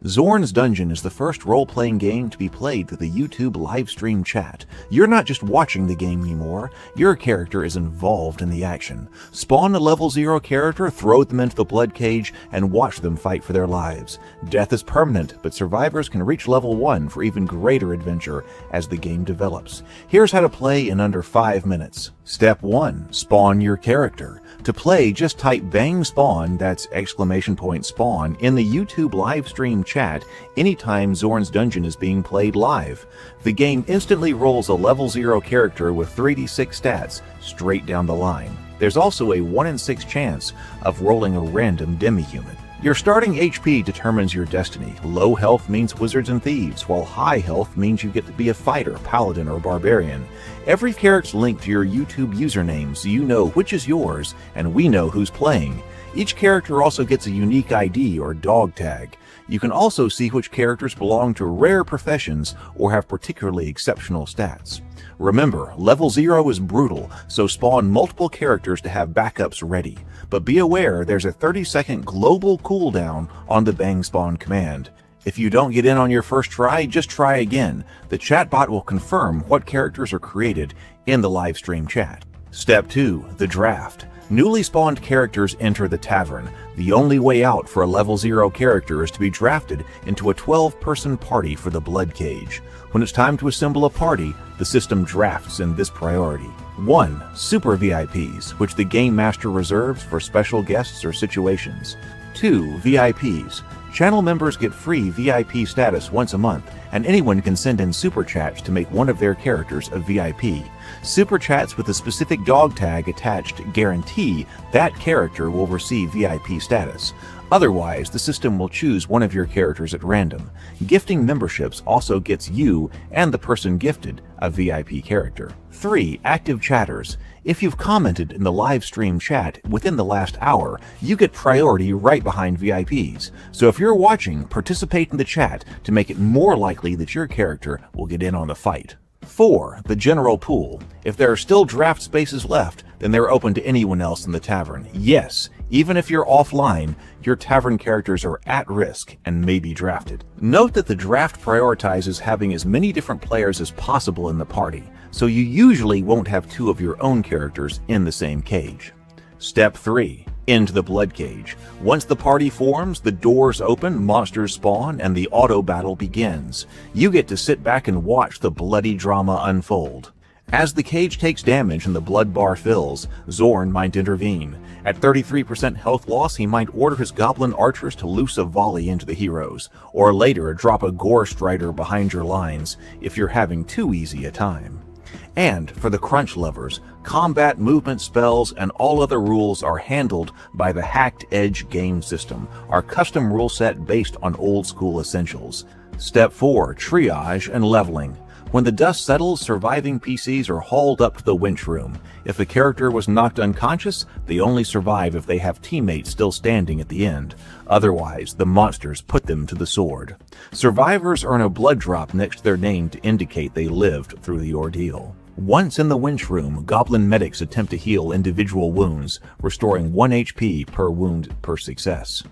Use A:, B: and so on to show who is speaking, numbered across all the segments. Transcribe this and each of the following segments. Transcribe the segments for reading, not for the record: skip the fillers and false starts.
A: Zorn's Dungeon is the first role-playing game to be played through the YouTube livestream chat. You're not just watching the game anymore, your character is involved in the action. Spawn a level 0 character, throw them into the Bloodcage, and watch them fight for their lives. Death is permanent, but survivors can reach level 1 for even greater adventure as the game develops. Here's how to play in under 5 minutes. Step 1. Spawn your character. To play, just type bang spawn, that's ! spawn, in the YouTube livestream chat anytime Zorn's Dungeon is being played live. The game instantly rolls a level 0 character with 3d6 stats straight down the line. There's also a 1 in 6 chance of rolling a random demi-human. Your starting HP determines your destiny. Low health means wizards and thieves, while high health means you get to be a fighter, paladin, or barbarian. Every character's linked to your YouTube username, so you know which is yours, and we know who's playing. Each character also gets a unique ID or dog tag. You can also see which characters belong to rare professions or have particularly exceptional stats. Remember, level 0 is brutal, so spawn multiple characters to have backups ready. But be aware there's a 30-second global cooldown on the bang spawn command. If you don't get in on your first try, just try again. The chatbot will confirm what characters are created in the live stream chat. Step 2. The draft. Newly spawned characters enter the tavern. The only way out for a level 0 character is to be drafted into a 12-person party for the Bloodcage. When it's time to assemble a party, the system drafts in this priority. 1. Super VIPs, which the Game Master reserves for special guests or situations. 2. VIPs. Channel members get free VIP status once a month, and anyone can send in super chats to make one of their characters a VIP. Super chats with a specific dog tag attached guarantee that character will receive VIP status. Otherwise, the system will choose one of your characters at random. Gifting memberships also gets you and the person gifted a VIP character. 3. Active chatters. If you've commented in the live stream chat within the last hour, you get priority right behind VIPs. So if you're watching, participate in the chat to make it more likely that your character will get in on the fight. 4. The general pool. If there are still draft spaces left, then they're open to anyone else in the tavern. Yes, even if you're offline, your tavern characters are at risk and may be drafted. Note that the draft prioritizes having as many different players as possible in the party, so you usually won't have 2 of your own characters in the same cage. Step 3. Into the Bloodcage. Once the party forms, the doors open, monsters spawn, and the auto battle begins. You get to sit back and watch the bloody drama unfold. As the cage takes damage and the blood bar fills, Zorn might intervene. At 33% health loss, he might order his goblin archers to loose a volley into the heroes, or later drop a gore strider behind your lines if you're having too easy a time. And for the crunch lovers, combat, movement, spells, and all other rules are handled by the Hacked Edge game system, our custom rule set based on old school essentials. Step 4. Triage and leveling. When the dust settles, surviving PCs are hauled up to the winch room. If a character was knocked unconscious, they only survive if they have teammates still standing at the end. Otherwise, the monsters put them to the sword. Survivors earn a blood drop next to their name to indicate they lived through the ordeal. Once in the winch room, goblin medics attempt to heal individual wounds, restoring 1 HP per wound per success.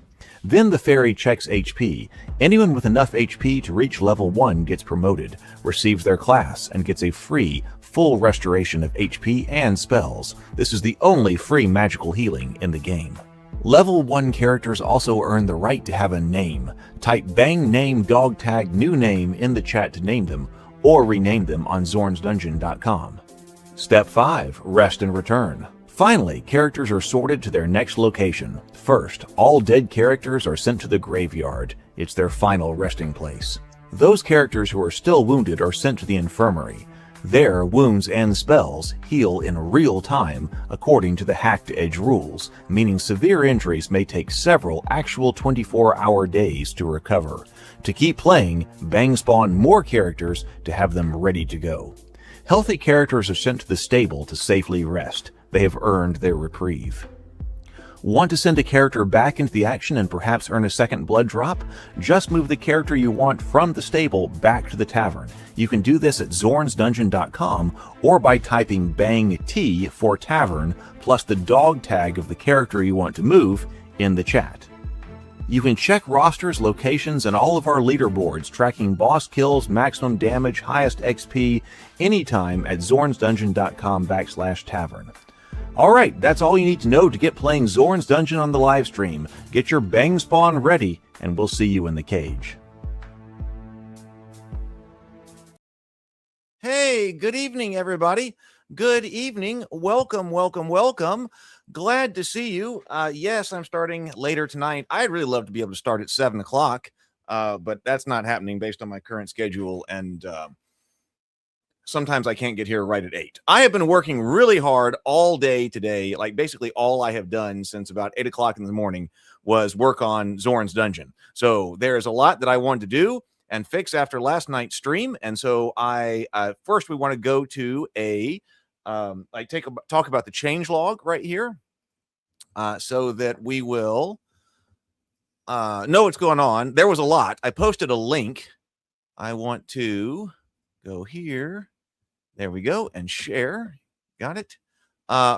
A: Then the fairy checks HP. Anyone with enough HP to reach level 1 gets promoted, receives their class, and gets a free, full restoration of HP and spells. This is the only free magical healing in the game. Level 1 characters also earn the right to have a name. Type bang name dog tag new name in the chat to name them, or rename them on zornsdungeon.com. Step 5. Rest and return. Finally, characters are sorted to their next location. First, all dead characters are sent to the graveyard. It's their final resting place. Those characters who are still wounded are sent to the infirmary. There, wounds and spells heal in real time according to the Hacked Edge rules, meaning severe injuries may take several actual 24-hour days to recover. To keep playing, bang spawn more characters to have them ready to go. Healthy characters are sent to the stable to safely rest. They have earned their reprieve. Want to send a character back into the action and perhaps earn a second blood drop? Just move the character you want from the stable back to the tavern. You can do this at zornsdungeon.com or by typing bang T for tavern plus the dog tag of the character you want to move in the chat. You can check rosters, locations, and all of our leaderboards, tracking boss kills, maximum damage, highest XP, anytime at zornsdungeon.com/tavern. Alright, that's all you need to know to get playing Zorn's Dungeon on the live stream. Get your bang spawn ready, and we'll see you in the cage. Hey, good evening, everybody. Good evening. Welcome, welcome, welcome. Glad to see you. Yes, I'm starting later tonight. I'd really love to be able to start at 7 o'clock, but that's not happening based on my current schedule, and sometimes I can't get here right at 8. I have been working really hard all day today. Like, basically all I have done since about 8 o'clock in the morning was work on Zorn's Dungeon. So there's a lot that I wanted to do and fix after last night's stream. And so first we want to go to talk about the change log right here, so that we will know what's going on. There was a lot. I posted a link. I want to go here. There we go, and share. Got it.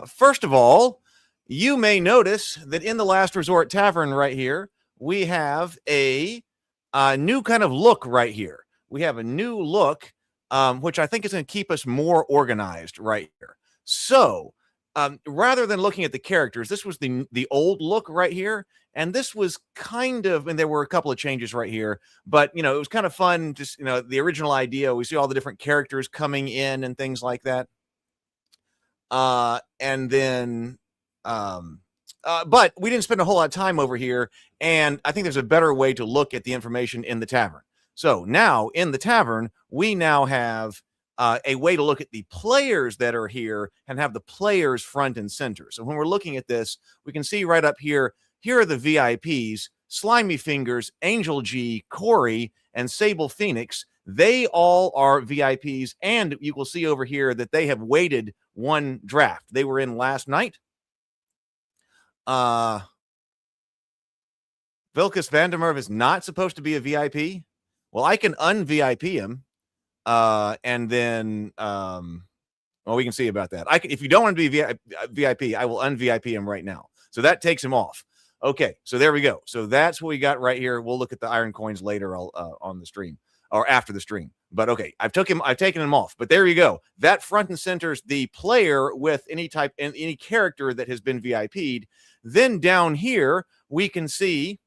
A: First of all, you may notice that in the Last Resort Tavern right here, we have a new kind of look right here. We have a new look, which I think is going to keep us more organized right here. So rather than looking at the characters, this was the old look right here. And this was kind of, and there were a couple of changes right here, but, it was kind of fun. Just, the original idea, we see all the different characters coming in and things like that. And then, but we didn't spend a whole lot of time over here. And I think there's a better way to look at the information in the tavern. So now in the tavern, we now have a way to look at the players that are here and have the players front and center. So when we're looking at this, we can see right up here, here are the VIPs: Slimy Fingers, Angel G, Corey, and Sable Phoenix. They all are VIPs, and you will see over here that they have waited one draft. They were in last night. Vilkas Vandermerv is not supposed to be a VIP. Well, I can un-VIP him. And then, well, we can see about that. If you don't want to be VIP, I will un-VIP him right now. So that takes him off. Okay, so there we go. So that's what we got right here. We'll look at the iron coins later on the stream or after the stream. But okay, I've taken him off. But there you go. That front and centers the player with any character that has been VIP'd. Then down here we can see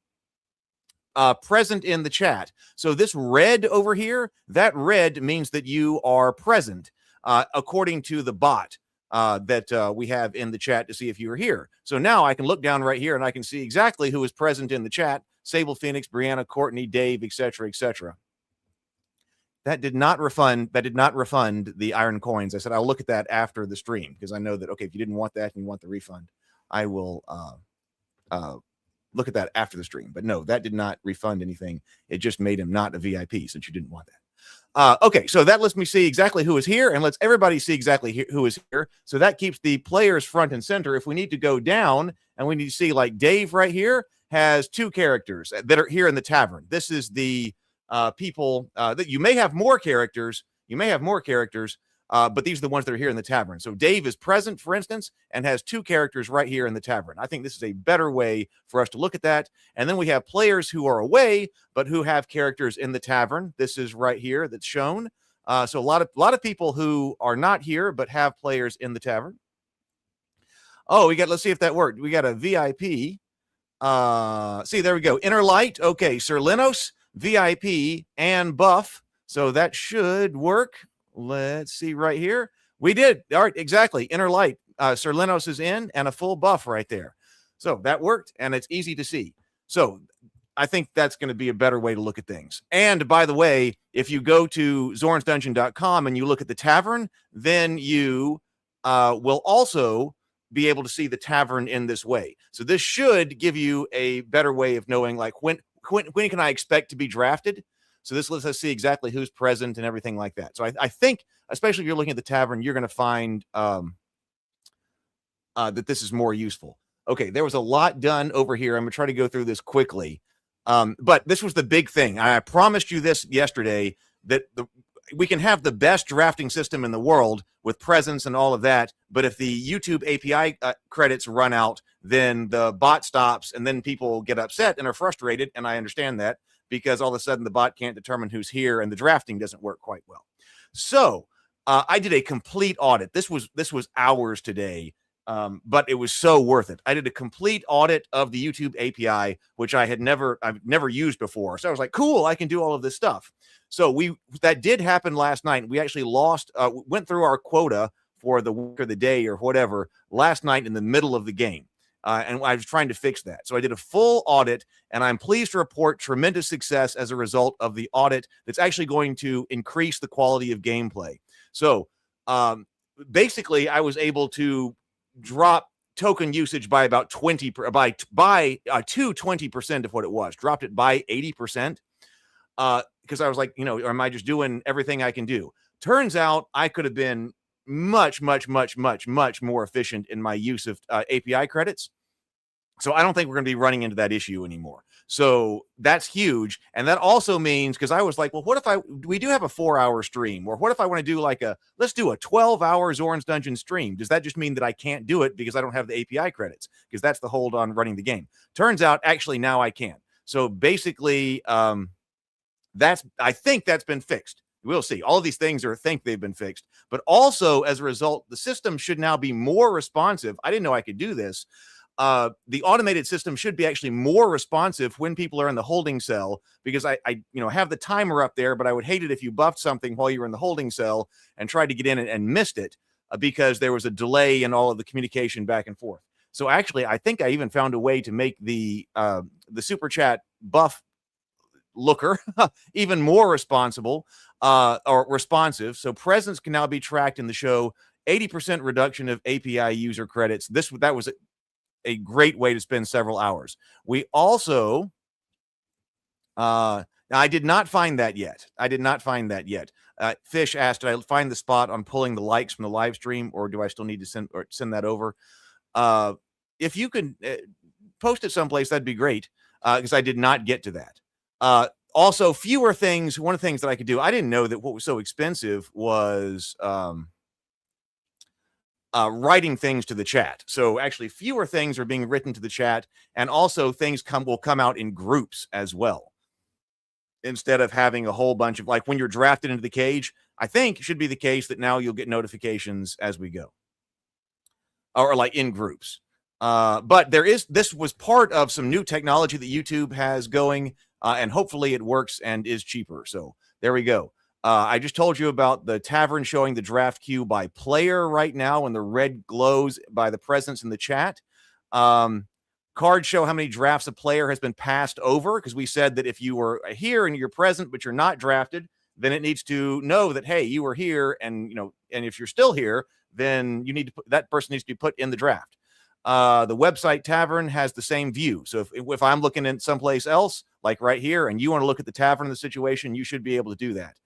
A: present in the chat. So this red over here, that red means that you are present, according to the bot that we have in the chat to see if you are here. So now I can look down right here and I can see exactly who is present in the chat: Sable Phoenix, Brianna, Courtney, Dave, etc., etc. That did not refund the iron coins. I said I'll look at that after the stream, because I know that, okay, if you didn't want that and you want the refund, I will look at that after the stream. But no, that did not refund anything. It just made him not a VIP since you didn't want that. Okay, so that lets me see exactly who is here and lets everybody see exactly who is here. So that keeps the players front and center. If we need to go down and we need to see, like, Dave right here has 2 characters that are here in the tavern. This is the people that you may have more characters. But these are the ones that are here in the tavern. So Dave is present, for instance, and has 2 characters right here in the tavern. I think this is a better way for us to look at that. And then we have players who are away, but who have characters in the tavern. This is right here that's shown. So a lot of people who are not here, but have players in the tavern. Oh, let's see if that worked. We got a VIP. See, there we go. Inner Light. Okay, Sir Linos, VIP, and Buff. So that should work. Let's see right here. We did. All right, exactly. Inner Light. Sir Linos is in, and a full buff right there. So that worked, and it's easy to see. So I think that's going to be a better way to look at things. And by the way, if you go to zornsdungeon.com and you look at the tavern, then you will also be able to see the tavern in this way. So this should give you a better way of knowing, like, when can I expect to be drafted? So this lets us see exactly who's present and everything like that. So I think, especially if you're looking at the tavern, you're going to find that this is more useful. Okay, there was a lot done over here. I'm going to try to go through this quickly. But this was the big thing. I promised you this yesterday, that we can have the best drafting system in the world with presence and all of that. But if the YouTube API credits run out, then the bot stops, and then people get upset and are frustrated. And I understand that, because all of a sudden the bot can't determine who's here and the drafting doesn't work quite well. So I did a complete audit. This was hours today, but it was so worth it. I did a complete audit of the YouTube API, which I've never used before. So I was like, cool, I can do all of this stuff. So that did happen last night. We actually went through our quota for the week or the day or whatever last night in the middle of the game. And I was trying to fix that. So I did a full audit, and I'm pleased to report tremendous success as a result of the audit that's actually going to increase the quality of gameplay. So basically, I was able to drop token usage by about 20% of what it was. Dropped it by 80%. Because I was like, or am I just doing everything I can do? Turns out I could have been much more efficient in my use of API credits. So I don't think we're going to be running into that issue anymore. So that's huge. And that also means, because I was like, well, what if we do have a 4-hour stream, or what if I want to do let's do a 12-hour Zorn's Dungeon stream? Does that just mean that I can't do it because I don't have the API credits? Because that's the hold on running the game. Turns out, actually, now I can. So basically, I think that's been fixed. We'll see. All of these things think they've been fixed, but also as a result, the system should now be more responsive. I didn't know I could do this. The automated system should be actually more responsive when people are in the holding cell, because I have the timer up there, but I would hate it if you buffed something while you were in the holding cell and tried to get in and missed it because there was a delay in all of the communication back and forth. So actually, I think I even found a way to make the super chat buff looker even more responsive. So presence can now be tracked in the show. 80% reduction of API user credits. That was a great way to spend several hours. We also now, I did not find that yet. Fish asked, did I find the spot on pulling the likes from the live stream, or do I still need to send that over? If you can post it someplace, that'd be great, because I did not get to that. Also, fewer things. One of the things that I could do, I didn't know that what was so expensive was writing things to the chat. So actually, fewer things are being written to the chat, and also things will come out in groups as well, instead of having a whole bunch of, like, when you're drafted into the cage. I think it should be the case that now you'll get notifications as we go, or like in groups. But this was part of some new technology that YouTube has going. And hopefully it works and is cheaper. So there we go. I just told you about the tavern showing the draft queue by player right now, and the red glows by the presence in the chat. Cards show how many drafts a player has been passed over, because we said that if you were here and you're present but you're not drafted, then it needs to know that, hey, you were here, and and if you're still here, then that person needs to be put in the draft. The website tavern has the same view. So if I'm looking at someplace else, like right here, and you want to look at the tavern in the situation, you should be able to do that.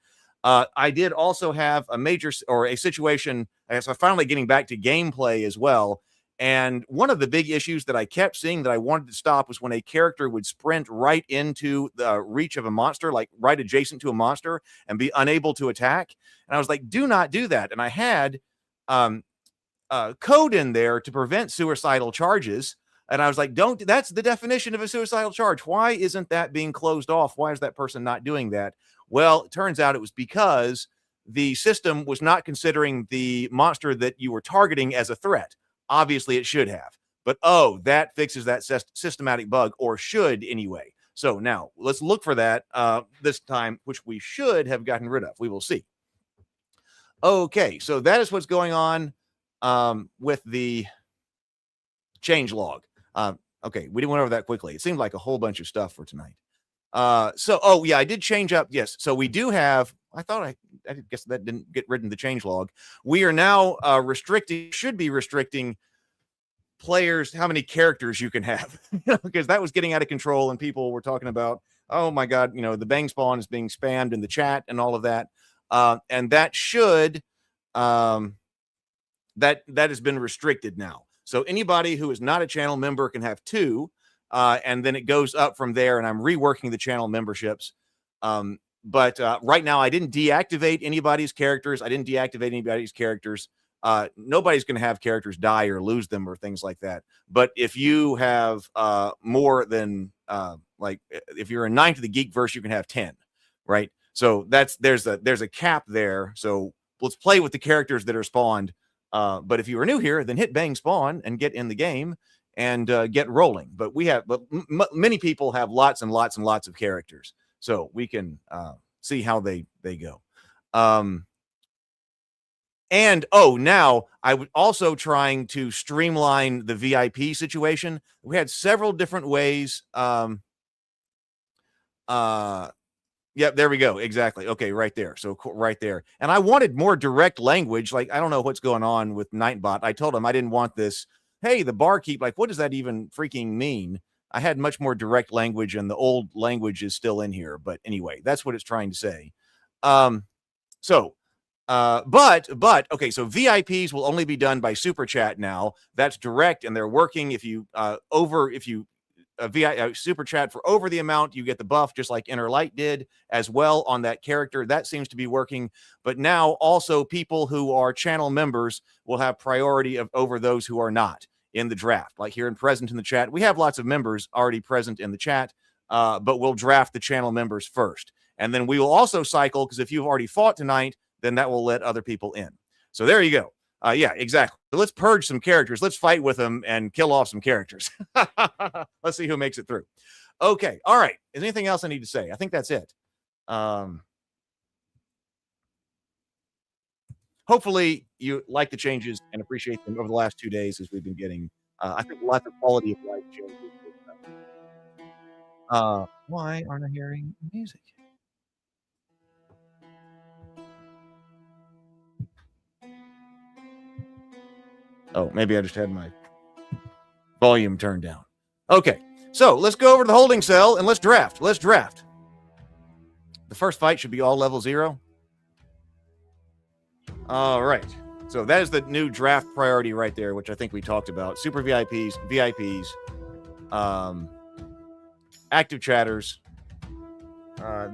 A: I did also have a situation. So I'm finally getting back to gameplay as well. And one of the big issues that I kept seeing that I wanted to stop was when a character would sprint right into the reach of a monster, like right adjacent to a monster, and be unable to attack. And I was like, do not do that. And I had code in there to prevent suicidal charges. And I was like, that's the definition of a suicidal charge. Why isn't that being closed off? Why is that person not doing that? Well, it turns out it was because the system was not considering the monster that you were targeting as a threat. Obviously, it should have. But, that fixes that systematic bug, or should anyway. So now let's look for that this time, which we should have gotten rid of. We will see. Okay, so that is what's going on with the change log. Okay, we didn't went over that quickly. It seemed like a whole bunch of stuff for tonight. I did change up. Yes, so we do have. I guess that didn't get rid of the change log. We are now should be restricting players how many characters you can have, because that was getting out of control, and people were talking about, oh my god, the bang spawn is being spammed in the chat and all of that, and that should that has been restricted now. So anybody who is not a channel member can have 2, and then it goes up from there, and I'm reworking the channel memberships. But right now I didn't deactivate anybody's characters. nobody's going to have characters die or lose them or things like that. But if you have more than like if you're a 9th of the Geekverse, you can have 10, right? So there's a cap there. So let's play with the characters that are spawned. But if you are new here, then hit bang spawn and get in the game and get rolling. But many people have lots and lots and lots of characters, so we can see how they go. And now I was also trying to streamline the VIP situation. We had several different ways. Yep, there we go. Exactly. Okay, right there. So right there. And I wanted more direct language. Like, I don't know what's going on with Nightbot. I told him I didn't want this. Hey, the barkeep, like, what does that even freaking mean? I had much more direct language, and the old language is still in here. But anyway, that's what it's trying to say. But okay, so VIPs will only be done by Super Chat now. That's direct, and they're working. If you Super Chat for over the amount, you get the buff, just like Inner Light did as well on that character. That seems to be working. But now also people who are channel members will have priority over those who are not in the draft. Like here in present in the chat, we have lots of members already present in the chat, but we'll draft the channel members first. And then we will also cycle, because if you've already fought tonight, then that will let other people in. So there you go. Yeah, exactly. So let's purge some characters. Let's fight with them and kill off some characters. Let's see who makes it through. Okay. All right. Is there anything else I need to say? I think that's it. Hopefully you like the changes and appreciate them over the last 2 days as we've been getting, I think, lots of quality of life changes. Why aren't I hearing music? Oh, maybe I just had my volume turned down. Okay, so let's go over to the holding cell and let's draft. Let's draft. The first fight should be all level 0. All right. So that is the new draft priority right there, which I think we talked about. Super VIPs, active chatters.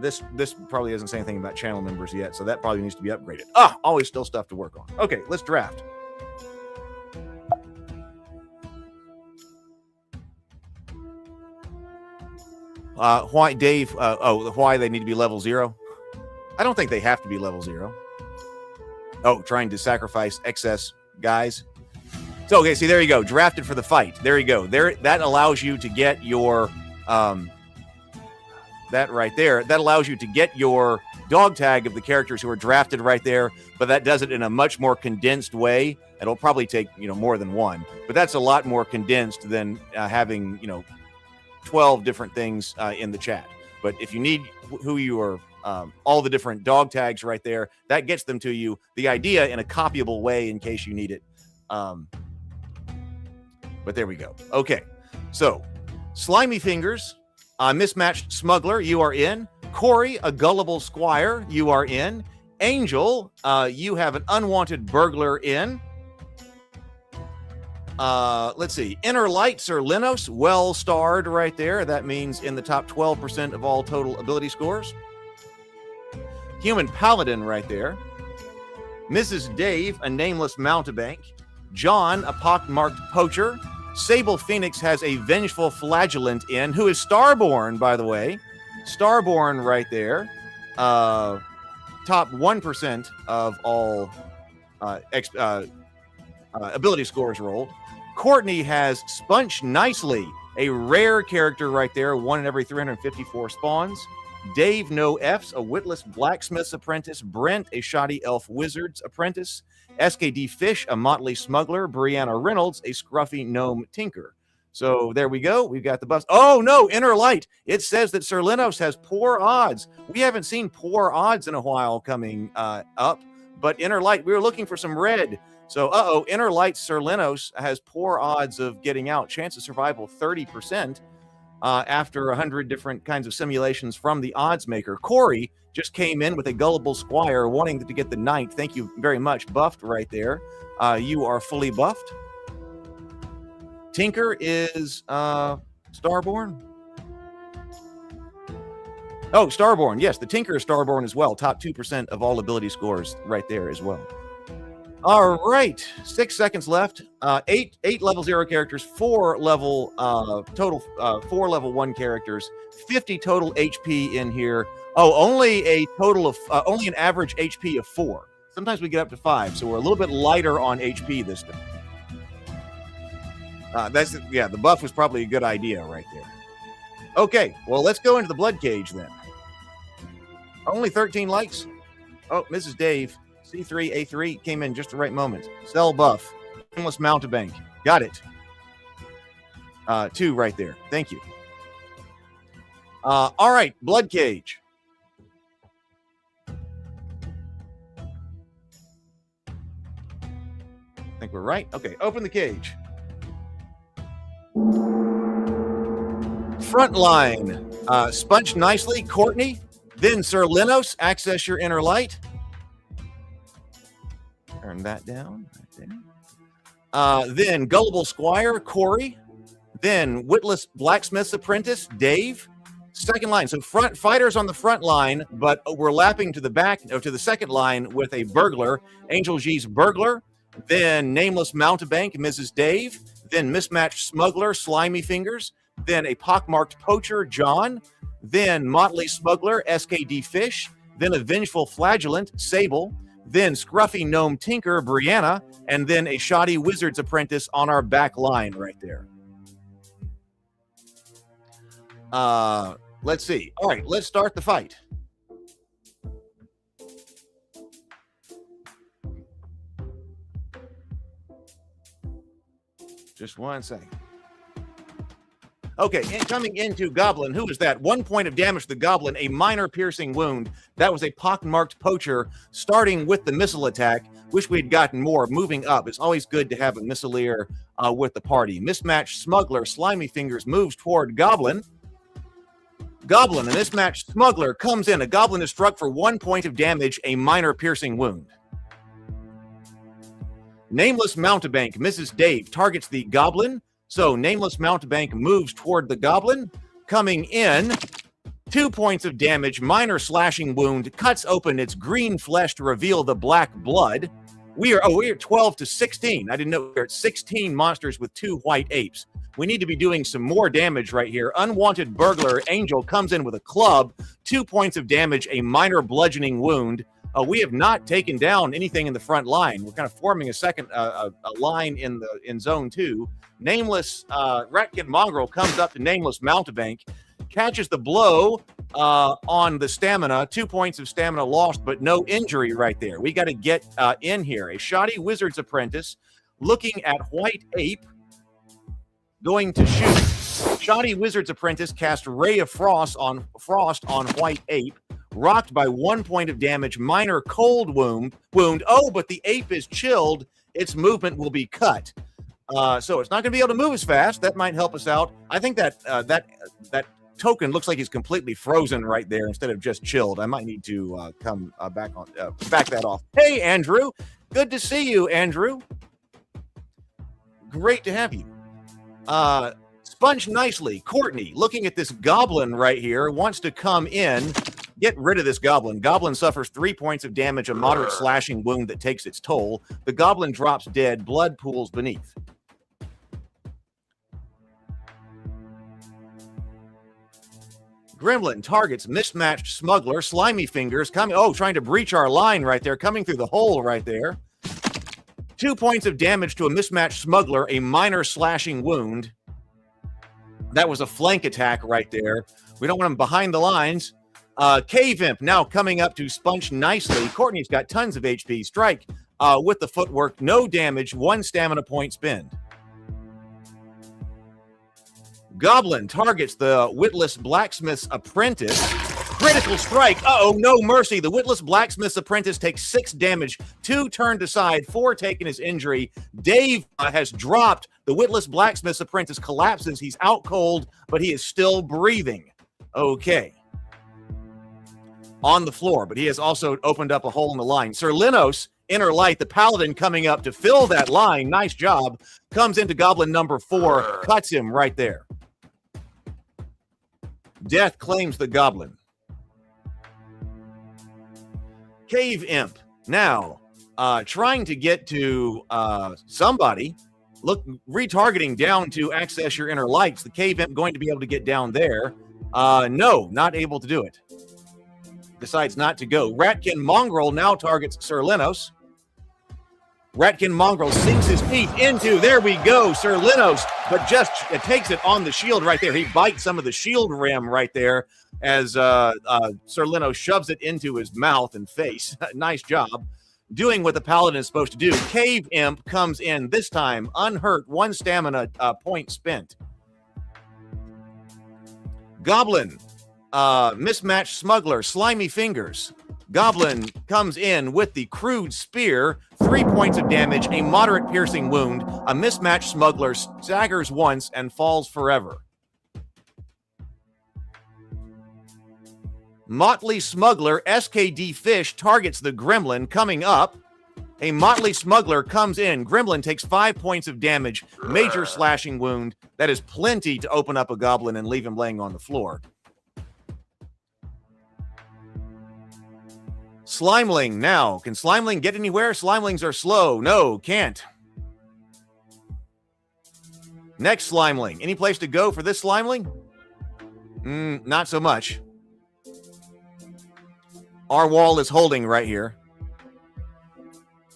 A: This probably doesn't say anything about channel members yet, so that probably needs to be upgraded. Always still stuff to work on. Okay, let's draft. Why, Dave? Why they need to be level 0? I don't think they have to be level 0. Oh, trying to sacrifice excess guys. So, okay, see, there you go. Drafted for the fight. There you go. That allows you to get your that right there. That allows you to get your dog tag of the characters who are drafted right there, but that does it in a much more condensed way. It'll probably take, more than one, but that's a lot more condensed than having, 12 different things in the chat. But if you need who you are, all the different dog tags right there, that gets them to you. The idea in a copyable way in case you need it. But there we go. Okay, so Slimy Fingers, Mismatched Smuggler, you are in. Corey, a Gullible Squire, you are in. Angel, you have an Unwanted Burglar in. Let's see. Inner Light, Sir Linos, well starred right there. That means in the top 12% of all total ability scores. Human Paladin right there. Mrs. Dave, a Nameless Mountebank. John, a pockmarked Poacher. Sable Phoenix has a Vengeful Flagellant in, who is Starborn, by the way. Starborn right there. Top 1% of all ability scores rolled. Courtney has Spunch Nicely, a rare character right there, 1 in every 354 spawns. Dave No F's, a Witless Blacksmith's Apprentice. Brent, a Shoddy Elf Wizard's Apprentice. SKD Fish, a Motley Smuggler. Brianna Reynolds, a Scruffy Gnome Tinker. So there we go. We've got the bus. Oh, no, Inner Light. It says that Sir Linos has poor odds. We haven't seen poor odds in a while coming up, but Inner Light, we were looking for some red. So, Inner Light Sir Linos has poor odds of getting out. Chance of survival, 30%. After 100 different kinds of simulations from the odds maker. Corey just came in with a Gullible Squire wanting to get the 9th. Thank you very much. Buffed right there. You are fully buffed. Tinker is Starborn. Oh, Starborn. Yes, the Tinker is Starborn as well. Top 2% of all ability scores right there as well. All right, 6 seconds left. Eight level 0 characters, 4 level total, 4 level 1 characters, 50 total HP in here. Oh, only a total of only an average HP of 4. Sometimes we get up to 5, so we're a little bit lighter on HP this time. The buff was probably a good idea right there. Okay, well, let's go into the Bloodcage then. Only 13 likes. Oh, Mrs. Dave. C3A3 came in just the right moment. Cell buff. Nameless Mountebank. Got it. 2 right there. Thank you. All right, Bloodcage. I think we're right. Okay, open the cage. Frontline. Sponge nicely. Courtney. Then Sir Linos. Access your inner light. Turn that down right there. Then Gullible Squire, Corey. Then Witless Blacksmith's Apprentice, Dave. Second line. So front fighters on the front line, but we're lapping to the back, or to the second line with a burglar, Angel G's burglar. Then Nameless Mountebank, Mrs. Dave. Then Mismatched Smuggler, Slimy Fingers. Then a pockmarked poacher, John. Then Motley Smuggler, SKD Fish. Then a Vengeful Flagellant, Sable. Then Scruffy Gnome Tinker, Brianna, and then a Shoddy Wizard's Apprentice on our back line right there. Let's see. All right, let's start the fight. Just 1 second. Okay, and coming into Goblin, who is that? 1 point of damage to the Goblin, a minor piercing wound. That was a pockmarked poacher, starting with the missile attack. Wish we had gotten more. Moving up, it's always good to have a missileer with the party. Mismatched Smuggler, Slimy Fingers, moves toward Goblin. Goblin, a mismatched Smuggler, comes in. A Goblin is struck for 1 point of damage, a minor piercing wound. Nameless Mountebank, Mrs. Dave, targets the Goblin. So Nameless Mountebank moves toward the Goblin, coming in, 2 points of damage, minor slashing wound, cuts open its green flesh to reveal the black blood. We are 12 to 16. I didn't know we were at 16 monsters with 2 white apes. We need to be doing some more damage right here. Unwanted burglar Angel comes in with a club, 2 points of damage, a minor bludgeoning wound. We have not taken down anything in the front line. We're kind of forming a second a line in zone 2. Nameless Ratkin Mongrel comes up to Nameless Mountebank, catches the blow on the stamina. 2 points of stamina lost, but no injury right there. We got to get in here. A Shoddy Wizard's Apprentice looking at White Ape, going to shoot. Shoddy Wizard's Apprentice cast Ray of Frost on White Ape. Rocked by 1 point of damage, minor cold wound. Oh, but the ape is chilled. Its movement will be cut. So it's not going to be able to move as fast. That might help us out. I think that that token looks like he's completely frozen right there instead of just chilled. I might need to come back that off. Hey, Andrew. Good to see you, Andrew. Great to have you. Sponge nicely. Courtney, looking at this Goblin right here, wants to come in. Get rid of this Goblin. Goblin suffers 3 points of damage, a moderate slashing wound that takes its toll. The Goblin drops dead. Blood pools beneath. Gremlin targets Mismatched Smuggler, Slimy Fingers, trying to breach our line right there, coming through the hole right there. 2 points of damage to a Mismatched Smuggler, a minor slashing wound. That was a flank attack right there. We don't want him behind the lines. Cave Imp now coming up to Sponge nicely. Courtney's got tons of HP. Strike with the footwork. No damage. 1 stamina point spend. Goblin targets the Witless Blacksmith's Apprentice. Critical strike. Uh-oh, no mercy. The Witless Blacksmith's Apprentice takes 6 damage. 2 turned aside. 4 taken his injury. Dave has dropped. The Witless Blacksmith's Apprentice collapses. He's out cold, but he is still breathing. Okay. On the floor, but he has also opened up a hole in the line. Sir Linos, inner light, the Paladin coming up to fill that line. Nice job. Comes into Goblin number 4, cuts him right there. Death claims the Goblin. Cave Imp now
B: trying to get to somebody. Look, retargeting down to access your inner lights. The cave imp going to be able to get down there. No, not able to do it. Decides not to go. Ratkin Mongrel now targets Sir Linos. Ratkin Mongrel sinks his teeth into, there we go, Sir Linos, but just takes it on the shield right there. He bites some of the shield rim right there as Sir Linos shoves it into his mouth and face. Nice job. Doing what the Paladin is supposed to do. Cave Imp comes in, this time unhurt, 1 stamina point spent. Goblin, Mismatched Smuggler, Slimy Fingers. Goblin comes in with the Crude Spear, 3 points of damage, a moderate piercing wound. A Mismatched Smuggler staggers once and falls forever. Motley Smuggler, SKD Fish, targets the Gremlin coming up. A Motley Smuggler comes in. Gremlin takes 5 points of damage, major slashing wound. That is plenty to open up a Goblin and leave him laying on the floor. Slimeling now. Can Slimeling get anywhere? Slimelings are slow. No, can't. Next Slimeling. Any place to go for this Slimeling? Not so much. Our wall is holding right here.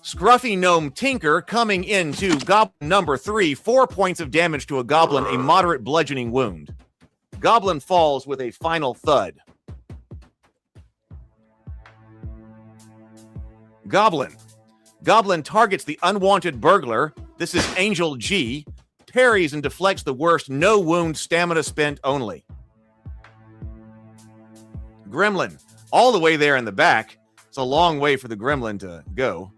B: Scruffy Gnome Tinker coming into Goblin number 3. 4 points of damage to a Goblin, a moderate bludgeoning wound. Goblin falls with a final thud. Goblin. Goblin targets the Unwanted Burglar. This is Angel G. Parries and deflects the worst. No wound, stamina spent only. Gremlin. All the way there in the back. It's a long way for the Gremlin to go.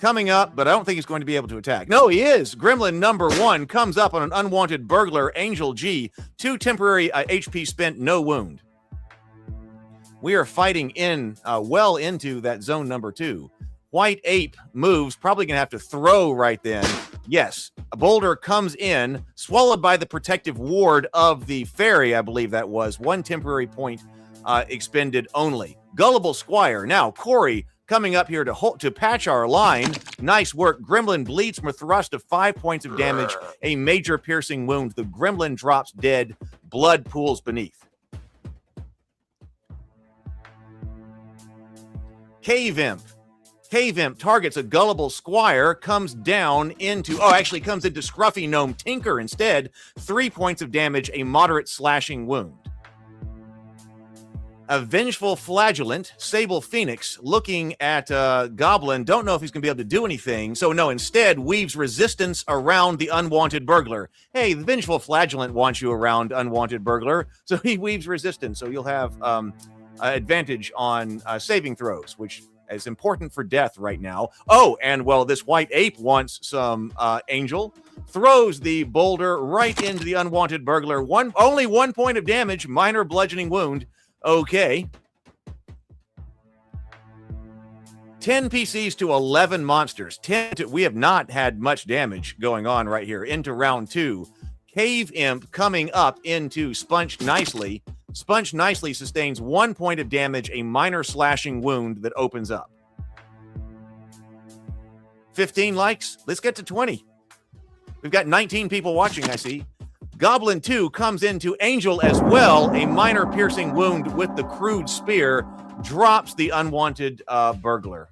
B: Coming up, but I don't think he's going to be able to attack. No, he is. Gremlin number 1 comes up on an Unwanted Burglar, Angel G. 2 temporary HP spent, no wound. We are fighting in well into that zone number 2. White Ape moves, probably going to have to throw right then. Yes, a boulder comes in, swallowed by the protective ward of the fairy, I believe that was. 1 temporary point expended only. Gullible Squire. Now, Corey coming up here to patch our line. Nice work. Gremlin bleeds from a thrust of 5 points of damage, a major piercing wound. The Gremlin drops dead. Blood pools beneath. Cave Imp. Cave Imp targets a Gullible Squire, comes down into, comes into Scruffy Gnome Tinker instead. 3 points of damage, a moderate slashing wound. A Vengeful Flagellant, Sable Phoenix, looking at Goblin. Don't know if he's going to be able to do anything. So no, instead weaves resistance around the Unwanted Burglar. Hey, the Vengeful Flagellant wants you around Unwanted Burglar. So he weaves resistance. So you'll have advantage on saving throws, which is important for death right now. Oh, and well, this White Ape wants some Angel. Throws the boulder right into the Unwanted Burglar. Only 1 point of damage, minor bludgeoning wound. Okay. 10 PCs to 11 monsters. We have not had much damage going on right here into round 2. Cave Imp coming up into Sponge Nicely. Sponge Nicely sustains 1 point of damage, a minor slashing wound that opens up. 15 likes. Let's get to 20. We've got 19 people watching, I see. Goblin 2 comes into Angel as well. A minor piercing wound with the Crude Spear. Drops the Unwanted Burglar.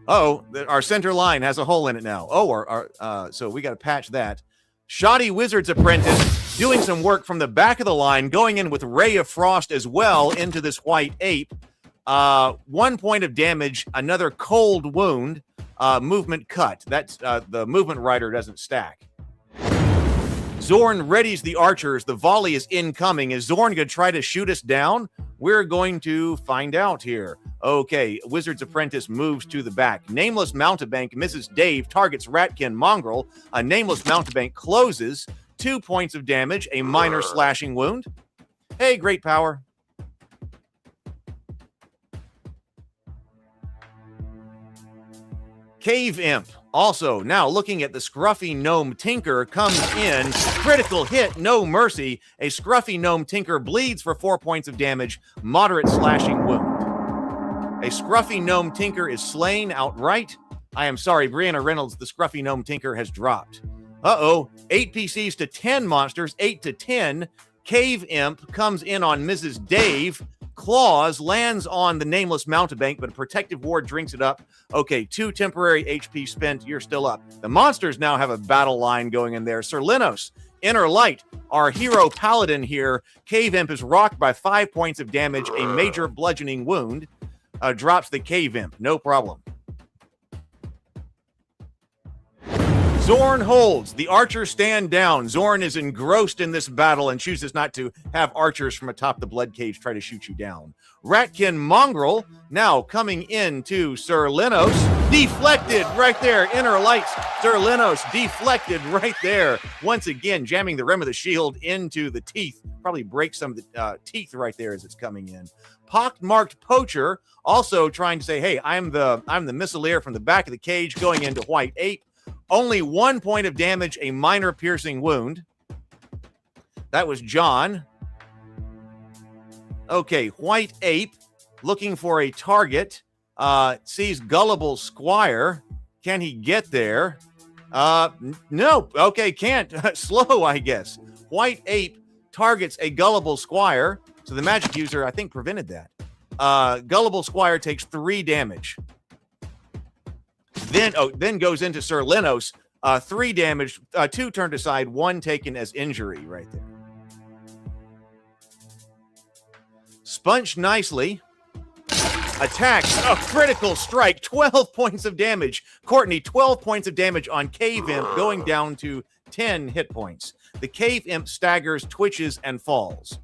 B: Oh, our center line has a hole in it now. Oh, so we got to patch that. Shoddy Wizard's Apprentice doing some work from the back of the line, going in with Ray of Frost as well into this White Ape. 1 point of damage, another cold wound, movement cut. That's the movement rider doesn't stack. Zorn readies the archers. The volley is incoming. Is Zorn going to try to shoot us down? We're going to find out here. Okay, Wizard's Apprentice moves to the back. Nameless Mountebank, Mrs. Dave, targets Ratkin Mongrel. A Nameless Mountebank closes. 2 points of damage, a minor slashing wound. Hey, great power. Cave Imp. Also, now looking at the Scruffy Gnome Tinker comes in. Critical hit, no mercy. A Scruffy Gnome Tinker bleeds for 4 points of damage. Moderate slashing wound. A scruffy gnome tinker is slain outright. I am sorry, Brianna Reynolds, the scruffy gnome tinker has dropped. 8 PCs to 10 monsters, 8 to 10. Cave Imp comes in on Mrs. Dave. Claws lands on the nameless mountebank, but a protective ward drinks it up. Okay, 2 temporary HP spent. You're still up. The monsters now have a battle line going in there. Sir Linos, Inner Light, our hero paladin here. Cave Imp is rocked by 5 points of damage, a major bludgeoning wound. Drops the Cave Imp, no problem. Zorn holds. The archers stand down. Zorn is engrossed in this battle and chooses not to have archers from atop the Bloodcage try to shoot you down. Ratkin Mongrel now coming into Sir Linos. Deflected right there. Inner Lights. Sir Linos deflected right there. Once again, jamming the rim of the shield into the teeth. Probably breaks some of the teeth right there as it's coming in. Pockmarked Poacher also trying to say, hey, I'm the missileer from the back of the cage going into White Ape. Only 1 point of damage, a minor piercing wound. That was John. Okay, White Ape looking for a target. Sees Gullible Squire. Can he get there? No. Okay, can't. Slow, I guess. White Ape targets a Gullible Squire. So the magic user, I think, prevented that. Gullible Squire takes 3 damage. Then goes into Sir Linos. 3 damage, 2 turned aside, 1 taken as injury right there. Sponge nicely. Attacks. A critical strike. 12 points of damage. Courtney, 12 points of damage on Cave Imp, going down to 10 hit points. The Cave Imp staggers, twitches, and falls.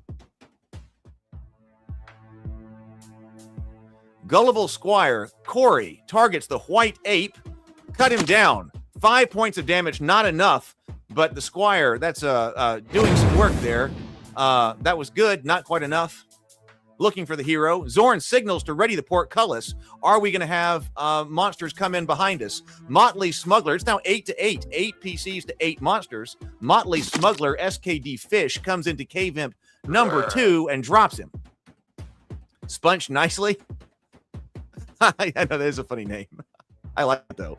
B: Gullible Squire, Corey, targets the White Ape. Cut him down. 5 points of damage, not enough. But the Squire, that's doing some work there. That was good, not quite enough. Looking for the hero. Zorn signals to ready the portcullis. Are we going to have monsters come in behind us? Motley Smuggler, it's now 8 to 8. 8 PCs to 8 monsters. Motley Smuggler, SKD Fish, comes into Cave Imp number 2 and drops him. Sponge nicely. I know that is a funny name. I like it, though.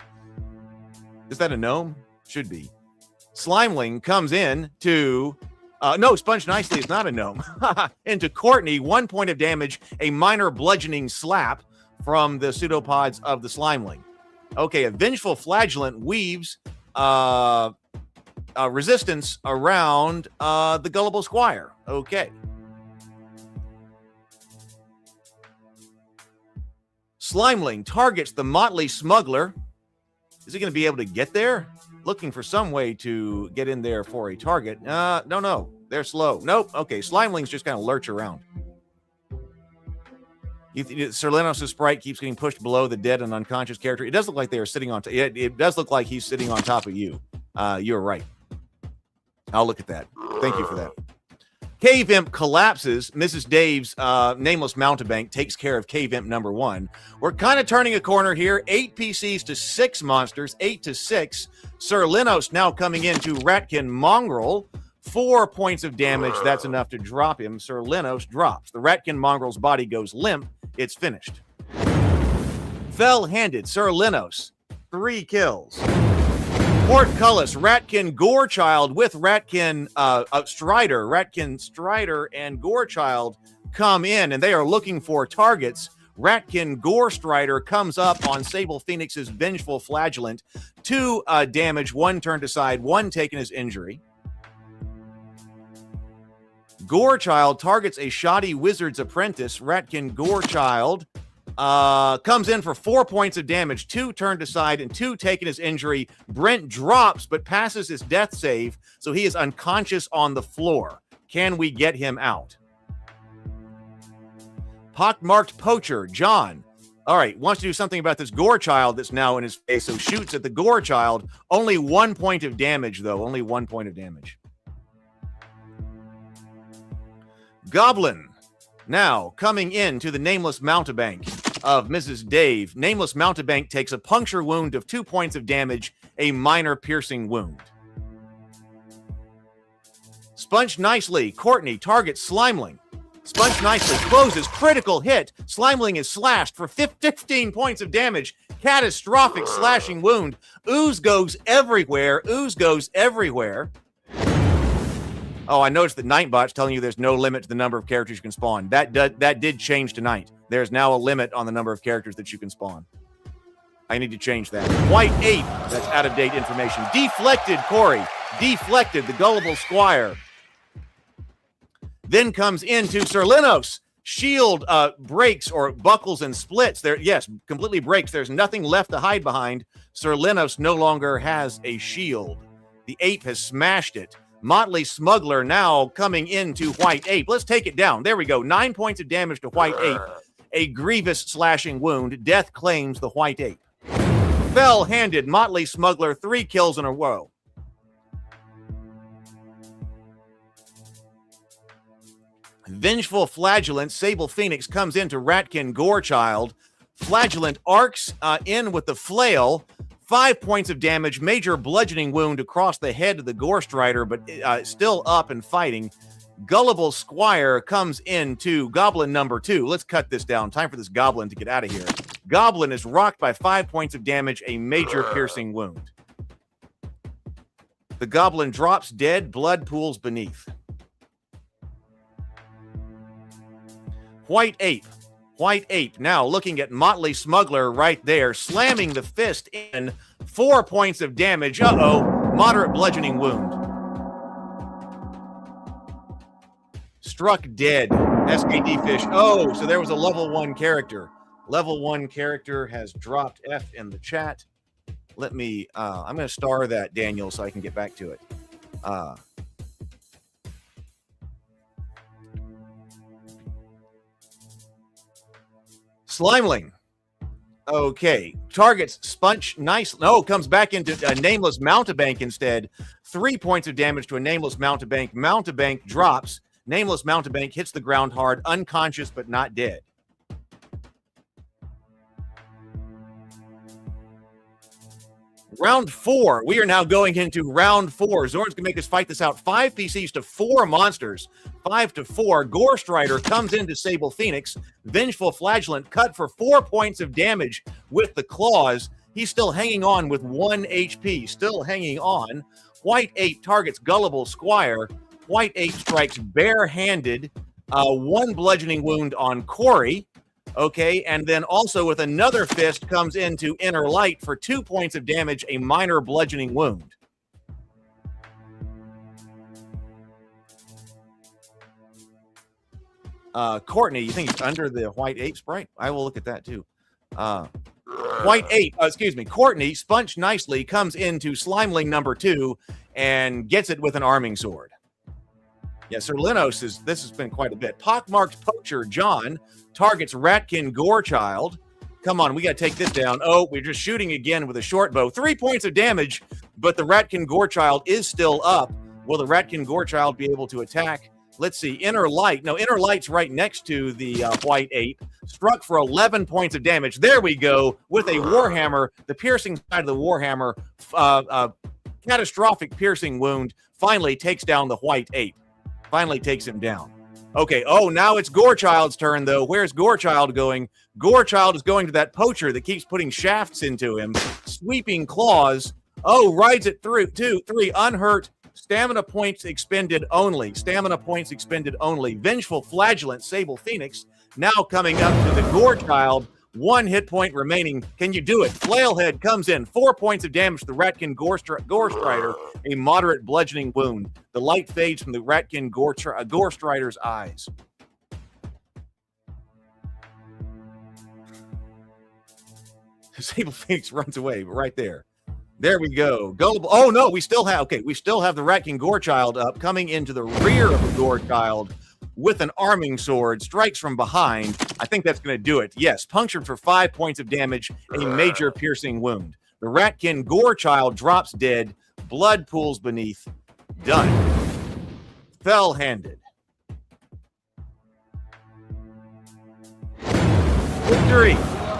B: Is that a gnome? Should be. Slimeling comes in to... no, Sponge Nicely is not a gnome. Into Courtney, 1 point of damage, a minor bludgeoning slap from the pseudopods of the Slimeling. Okay, a Vengeful Flagellant weaves resistance around the Gullible Squire. Okay. Slimeling targets the Motley Smuggler. Is he going to be able to get there? Looking for some way to get in there for a target. No. They're slow. Nope. Okay, Slimelings just kind of lurch around. Sir Linos' sprite keeps getting pushed below the dead and unconscious character. It does look like they are sitting on... It does look like he's sitting on top of you. You're right. I'll look at that. Thank you for that. Cave Imp collapses. Mrs. Dave's nameless mountebank takes care of Cave Imp number 1. We're kind of turning a corner here. 8 PCs to 6 monsters. 8 to 6. Sir Linos now coming into Ratkin Mongrel. 4 points of damage. That's enough to drop him. Sir Linos drops. The Ratkin Mongrel's body goes limp. It's finished. Fell-handed. Sir Linos. 3 kills. Portcullis, Ratkin Gorechild with Ratkin Strider. Ratkin Strider and Gorechild come in, and they are looking for targets. Ratkin Gorestrider comes up on Sable Phoenix's Vengeful Flagellant. 2 damage, 1 turned aside, 1 taken as injury. Gorechild targets a shoddy wizard's apprentice. Ratkin Gorechild comes in for 4 points of damage, 2 turned aside, and 2 taken as injury. Brent drops, but passes his death save, so he is unconscious on the floor. Can we get him out? Pockmarked Poacher, John. All right, wants to do something about this Gorechild that's now in his face, so shoots at the Gorechild. Only 1 point of damage, though. Only 1 point of damage. Goblin. Now, coming into the Nameless Mountebank of Mrs. Dave. Nameless Mountebank takes a puncture wound of 2 points of damage, a minor piercing wound. Sponge nicely. Courtney targets Slimeling. Sponge nicely closes. Critical hit. Slimeling is slashed for 15 points of damage. Catastrophic slashing wound. Ooze goes everywhere. Ooze goes everywhere. Oh, I noticed that Nightbot's telling you there's no limit to the number of characters you can spawn. That did change tonight. There's now a limit on the number of characters that you can spawn. I need to change that. White Ape. That's out-of-date information. Deflected Corey. Deflected the gullible squire. Then comes into Serlinos. Shield breaks or buckles and splits. There, yes, completely breaks. There's nothing left to hide behind. Serlinos no longer has a shield. The ape has smashed it. Motley Smuggler now coming into White Ape. Let's take it down. There we go. 9 points of damage to White Ape. A grievous slashing wound. Death claims the White Ape. Fell-handed Motley Smuggler. 3 kills in a row. Vengeful Flagellant, Sable Phoenix comes into Ratkin Gorechild. Flagellant arcs in with the flail. 5 points of damage, major bludgeoning wound across the head of the Gore Strider, but still up and fighting. Gullible Squire comes into Goblin number 2. Let's cut this down. Time for this Goblin to get out of here. Goblin is rocked by 5 points of damage, a major piercing wound. The Goblin drops dead, blood pools beneath. White Ape. White Ape now looking at Motley Smuggler right there, slamming the fist in. 4 points of damage. Uh-oh. Moderate bludgeoning wound. Struck dead. SKD Fish. Oh, so there was a level 1 character. Level 1 character has dropped F in the chat. Let me, I'm going to star that, Daniel, so I can get back to it. Slimeling. Okay. Targets Sponge nice. No, comes back into a Nameless Mountebank instead. 3 points of damage to a Nameless Mountebank. Mountebank drops. Nameless Mountebank hits the ground hard, unconscious but not dead. Round 4. We are now going into round 4. Zorn's going to make us fight this out. 5 PCs to 4 monsters. 5 to 4. Gore Strider comes into Sable Phoenix. Vengeful Flagellant cut for 4 points of damage with the claws. He's still hanging on with 1 HP. Still hanging on. White Ape targets Gullible Squire. White Ape strikes barehanded. 1 bludgeoning wound on Corey. Okay, and then also with another fist comes into Inner Light for 2 points of damage, a minor bludgeoning wound. Courtney, you think he's under the White Ape sprite? I will look at that too. White Ape, Courtney, Sponge nicely, comes into Slimeling number 2 and gets it with an arming sword. Yeah, Serlinos this has been quite a bit. Pockmarked Poacher John targets Ratkin Gorechild. Come on, we got to take this down. Oh, we're just shooting again with a short bow. 3 points of damage, but the Ratkin Gorechild is still up. Will the Ratkin Gorechild be able to attack? Let's see. Inner Light. No, Inner Light's right next to the White Ape. Struck for 11 points of damage. There we go. With a Warhammer, the piercing side of the Warhammer, catastrophic piercing wound, finally takes down the White Ape. Finally takes him down. Okay, oh, now it's Gorechild's turn, though. Where's Gorechild going? Gorechild is going to that poacher that keeps putting shafts into him. Sweeping claws. Oh, rides it through. 2, 3, unhurt. Stamina points expended only. Stamina points expended only. Vengeful Flagellant, Sable Phoenix, now coming up to the Gorechild. 1 hit point remaining. Can you do it? Flailhead comes in. 4 points of damage to the Ratkin Gore Strider. A moderate bludgeoning wound. The light fades from the Ratkin Gore Strider's eyes. Sable Phoenix runs away right there. There we go. Gullible. Oh no, we still have the Ratkin Gorechild up, coming into the rear of the Gorechild with an arming sword, strikes from behind. I think that's going to do it. Yes, punctured for 5 points of damage, a major piercing wound. The Ratkin Gorechild drops dead, blood pools beneath. Done. Fell-handed. Victory.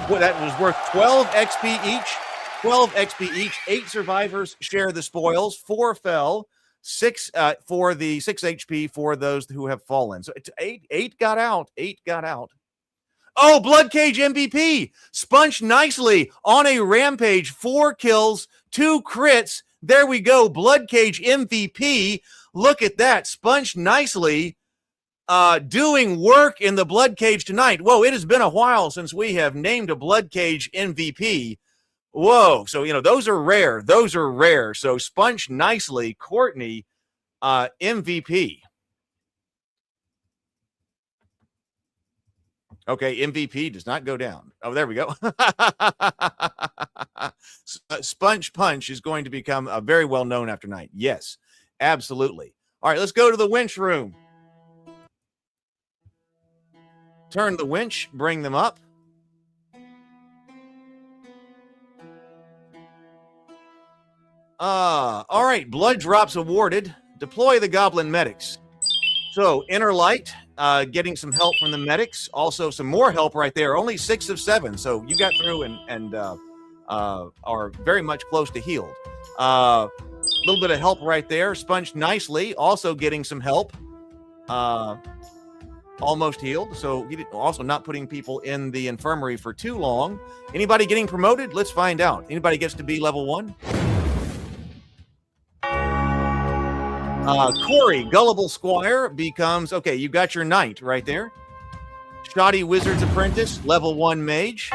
B: Well, that was worth 12 XP each. 12 XP each. 8 survivors share the spoils. 4 fell. 6 for the 6 HP for those who have fallen. So 8 got out. 8 got out. Oh, Bloodcage MVP. Spunched nicely on a rampage. 4 kills, 2 crits. There we go. Bloodcage MVP. Look at that. Spunched nicely. Doing work in the Bloodcage tonight. Whoa, it has been a while since we have named a Bloodcage MVP. Whoa. So, those are rare. Those are rare. So, Spunched nicely. Courtney, MVP. Okay, MVP does not go down. Oh, there we go. Sponge Punch is going to become very well known after night. Yes, absolutely. All right, let's go to the winch room. Turn the winch, bring them up. All right, blood drops awarded. Deploy the goblin medics. So, Inner Light, getting some help from the medics. Also, some more help right there. Only 6 of 7. So, you got through and are very much close to healed. A little bit of help right there. Sponged nicely. Also getting some help. Almost healed. So, also not putting people in the infirmary for too long. Anybody getting promoted? Let's find out. Anybody gets to be level 1? Corey, Gullible Squire, becomes, okay, you got your knight right there. Shoddy Wizard's Apprentice, level 1 mage.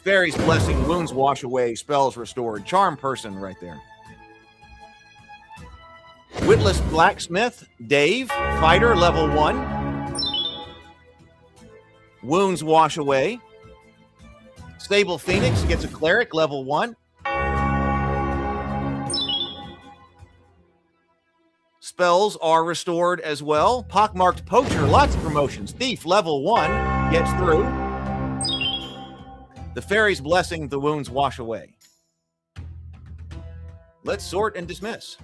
B: Fairy's Blessing, wounds wash away, spells restored. Charm person right there. Witless Blacksmith, Dave, fighter, level 1. Wounds wash away. Stable Phoenix gets a cleric, level 1. Spells are restored as well. Pockmarked Poacher, lots of promotions. Thief, level 1, gets through. The Fairy's Blessing, the wounds wash away. Let's sort and dismiss.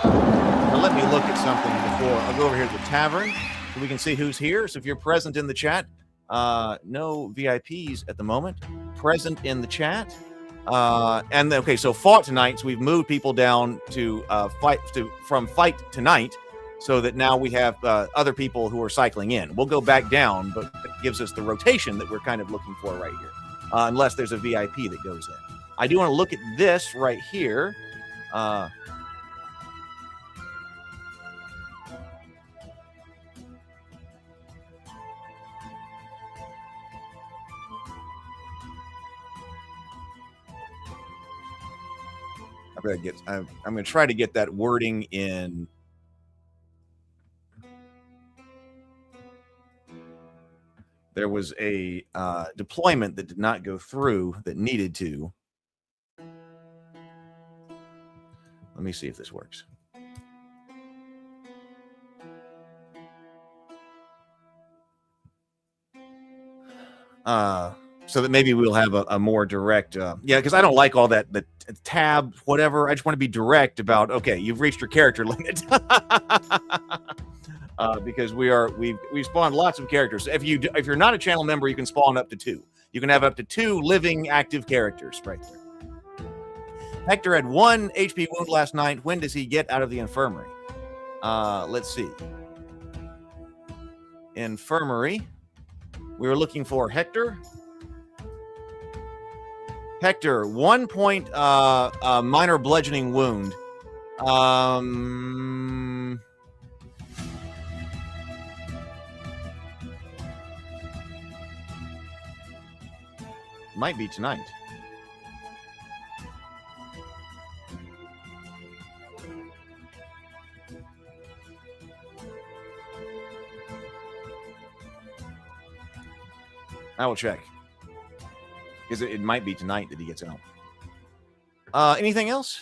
B: Now let me look at something before. I'll go over here to the tavern so we can see who's here. So if you're present in the chat, no VIPs at the moment present in the chat. And okay, so fought tonight. So we've moved people down to from fight tonight, so that now we have other people who are cycling in. We'll go back down, but it gives us the rotation that we're kind of looking for right here, unless there's a VIP that goes in. I do want to look at this right here. I'm going to try to get that wording in. There was a deployment that did not go through that needed to. Let me see if this works. So that maybe we'll have a more direct, because I don't like all that, the tab, whatever. I just want to be direct about, okay, you've reached your character limit. Because we've spawned lots of characters. If you're not a channel member, you can spawn up to 2. You can have up to 2 living active characters right there. Hector had 1 HP wound last night. When does he get out of the infirmary? Let's see. Infirmary. We were looking for Hector. Hector, 1 point minor bludgeoning wound. Might be tonight. I will check. Because it might be tonight that he gets out. Anything else?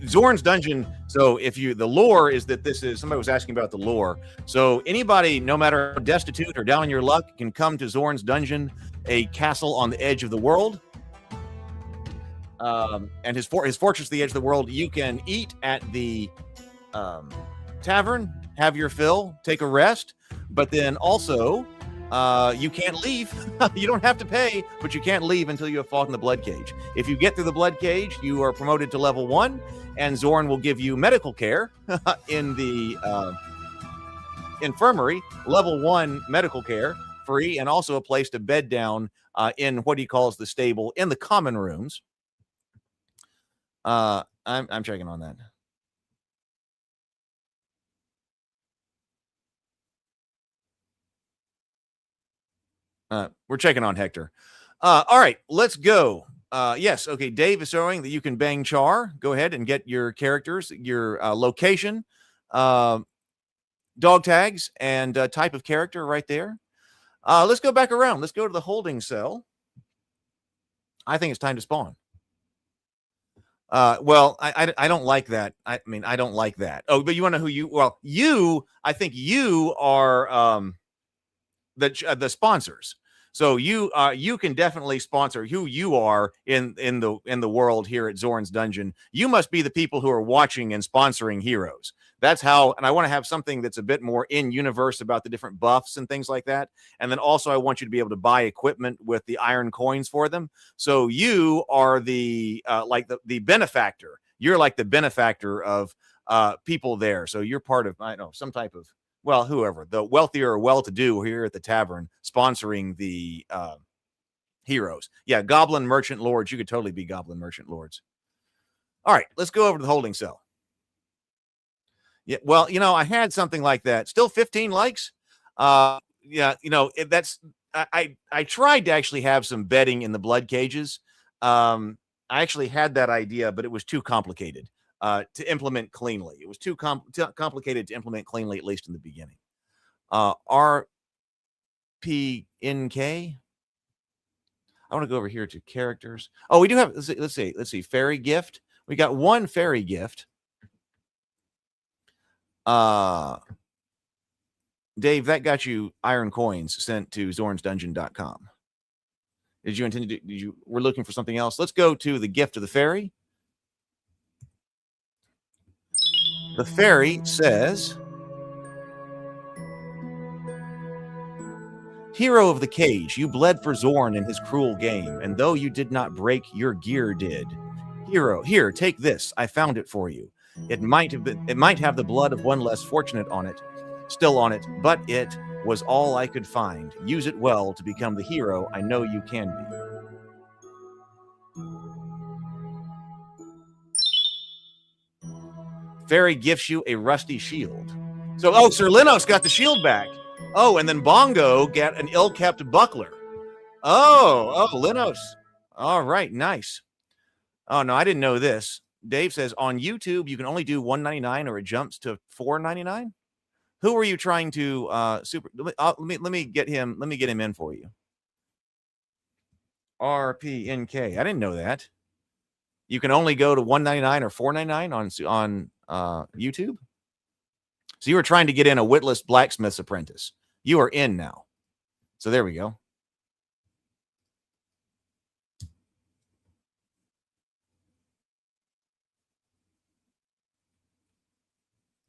B: Zorn's dungeon. So the lore is that this is, somebody was asking about the lore. So anybody, no matter how destitute or down on your luck, can come to Zorn's dungeon, a castle on the edge of the world. And his fortress, the edge of the world. You can eat at the tavern, have your fill, take a rest, but then also You can't leave. You don't have to pay, but you can't leave until you have fought in the Bloodcage. If you get through the Bloodcage, you are promoted to level 1, and Zorn will give you medical care in the infirmary, level 1 medical care, free, and also a place to bed down in what he calls the stable in the common rooms. I'm checking on that. We're checking on Hector. All right, let's go. Yes, okay. Dave is showing that you can bang Char. Go ahead and get your characters, your location, dog tags, and type of character right there. Let's go back around. Let's go to the holding cell. I think it's time to spawn. Well, I don't like that. I mean, I don't like that. Oh, but you want to know who you? Well, I think you are the sponsors. So you can definitely sponsor who you are in the world here at Zorn's Dungeon. You must be the people who are watching and sponsoring heroes. That's how, and I want to have something that's a bit more in universe about the different buffs and things like that. And then also I want you to be able to buy equipment with the iron coins for them. So you are the like the benefactor. You're like the benefactor of people there. So you're part of, I don't know, some type of, well, whoever, the wealthier or well-to-do here at the tavern sponsoring the heroes. Yeah, Goblin Merchant Lords. You could totally be Goblin Merchant Lords. All right, let's go over to the holding cell. Yeah, well, you know, I had something like that. Still 15 likes. Yeah, you know, that's I tried to actually have some betting in the blood cages. I actually had that idea, but it was too complicated to implement cleanly. It was too complicated to implement cleanly, at least in the beginning. RPNK. I want to go over here to characters. Oh, we do have, let's see, fairy gift. We got one fairy gift. Dave, that got you iron coins sent to zornsdungeon.com. Did you intend to we're looking for something else? Let's go to the gift of the fairy. The fairy says, hero of the cage, you bled for Zorn in his cruel game, and though you did not break, your gear did. Hero, here, take this. I found it for you. It might have the blood of one less fortunate on it, still on it, but it was all I could find. Use it well to become the hero I know you can be. Fairy gifts you a rusty shield. So, oh, Sir Linos got the shield back. Oh, and then Bongo got an ill-kept buckler. Oh, Linos. All right, nice. Oh, no, I didn't know this. Dave says, on YouTube, you can only do $1.99 or it jumps to $4.99. Who are you trying to let me get him in for you. RPNK. I didn't know that. You can only go to $1.99 or $4.99 on YouTube. So you were trying to get in a witless blacksmith's apprentice. You are in now. So there we go.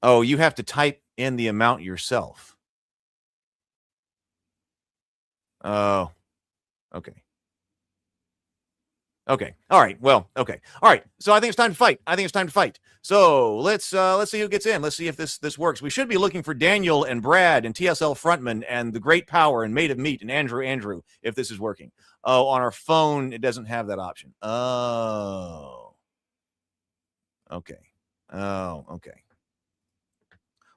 B: Oh, you have to type in the amount yourself. Oh, okay. Okay. All right. Well, okay. All right. So I think it's time to fight. So let's see who gets in. Let's see if this works. We should be looking for Daniel and Brad and TSL Frontman and the Great Power and Made of Meat and Andrew if this is working. Oh, on our phone it doesn't have that option. Oh. Okay. Oh, okay.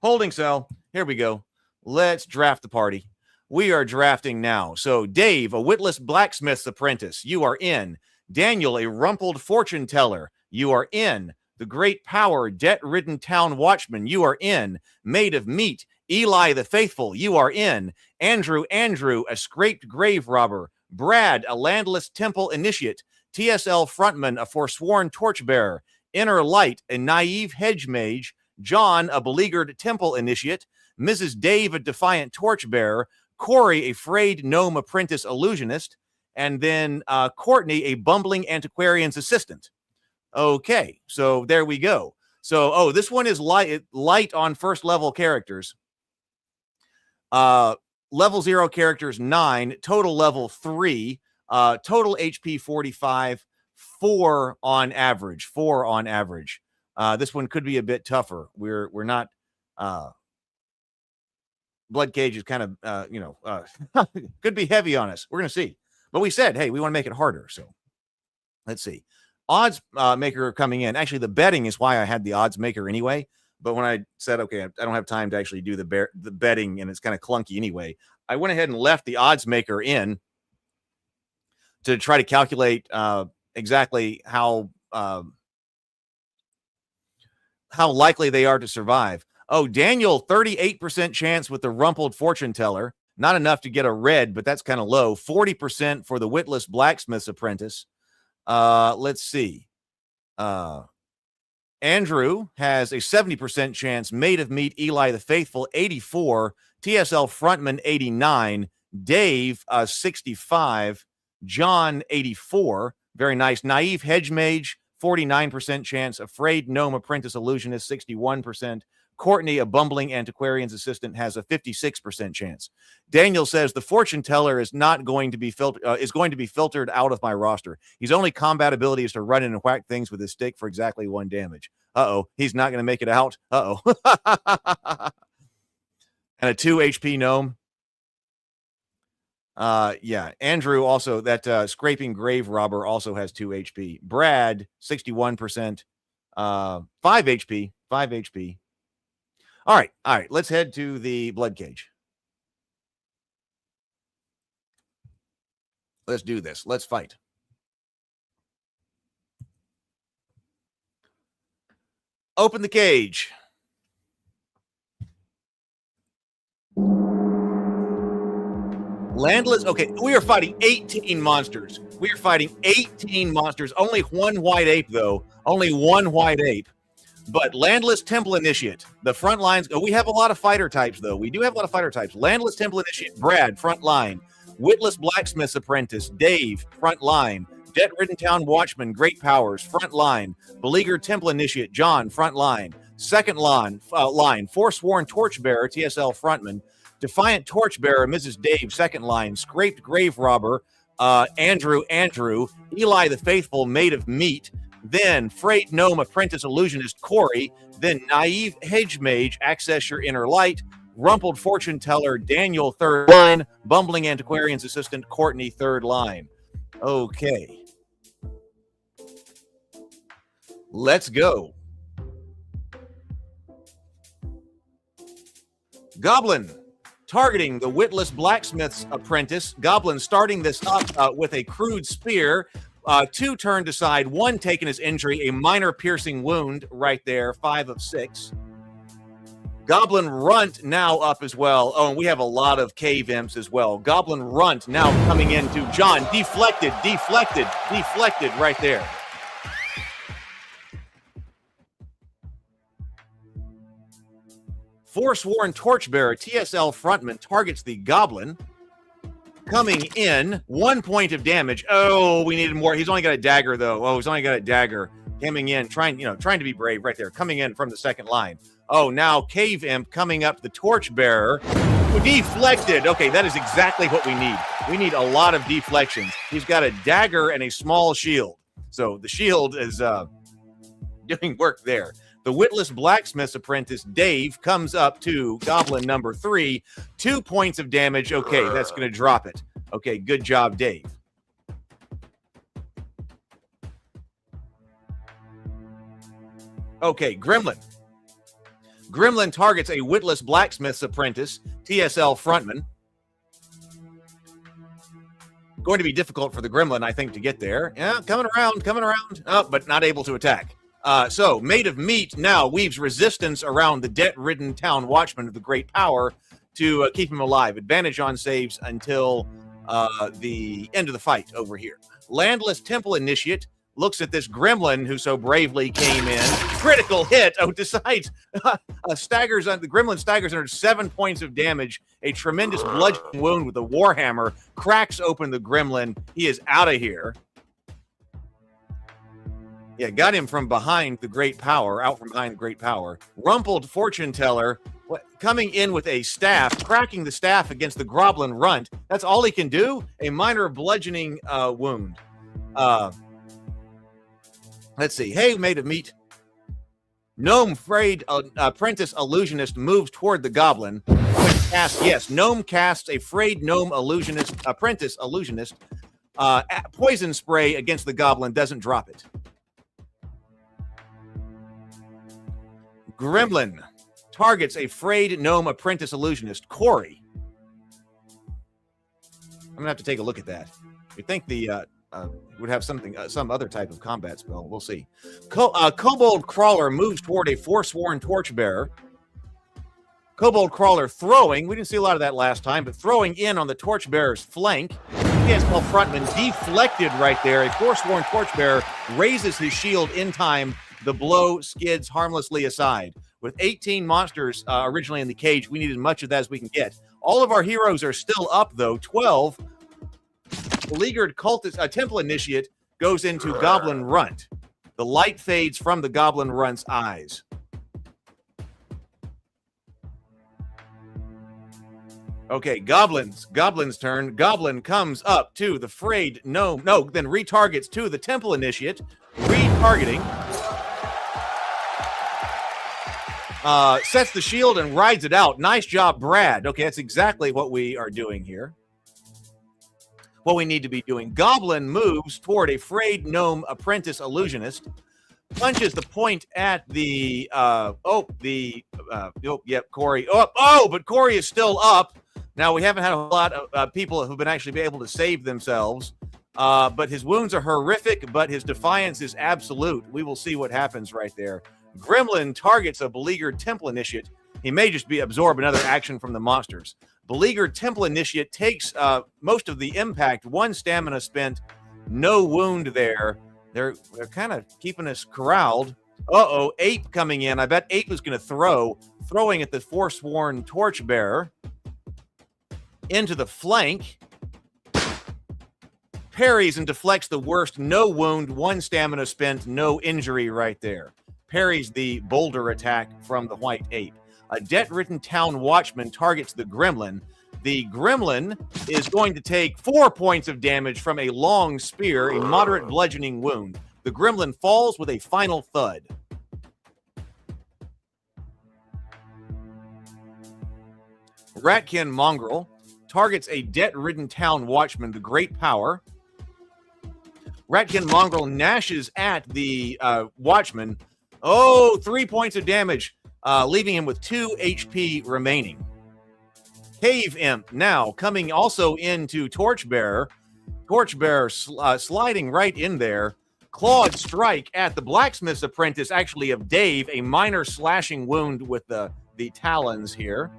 B: Holding cell. Here we go. Let's draft the party. We are drafting now. So Dave, a witless blacksmith's apprentice, you are in. Daniel, a rumpled fortune teller, you are in. The Great Power, debt-ridden town watchman, you are in. Made of Meat, Eli the Faithful, you are in. Andrew, a scraped grave robber. Brad, a landless temple initiate. TSL Frontman, a forsworn torchbearer. Inner Light, a naive hedge mage. John, a beleaguered temple initiate. Mrs. Dave, a defiant torchbearer. Corey, a frayed gnome apprentice illusionist. And then Courtney, a bumbling antiquarian's assistant. Okay, so there we go. So, this one is light on first level characters. Level 0 characters 9, total level 3, total HP 45, 4 on average. 4 on average. This one could be a bit tougher. We're not Bloodcage is kind of could be heavy on us. We're gonna see. But we said, hey, we want to make it harder. So let's see. Odds maker coming in. Actually, the betting is why I had the odds maker anyway. But when I said, okay, I don't have time to actually do the betting, and it's kind of clunky anyway, I went ahead and left the odds maker in to try to calculate exactly how likely they are to survive. Oh, Daniel, 38% chance with the rumpled fortune teller. Not enough to get a red, but that's kind of low. 40% for the witless blacksmith's apprentice. Let's see. Andrew has a 70% chance. Made of Meat, Eli the Faithful, 84. TSL Frontman, 89. Dave, 65. John, 84. Very nice. Naive Hedge Mage, 49% chance. Afraid Gnome Apprentice Illusionist, 61%. Courtney, a bumbling antiquarian's assistant, has a 56% chance. Daniel says the fortune teller is not going to be filtered out of my roster. His only combat ability is to run in and whack things with his stick for exactly 1 damage. He's not going to make it out. And a 2 HP gnome. Yeah. Andrew also, that scraping grave robber also has 2 HP. Brad, 61%. 5 HP. 5 HP. All right. Let's head to the Bloodcage. Let's do this. Let's fight. Open the cage. Landless. Okay, we are fighting 18 monsters. We are fighting 18 monsters. Only 1 white ape, though. Only 1 white ape. But Landless Temple Initiate, the front lines. We have a lot of fighter types, though. We do have a lot of fighter types. Landless Temple Initiate, Brad, front line. Witless Blacksmith's Apprentice, Dave, front line. Debt-Ridden Town Watchman, Great Powers, front line. Beleaguered Temple Initiate, John, front line. Second line, Forsworn Torchbearer, TSL frontman. Defiant Torchbearer, Mrs. Dave, second line. Scraped Grave Robber, Andrew. Eli the Faithful, Made of Meat. Then Frayed Gnome Apprentice Illusionist, Corey. Then Naive Hedge Mage, Access Your Inner Light. Rumpled Fortune Teller, Daniel, third line. Bumbling Antiquarian's Assistant, Courtney, third line. Okay. Let's go. Goblin, targeting the Witless Blacksmith's Apprentice. Goblin starting this up with a crude spear. 2 turned aside, 1 taken as injury, a minor piercing wound right there, 5 of 6. Goblin Runt now up as well. Oh, and we have a lot of cave imps as well. Goblin Runt now coming into John. Deflected right there. Forsworn Torchbearer, TSL frontman, targets the Goblin. Coming in, 1 point of damage. Oh, we needed more. He's only got a dagger, though. Oh, he's only got a dagger. Coming in, trying to be brave right there. Coming in from the second line. Oh, now Cave Imp coming up the Torchbearer. Deflected. Okay, that is exactly what we need. We need a lot of deflections. He's got a dagger and a small shield. So the shield is doing work there. The Witless Blacksmith's Apprentice, Dave, comes up to Goblin number 3. 2 points of damage. Okay, that's going to drop it. Okay, good job, Dave. Okay, Gremlin. Gremlin targets a Witless Blacksmith's Apprentice, TSL frontman. Going to be difficult for the Gremlin, I think, to get there. Yeah, coming around. Oh, but not able to attack. So, Made of Meat now weaves resistance around the debt-ridden town watchman of the Great Power to keep him alive. Advantage on saves until the end of the fight over here. Landless Temple Initiate looks at this Gremlin who so bravely came in. Critical hit. Oh, decides staggers on the Gremlin staggers under 7 points of damage. A tremendous bludgeoning wound with a warhammer cracks open the Gremlin. He is out of here. Yeah, got him from behind the Great Power, out from behind the Great Power. Rumpled Fortune Teller coming in with a staff, cracking the staff against the Groblin Runt. That's all he can do. A minor bludgeoning wound. Let's see. Hey, made of meat. Gnome frayed apprentice illusionist moves toward the goblin. Yes, gnome casts a frayed gnome illusionist apprentice illusionist. Poison spray against the goblin, doesn't drop it. Gremlin targets a frayed gnome apprentice illusionist, Corey. I'm gonna have to take a look at that. You think the would have something, some other type of combat spell? We'll see. Kobold Crawler moves toward a Forsworn Torchbearer. Kobold Crawler throwing. We didn't see a lot of that last time, but throwing in on the Torchbearer's flank. Against Paul Frontman, deflected right there. A Forsworn Torchbearer raises his shield in time. The blow skids harmlessly aside. With 18 monsters originally in the cage, we needed as much of that as we can get. All of our heroes are still up, though. 12. Beleaguered cultist, Temple Initiate goes into Goblin Runt. The light fades from the Goblin Runt's eyes. Okay, Goblin's turn. Goblin comes up to the frayed gnome. No, then retargets to the Temple Initiate. Retargeting. Sets the shield and rides it out. Nice job, Brad. Okay, that's exactly what we are doing here. What we need to be doing. Goblin moves toward a frayed gnome apprentice illusionist. Punches the point at the Corey. But Corey is still up. Now, we haven't had a lot of people who've been actually able to save themselves, but his wounds are horrific, but his defiance is absolute. We will see what happens right there. Gremlin targets a beleaguered Temple Initiate. He may just absorb another action from the monsters. Beleaguered Temple Initiate takes most of the impact. 1 stamina spent, no wound there. They're kind of keeping us corralled. Ape coming in. I bet Ape is going to throwing at the Forsworn Torchbearer. Into the flank. Parries and deflects the worst. No wound, 1 stamina spent, no injury right there. Parries the boulder attack from the White Ape. A debt-ridden town watchman targets the Gremlin. The Gremlin is going to take 4 points of damage from a long spear, a moderate bludgeoning wound. The Gremlin falls with a final thud. Ratkin Mongrel targets a debt-ridden town watchman, the Great Power. Ratkin Mongrel gnashes at the watchman. 3 points of damage, leaving him with 2 HP remaining. Cave Imp now coming also into Torchbearer. Torchbearer sliding right in there. Clawed strike at the blacksmith's apprentice, actually of Dave, a minor slashing wound with the talons here.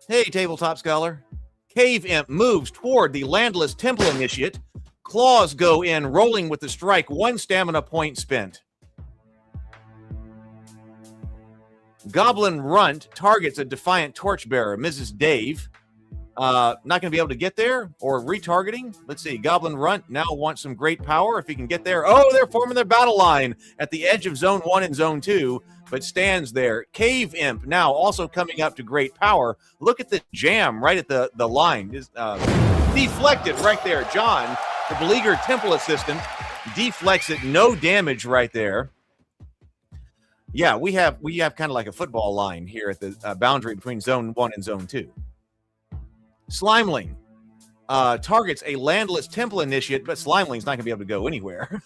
B: Hey, Tabletop Scholar. Cave Imp moves toward the Landless Temple Initiate. Claws go in, rolling with the strike. 1 stamina point spent. Goblin Runt targets a Defiant Torchbearer, Mrs. Dave. Not going to be able to get there, or retargeting. Let's see. Goblin Runt now wants some great power if he can get there. They're forming their battle line at the edge of Zone 1 and Zone 2, but stands there. Cave Imp now also coming up to great power. Look at the jam right at the line. Deflected right there. John, the beleaguered temple assistant, deflects it. No damage right there. Yeah, we have kind of like a football line here at the boundary between Zone 1 and Zone 2. Slimeling targets a Landless Temple Initiate, but Slimeling's not going to be able to go anywhere.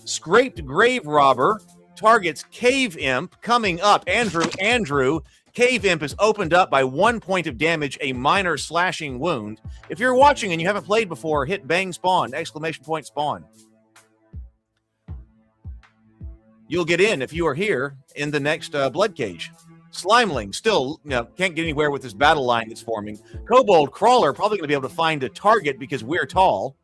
B: Scraped Grave Robber targets Cave Imp coming up. Andrew, Cave Imp is opened up by 1 point of damage, a minor slashing wound. If you're watching and you haven't played before, hit bang spawn, ! Spawn. You'll get in if you are here in the next Bloodcage. Slimeling still can't get anywhere with this battle line that's forming. Kobold Crawler probably going to be able to find a target because we're tall.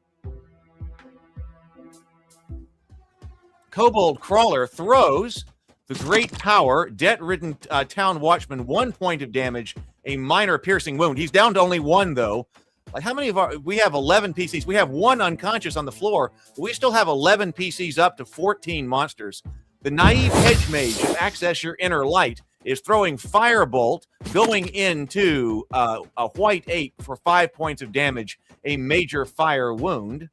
B: Kobold Crawler throws the Great Power, debt-ridden town watchman, 1 point of damage, a minor piercing wound. He's down to only 1 though. Like how many of we have 11 PCs. We have 1 unconscious on the floor, but we still have 11 PCs up to 14 monsters. The naive hedge mage, to access your inner light, is throwing Firebolt, going into a white ape for 5 points of damage, a major fire wound.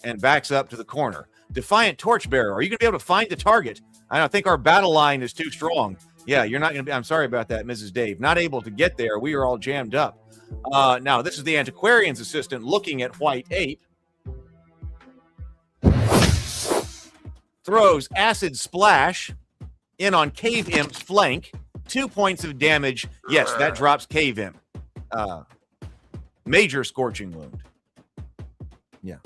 B: And backs up to the corner. Defiant Torchbearer, are you going to be able to find the target? I don't think our battle line is too strong. Yeah, you're not going to be. I'm sorry about that, Mrs. Dave. Not able to get there. We are all jammed up. Now, this is the Antiquarian's assistant looking at White Ape. Throws Acid Splash in on Cave Imp's flank. 2 points of damage. Yes, that drops Cave Imp. Major Scorching Wound. Yeah.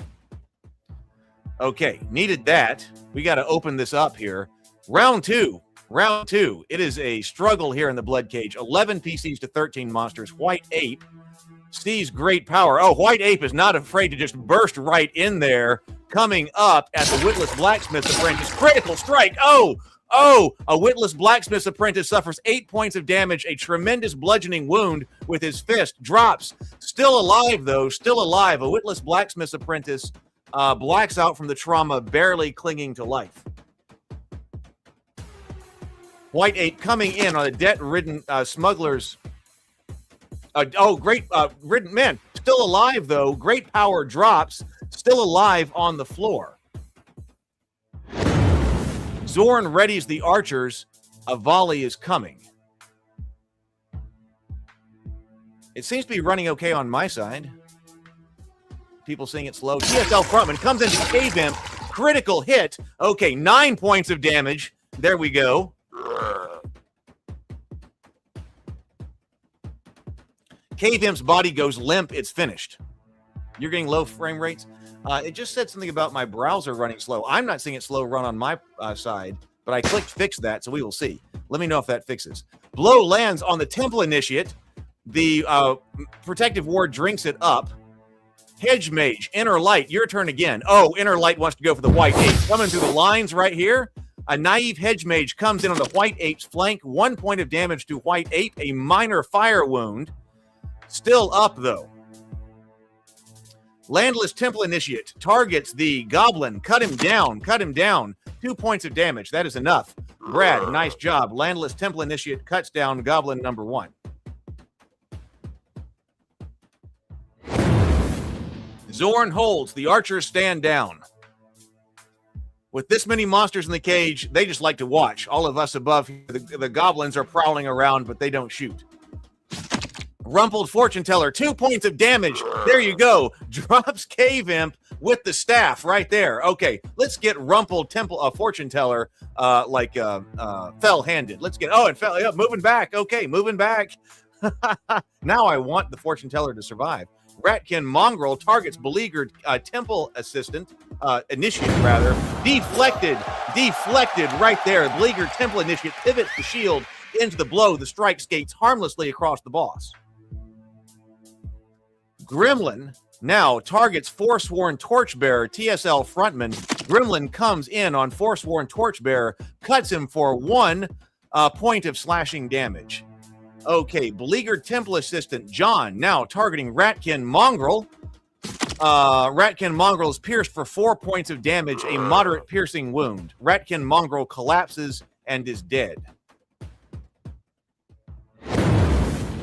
B: Okay, needed that. We got to open this up here. Round two. It is a struggle here in the Bloodcage. 11 PCs to 13 monsters. White Ape sees great power. Oh, White Ape is not afraid to just burst right in there. Coming up at the Witless Blacksmith's Apprentice. Critical strike. Oh, a Witless Blacksmith's Apprentice suffers 8 points of damage. A tremendous bludgeoning wound with his fist. Drops. Still alive, though. Still alive. A Witless Blacksmith's Apprentice blacks out from the trauma, barely clinging to life. White Ape coming in on a debt-ridden smuggler's. Ridden man. Still alive, though. Great power drops. Still alive on the floor. Zorn readies the archers. A volley is coming. It seems to be running okay on my side. People seeing it slow. TSL Frontman comes into Cave Imp. Critical hit. Okay, 9 points of damage. There we go. Cave Imp's body goes limp. It's finished. You're getting low frame rates. It just said something about my browser running slow. I'm not seeing it slow run on my side, but I clicked fix that, so we will see. Let me know if that fixes. Blow lands on the Temple Initiate. The Protective Ward drinks it up. Hedge Mage, Inner Light, your turn again. Oh, Inner Light wants to go for the White Ape. Coming through the lines right here. A naive Hedge Mage comes in on the White Ape's flank. 1 point of damage to White Ape. A minor fire wound. Still up, though. Landless Temple Initiate targets the Goblin. Cut him down. 2 points of damage. That is enough. Brad, nice job. Landless Temple Initiate cuts down Goblin number 1. Zorn holds. The archers stand down. With this many monsters in the cage, they just like to watch. All of us above, the goblins are prowling around, but they don't shoot. Rumpled Fortune Teller, 2 points of damage. There you go. Drops Cave Imp with the staff right there. Okay, let's get Rumpled Fortune Teller fell-handed. Let's get, and fell, yeah, moving back. Okay, moving back. Now I want the Fortune Teller to survive. Ratkin Mongrel targets beleaguered Temple Initiate. Deflected right there. Beleaguered Temple Initiate pivots the shield into the blow. The strike skates harmlessly across the boss. Gremlin now targets Forsworn Torchbearer, TSL Frontman. Gremlin comes in on Forsworn Torchbearer, cuts him for 1 point of slashing damage. Okay, beleaguered Temple Assistant John now targeting Ratkin Mongrel. Ratkin Mongrel is pierced for 4 points of damage, a moderate piercing wound. Ratkin Mongrel collapses and is dead.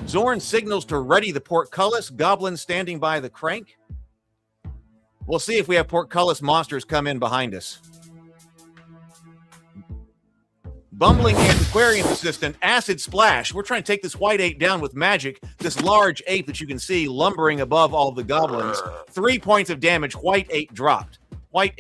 B: Zorn signals to ready the Portcullis. Goblin standing by the crank. We'll see if we have Portcullis monsters come in behind us. Bumbling Antiquarian Assistant, Acid Splash. We're trying to take this White Ape down with magic. This large ape that you can see lumbering above all of the goblins. 3 points of damage. White Ape dropped. Light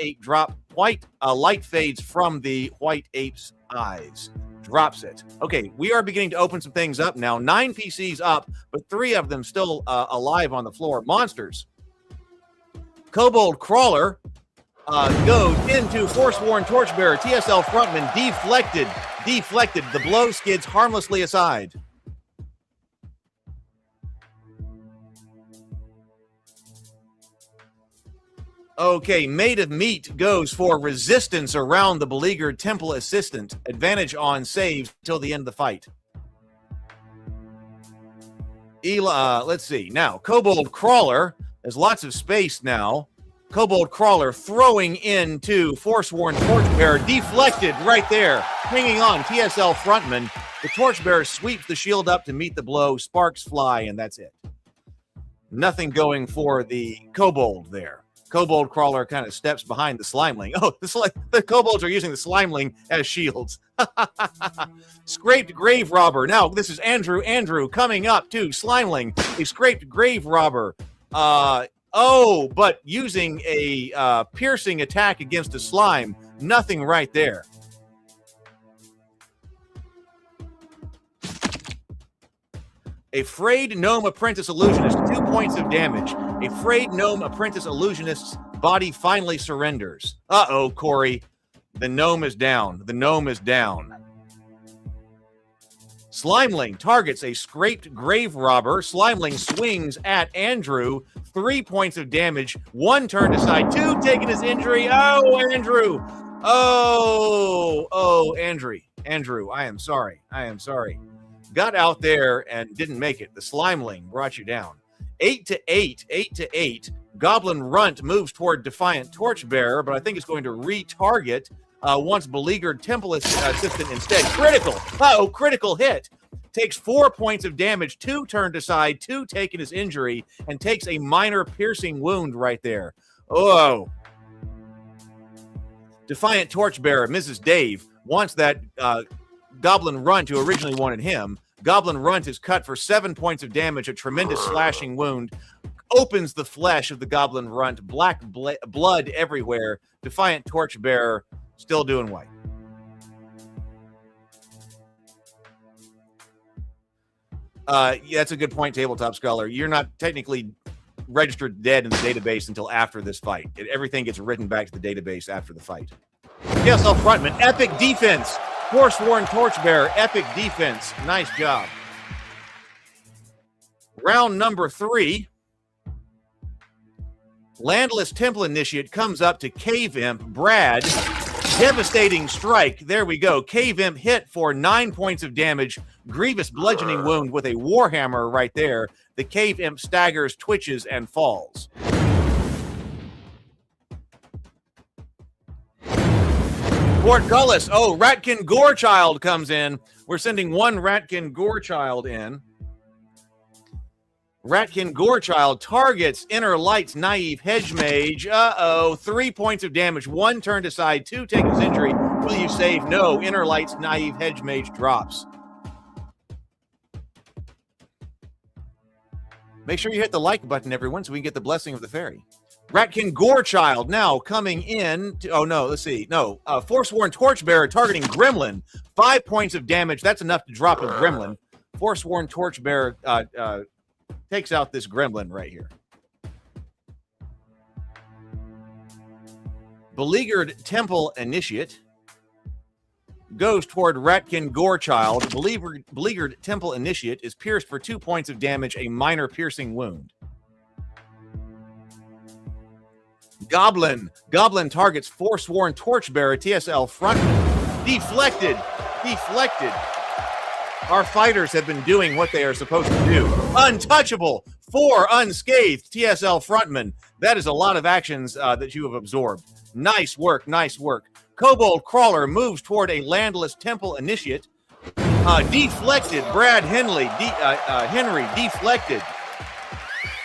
B: fades from the White Ape's eyes. Drops it. Okay, we are beginning to open some things up now. 9 PCs up, but 3 of them still alive on the floor. Monsters. Kobold Crawler goes into Forsworn Torchbearer. TSL Frontman deflected. The blow skids harmlessly aside. Okay, Maid of Meat goes for resistance around the beleaguered Temple Assistant. Advantage on saves till the end of the fight. Let's see. Now, Kobold Crawler. There's lots of space now. Kobold Crawler throwing into Forsworn Torchbearer, deflected right there. Hanging on, TSL Frontman. The Torchbearer sweeps the shield up to meet the blow. Sparks fly, and that's it. Nothing going for the Kobold there. Kobold Crawler kind of steps behind the Slimeling. Oh, the Kobolds are using the Slimeling as shields. Scraped Grave Robber. Now, this is Andrew. Andrew coming up to Slimeling. A Scraped Grave Robber. But using a piercing attack against a slime. Nothing right there. A Frayed Gnome Apprentice Illusionist, 2 points of damage. A Frayed Gnome Apprentice Illusionist's body finally surrenders. Uh-oh, Corey. The gnome is down. The gnome is down. Slimeling targets a Scraped Grave Robber. Slimeling swings at Andrew. 3 points of damage. 1 turned aside. 2 taking his injury. Oh, Andrew. Oh, Andrew. Andrew, I am sorry. I am sorry. Got out there and didn't make it. The Slimeling brought you down. 8-8. 8-8. Goblin Runt moves toward Defiant Torchbearer, but I think it's going to retarget once Beleaguered Temple Assistant instead. Critical. Uh-oh, critical hit. Takes 4 points of damage, 2 turned aside, 2 taking his injury, and takes a minor piercing wound right there. Oh. Defiant Torchbearer, Mrs. Dave, wants that Goblin Runt who originally wanted him. Goblin Runt is cut for 7 points of damage, a tremendous slashing wound. Opens the flesh of the Goblin Runt, black blood everywhere. Defiant Torchbearer still doing white. Yeah, that's a good point, Tabletop Scholar. You're not technically registered dead in the database until after this fight. Everything gets written back to the database after the fight. TSL Frontman, epic defense. Forsworn Torchbearer, epic defense. Nice job. Round number 3. Landless Temple Initiate comes up to Cave Imp Brad. Devastating strike. There we go. Cave Imp hit for 9 points of damage. Grievous bludgeoning wound with a Warhammer right there. The Cave Imp staggers, twitches, and falls. Portcullis. Oh, Ratkin Gorechild comes in. We're sending 1 Ratkin Gorechild in. Ratkin Gorechild targets Inner Light's Naive Hedge Mage. Uh-oh. 3 points of damage. 1 turned aside. 2 take his injury. Will you save? No. Inner Light's Naive Hedge Mage drops. Make sure you hit the like button, everyone, so we can get the blessing of the fairy. Ratkin Gorechild now coming in. Let's see. No, Forsworn Torchbearer targeting Gremlin. 5 points of damage. That's enough to drop a Gremlin. Forsworn Torchbearer takes out this Gremlin right here. Beleaguered Temple Initiate goes toward Ratkin Gorechild. Beleaguered Temple Initiate is pierced for 2 points of damage, a minor piercing wound. Goblin targets Forsworn Torchbearer, TSL Frontman. Deflected. Our fighters have been doing what they are supposed to do. Untouchable. 4 unscathed, TSL Frontman. That is a lot of actions that you have absorbed. Nice work. Kobold Crawler moves toward a Landless Temple Initiate. Deflected. Brad Henry deflected.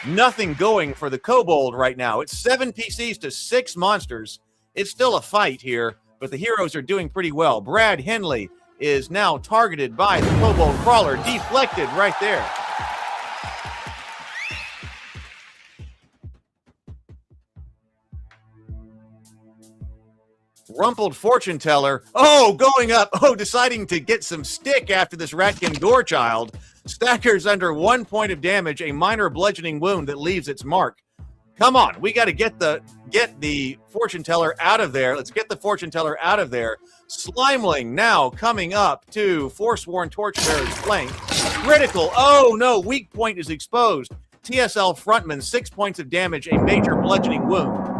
B: Nothing going for the Kobold right now. It's 7 PCs to 6 monsters. It's still a fight here, but the heroes are doing pretty well. Brad Henley is now targeted by the Kobold Crawler. Deflected right there. Rumpled Fortune Teller. Oh, going up. Oh, deciding to get some stick after this Ratkin Gorechild. Staggers under 1 point of damage, a minor bludgeoning wound that leaves its mark. Come on, we got to get the Fortune Teller out of there. Let's get the Fortune Teller out of there. Slimeling now coming up to Forsworn Torchbearer's flank. Critical. Oh, no, weak point is exposed. TSL Frontman, 6 points of damage, a major bludgeoning wound.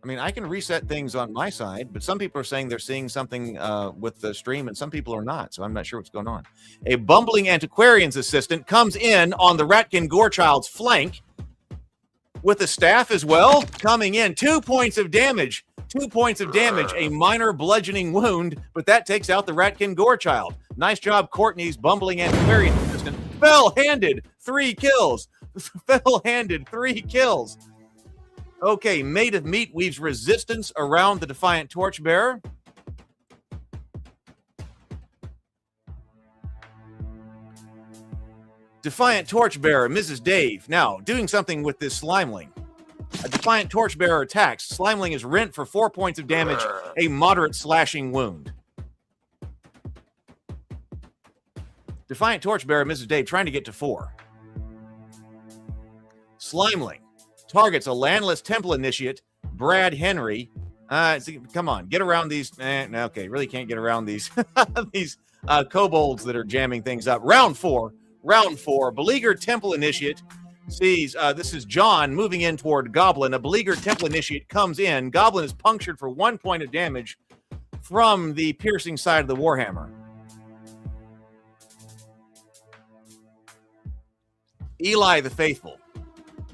B: I mean, I can reset things on my side, but some people are saying they're seeing something with the stream, and some people are not. So I'm not sure what's going on. A bumbling antiquarian's assistant comes in on the Ratkin Gorechild's flank with a staff as well, coming in. 2 points of damage. 2 points of damage. A minor bludgeoning wound, but that takes out the Ratkin Gorechild. Nice job, Courtney's bumbling antiquarian's assistant. Fell-handed. 3 kills. Fell-handed. 3 kills. Okay, Made of Meat weaves resistance around the Defiant Torchbearer. Defiant Torchbearer, Mrs. Dave. Now, doing something with this Slimeling. A Defiant Torchbearer attacks. Slimeling is rent for 4 points of damage, a moderate slashing wound. Defiant Torchbearer, Mrs. Dave, trying to get to 4. Slimeling targets a landless temple initiate, Brad Henry. Come on, get around these. Okay, really can't get around these these kobolds that are jamming things up. Round 4. Beleaguered temple initiate sees this is John moving in toward Goblin. A beleaguered temple initiate comes in. Goblin is punctured for 1 point of damage from the piercing side of the Warhammer. Eli the Faithful.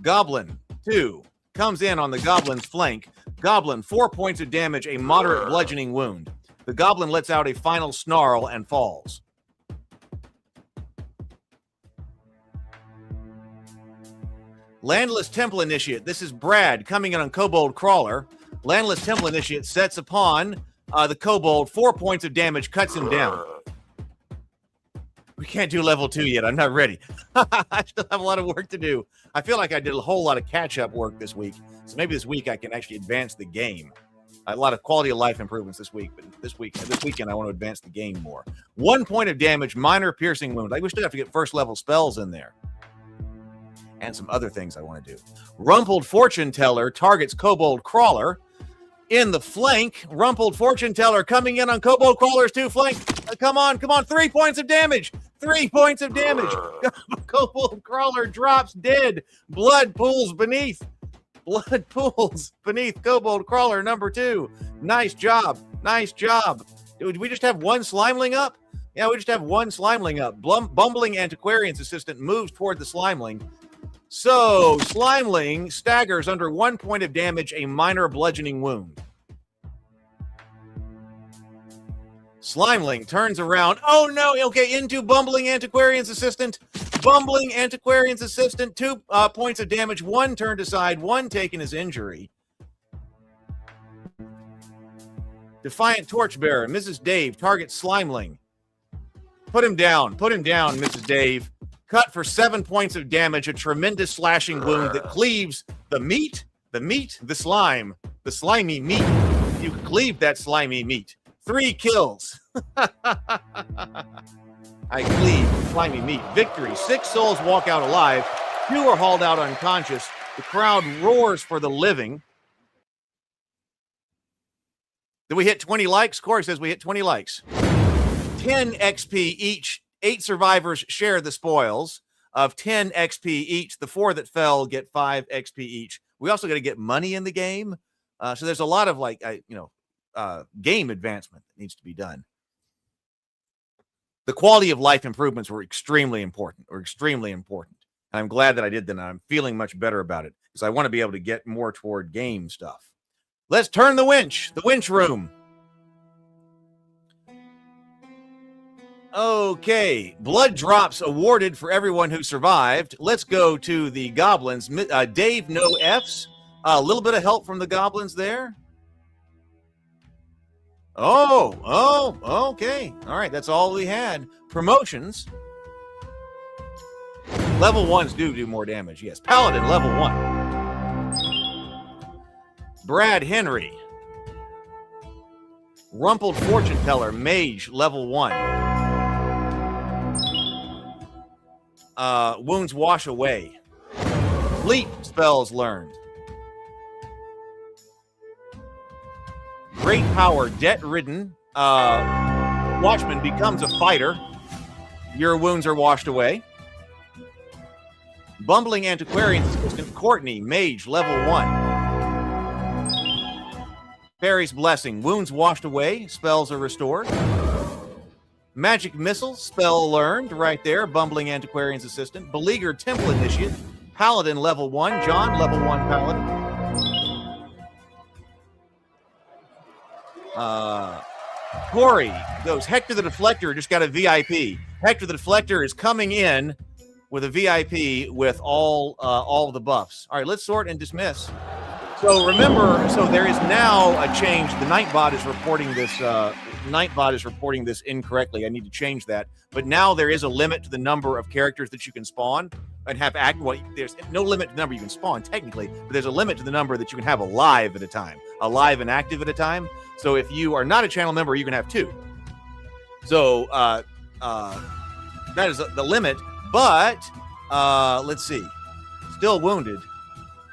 B: Goblin 2 comes in on the Goblin's flank. Goblin, 4 points of damage, a moderate bludgeoning wound. The Goblin lets out a final snarl and falls. Landless Temple Initiate. This is Brad coming in on Kobold Crawler. Landless Temple Initiate sets upon the Kobold. 4 points of damage, cuts him down. We can't do level 2 yet. I'm not ready. I still have a lot of work to do. I feel like I did a whole lot of catch-up work this week. So maybe this week I can actually advance the game. A lot of quality of life improvements this week, but this weekend I want to advance the game more. 1 point of damage, minor piercing wound. Like we still have to get first level spells in there. And some other things I want to do. Rumpled Fortune Teller targets Kobold Crawler. In the flank, Rumpled Fortune Teller coming in on Kobold Crawler's 2 flank. Come on. 3 points of damage. 3 points of damage. Kobold Crawler drops dead. Blood pools beneath Kobold Crawler number 2. Nice job. Did we just have one Slimeling up? Yeah, we just have one Slimeling up. Bumbling Antiquarian's assistant moves toward the Slimeling. So, Slimeling staggers under 1 point of damage, a minor bludgeoning wound. Slimeling turns around. Oh, no. Okay, into Bumbling Antiquarian's assistant. 2 points of damage. 1 turned aside, 1 taken as injury. Defiant Torchbearer, Mrs. Dave, targets Slimeling. Put him down, Mrs. Dave. Cut for 7 points of damage, a tremendous slashing wound that cleaves the slimy meat. You cleave that slimy meat. 3 kills. I cleave slimy meat. Victory. 6 souls walk out alive. 2 are hauled out unconscious. The crowd roars for the living. Did we hit 20 likes? Corey says we hit 20 likes. 10 XP each. 8 survivors share the spoils of 10 XP each. The 4 that fell get 5 XP each. We also got to get money in the game. So there's a lot of game advancement that needs to be done. The quality of life improvements were extremely important. And I'm glad that I did that. I'm feeling much better about it because I want to be able to get more toward game stuff. Let's turn the winch room. Okay, blood drops awarded for everyone who survived. Let's go to the goblins. Dave, no Fs. A little bit of help from the goblins there. Oh, okay. All right, that's all we had. Promotions. Level 1s do more damage, yes. Paladin, level 1. Brad Henry. Rumpled Fortune Teller, Mage, level 1. Wounds wash away. Fleet spells learned. Great power, debt-ridden. Watchman becomes a fighter. Your wounds are washed away. Bumbling Antiquarian's assistant, Courtney, Mage, level 1. Fairy's Blessing. Wounds washed away. Spells are restored. Magic Missile. Spell learned right there. Bumbling Antiquarian's Assistant. Beleaguered Temple Initiate. Paladin level 1. John, level 1 Paladin. Corey goes, Hector the Deflector just got a VIP. Hector the Deflector is coming in with a VIP with all of the buffs. All right, let's sort and dismiss. So remember, so there is now a change. The Nightbot is reporting this. Nightbot is reporting this incorrectly. I need to change that. But now there is a limit to the number of characters that you can spawn and have act. Well, there's no limit to the number you can spawn technically, but there's a limit to the number that you can have alive at a time, alive and active at a time. So if you are not a channel member, you can have 2. So that is the limit. But let's see. Still wounded.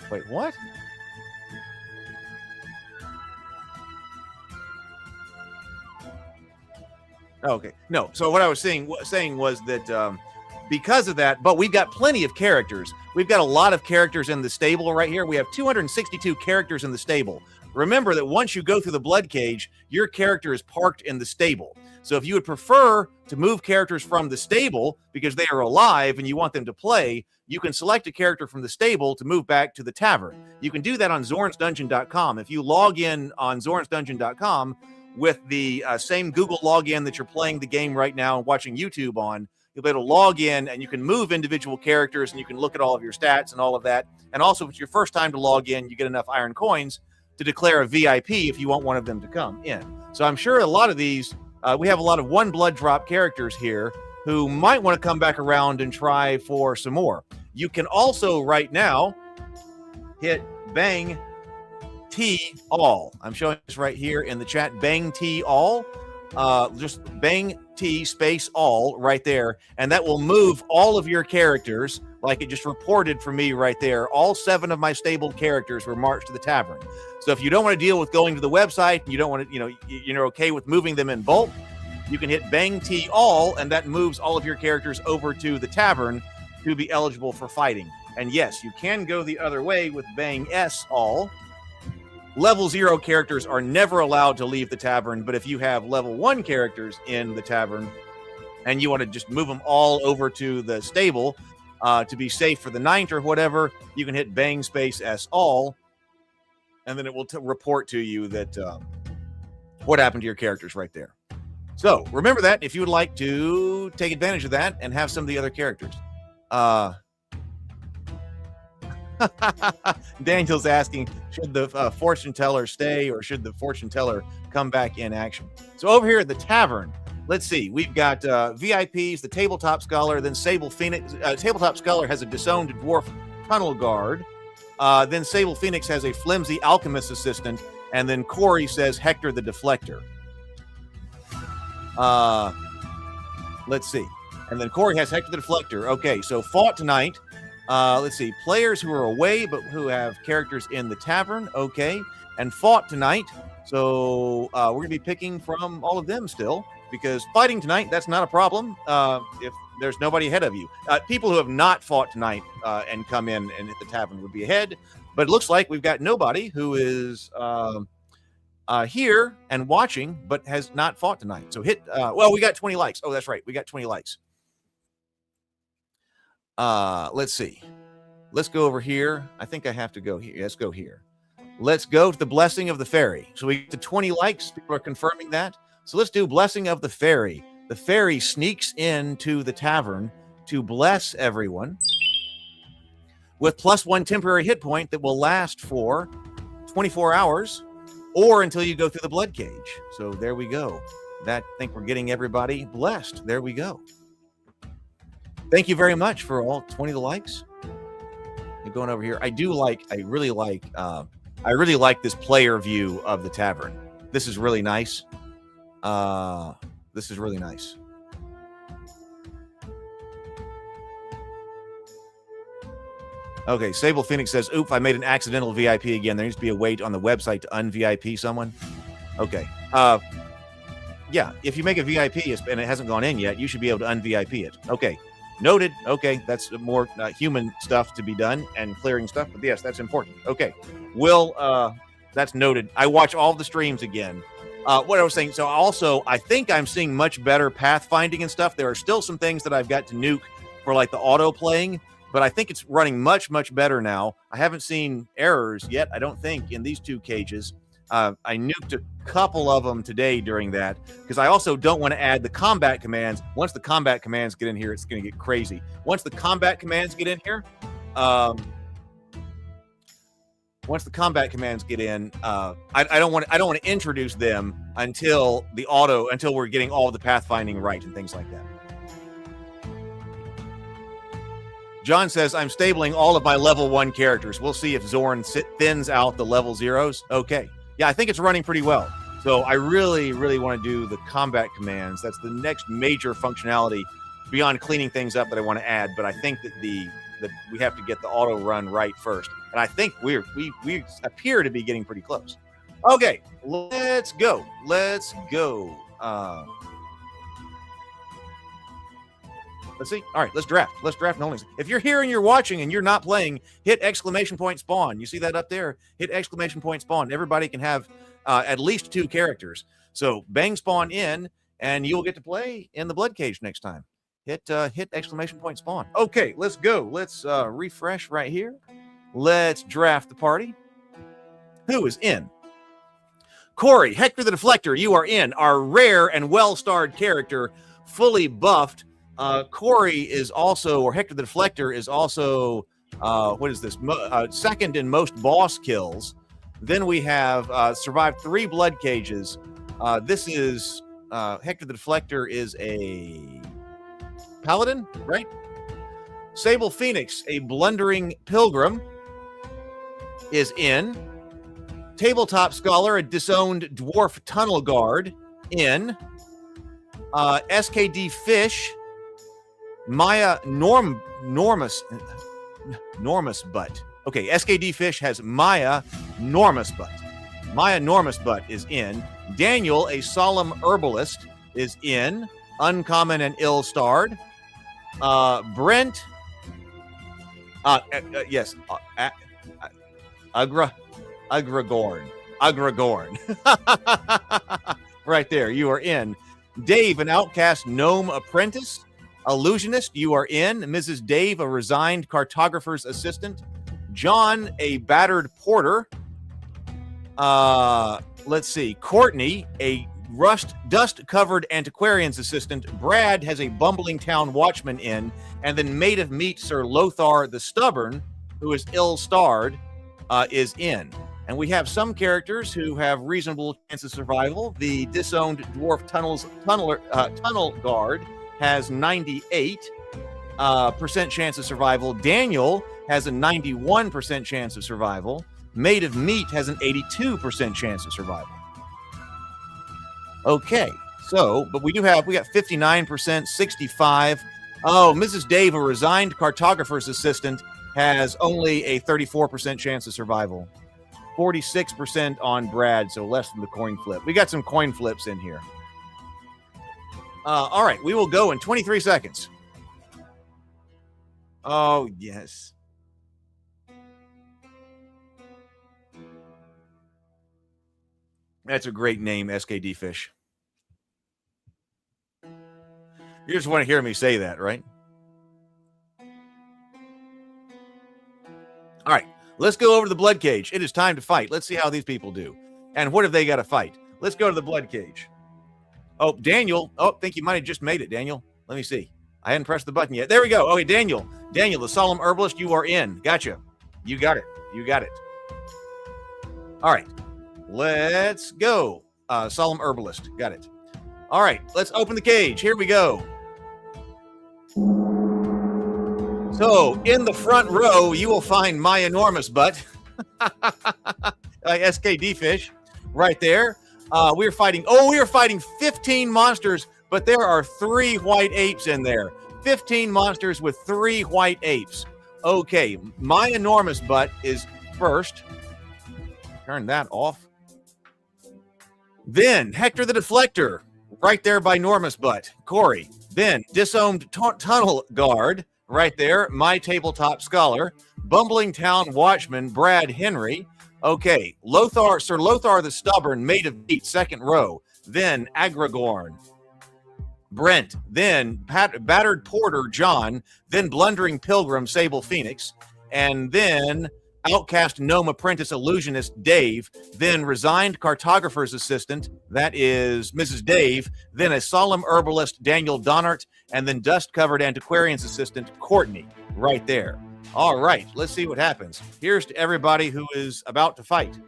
B: Wait, what? Okay. No. So what I was saying was that because of that, but we've got plenty of characters. We've got a lot of characters in the stable right here. We have 262 characters in the stable. Remember that once you go through the Bloodcage, your character is parked in the stable. So if you would prefer to move characters from the stable because they are alive and you want them to play, you can select a character from the stable to move back to the tavern. You can do that on zornsdungeon.com. If you log in on zornsdungeon.com with the same Google login that you're playing the game right now and watching YouTube on, you'll be able to log in and you can move individual characters and you can look at all of your stats and all of that. And also, if it's your first time to log in, you get enough iron coins to declare a VIP if you want one of them to come in. So I'm sure a lot of these, we have a lot of 1 blood drop characters here who might want to come back around and try for some more. You can also right now hit Bang T all. I'm showing this right here in the chat. Bang T all. Just Bang T space all right there, and that will move all of your characters like it just reported for me right there. All 7 of my stabled characters were marched to the tavern. So if you don't want to deal with going to the website, and you don't want to, you're okay with moving them in bulk, you can hit Bang T all, and that moves all of your characters over to the tavern to be eligible for fighting. And yes, you can go the other way with Bang S all. Level 0 characters are never allowed to leave the tavern, but if you have level 1 characters in the tavern and you want to just move them all over to the stable to be safe for the night or whatever, you can hit Bang space S all, and then it will report to you that what happened to your characters right there. So remember that if you would like to take advantage of that and have some of the other characters. Daniel's asking, should the fortune teller stay or should the fortune teller come back in action? So over here at the tavern, let's see. We've got VIPs, the Tabletop Scholar, then Sable Phoenix. Tabletop Scholar has a disowned dwarf tunnel guard. Then Sable Phoenix has a flimsy alchemist assistant. And then Corey says Hector the Deflector. Let's see. And then Corey has Hector the Deflector. Okay, so fought tonight. Let's see. Players who are away but who have characters in the tavern. Okay. And fought tonight. So we're going to be picking from all of them still because fighting tonight, that's not a problem if there's nobody ahead of you. People who have not fought tonight and come in and hit the tavern would be ahead. But it looks like we've got nobody who is here and watching but has not fought tonight. So hit, well, we got 20 likes. Oh, that's right. We got 20 likes. Let's see. Let's go over here. I think I have to go here. Let's go here. Let's go to the Blessing of the Fairy. So we get to 20 likes. People are confirming that. So let's do Blessing of the Fairy. The fairy sneaks into the tavern to bless everyone with +1 temporary hit point that will last for 24 hours or until you go through the Bloodcage. So there we go. I think we're getting everybody blessed. There we go. Thank you very much for all 20 of the likes. You're going over here. I really like this player view of the tavern. This is really nice. This is really nice. Okay, Sable Phoenix says, "Oop, I made an accidental VIP again. There needs to be a way on the website to un-VIP someone." Okay. Yeah, if you make a VIP and it hasn't gone in yet, you should be able to un-VIP it. Okay. Noted. Okay, that's more human stuff to be done and clearing stuff. But yes, that's important. Okay, we'll That's noted. I watch all the streams again. What I was saying, so also, I think I'm seeing much better pathfinding and stuff. There are still some things that I've got to nuke for like the auto playing, but I think it's running much, much better now. I haven't seen errors yet, I don't think, in these 2 cages. I nuked a couple of them today during that, because I also don't want to add the combat commands. Once the combat commands get in here, it's going to get crazy. Once the combat commands get in here, once the combat commands get in, I don't want to introduce them until we're getting all the pathfinding right and things like that. John says, I'm stabling all of my level 1 characters. We'll see if Zorn thins out the level 0s. Okay. Yeah, I think it's running pretty well. So I really, really want to do the combat commands. That's the next major functionality beyond cleaning things up that I want to add. But I think that we have to get the auto run right first. And I think we appear to be getting pretty close. Okay, let's go. Let's go. Let's see. All right, let's draft. Let's draft Nolings. If you're here and you're watching and you're not playing, hit exclamation point spawn. You see that up there? Hit exclamation point spawn. Everybody can have at least 2 characters. So bang spawn in, and you'll get to play in the Bloodcage next time. Hit exclamation point spawn. Okay, let's go. Let's refresh right here. Let's draft the party. Who is in? Corey, Hector the Deflector, you are in. Our rare and well-starred character, fully buffed. Corey is also, or Hector the Deflector is also, what is this? Second in most boss kills. Then we have survived 3 blood cages. This is, Hector the Deflector is a paladin, right? Sable Phoenix, a blundering pilgrim, is in. Tabletop Scholar, a disowned dwarf tunnel guard, in. SKD Fish, Maya Normus Butt. Okay, SKD Fish has Maya Normus Butt. Maya Normus Butt is in. Daniel, a solemn herbalist, is in. Uncommon and ill-starred. Brent, yes, Agragorn. Right there, you are in. Dave, an outcast gnome apprentice. Illusionist, you are in. Mrs. Dave, a resigned cartographer's assistant. John, a battered porter. Let's see. Courtney, a dust-covered antiquarian's assistant. Brad has a bumbling town watchman in. And then Maid of Meat, Sir Lothar the Stubborn, who is ill-starred, is in. And we have some characters who have reasonable chance of survival. The disowned dwarf tunnel guard has 98% chance of survival. Daniel has a 91% chance of survival. Maid of Meat has an 82% chance of survival. Okay, so, but we got 59%, 65. Oh, Mrs. Dave, a resigned cartographer's assistant, has only a 34% chance of survival. 46% on Brad, so less than the coin flip. We got some coin flips in here. All right, we will go in 23 seconds. Oh, yes. That's a great name, SKD Fish. You just want to hear me say that, right? All right, let's go over to the blood cage. It is time to fight. Let's see how these people do. And what have they got to fight? Let's go to the blood cage. Oh, Daniel. Oh, I think you might have just made it, Daniel. Let me see. I hadn't pressed the button yet. There we go. Okay, Daniel. Daniel, the solemn herbalist, you are in. Gotcha. You got it. You got it. All right. Let's go. Solemn herbalist. Got it. All right. Let's open the cage. Here we go. So, in the front row, you will find my enormous butt. SKD Fish. Right there. We are fighting 15 monsters, but there are 3 white apes in there. 15 monsters with 3 white apes. Okay, my enormous butt is first. Turn that off. Then Hector the Deflector, right there by Enormous Butt. Corey. Then disowned tunnel guard, right there. My tabletop scholar. Bumbling town watchman, Brad Henry. Okay, Sir Lothar the Stubborn, Mate of Meat, second row. Then Agragorn, Brent, then Battered Porter, John, then Blundering Pilgrim, Sable Phoenix, and then Outcast Gnome Apprentice Illusionist, Dave, then Resigned Cartographer's Assistant, that is Mrs. Dave, then a Solemn Herbalist, Daniel Donnart, and then Dust-Covered Antiquarian's Assistant, Courtney, right there. All right, let's see what happens. Here's to everybody who is about to fight.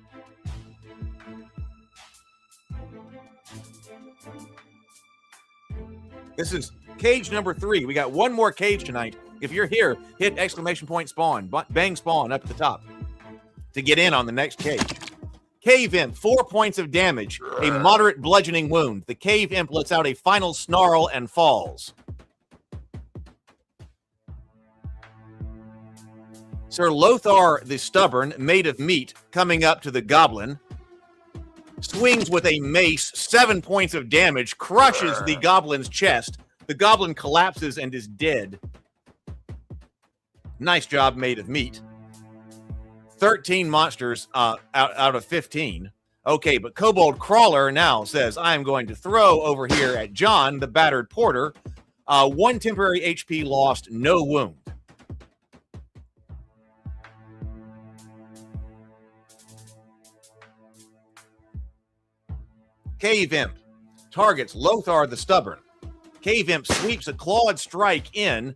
B: This is cage number 3. We got one more cage tonight. If you're here, hit exclamation point spawn, bang spawn up at the top to get in on the next cage. Cave Imp, 4 points of damage, a moderate bludgeoning wound. The Cave Imp lets out a final snarl and falls. Sir Lothar the Stubborn, Made of Meat, coming up to the Goblin. Swings with a mace, 7 points of damage, crushes the Goblin's chest. The Goblin collapses and is dead. Nice job, Made of Meat. 13 monsters out of 15. Okay, but Kobold Crawler now says, I am going to throw over here at John, the Battered Porter. 1 temporary HP lost, no wound. Cave Imp targets Lothar the Stubborn. Cave Imp sweeps a clawed strike in.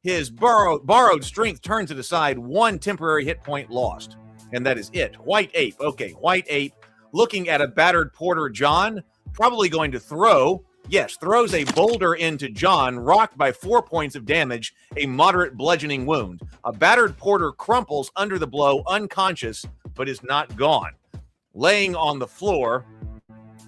B: His borrowed strength turns it aside. 1 temporary hit point lost. And that is it. White Ape. Okay, White Ape looking at a Battered Porter John. Probably going to throw. Yes, throws a boulder into John, rocked by 4 points of damage, a moderate bludgeoning wound. A Battered Porter crumples under the blow, unconscious, but is not gone. Laying on the floor,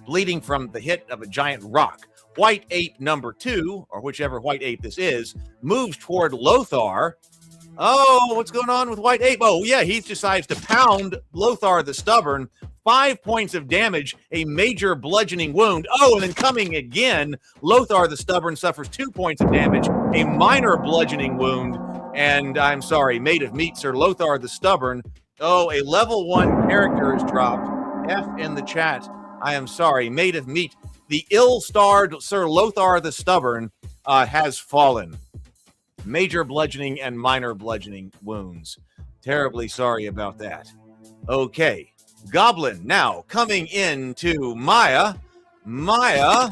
B: bleeding from the hit of a giant rock. White Ape number 2, or whichever White Ape this is, moves toward Lothar. Oh, what's going on with White Ape? Oh, yeah, he decides to pound Lothar the Stubborn. 5 points of damage, a major bludgeoning wound. Oh, and then coming again, Lothar the Stubborn suffers 2 points of damage, a minor bludgeoning wound. And I'm sorry, Made of Meat, Sir Lothar the Stubborn. Oh, a level 1 character is dropped. F in the chat. I am sorry, Made of Meat. The ill-starred Sir Lothar the Stubborn has fallen. Major bludgeoning and minor bludgeoning wounds. Terribly sorry about that. Okay, Goblin now coming into Maya. Maya,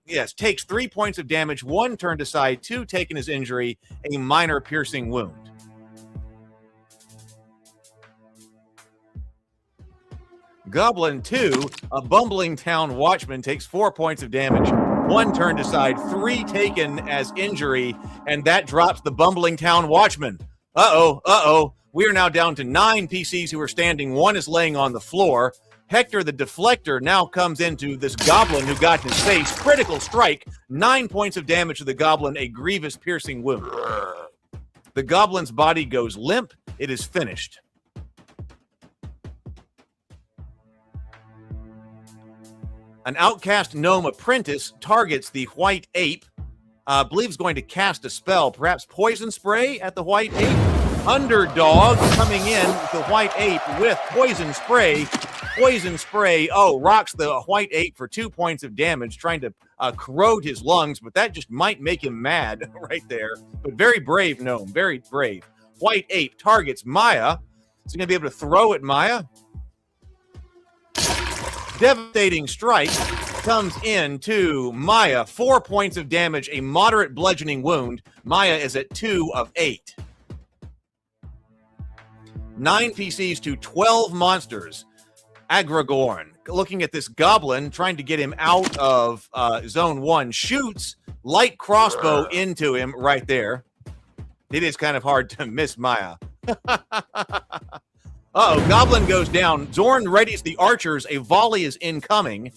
B: yes, takes 3 points of damage, 1 turned aside, 2 taken as injury, a minor piercing wound. Goblin 2, a bumbling town watchman, takes 4 points of damage, 1 turned aside, 3 taken as injury, and that drops the bumbling town watchman. Uh-oh. We are now down to 9 PCs who are standing. 1 is laying on the floor. Hector the Deflector now comes into this Goblin who got in his face. Critical strike, 9 points of damage to the Goblin, a grievous piercing wound. The Goblin's body goes limp. It is finished. An Outcast Gnome Apprentice targets the White Ape. Believes going to cast a spell, perhaps Poison Spray at the White Ape. Underdog coming in with the White Ape with Poison Spray. Poison Spray, rocks the White Ape for 2 points of damage, trying to corrode his lungs, but that just might make him mad right there. But very brave gnome, very brave. White Ape targets Maya. Is he going to be able to throw at Maya? Devastating strike comes in to Maya. 4 points of damage, a moderate bludgeoning wound. Maya is at 2 of 8. 9 PCs to 12 monsters. Agragorn, looking at this Goblin, trying to get him out of Zone 1, shoots light crossbow into him right there. It is kind of hard to miss Maya. Goblin goes down. Zorn readies the archers. A volley is incoming.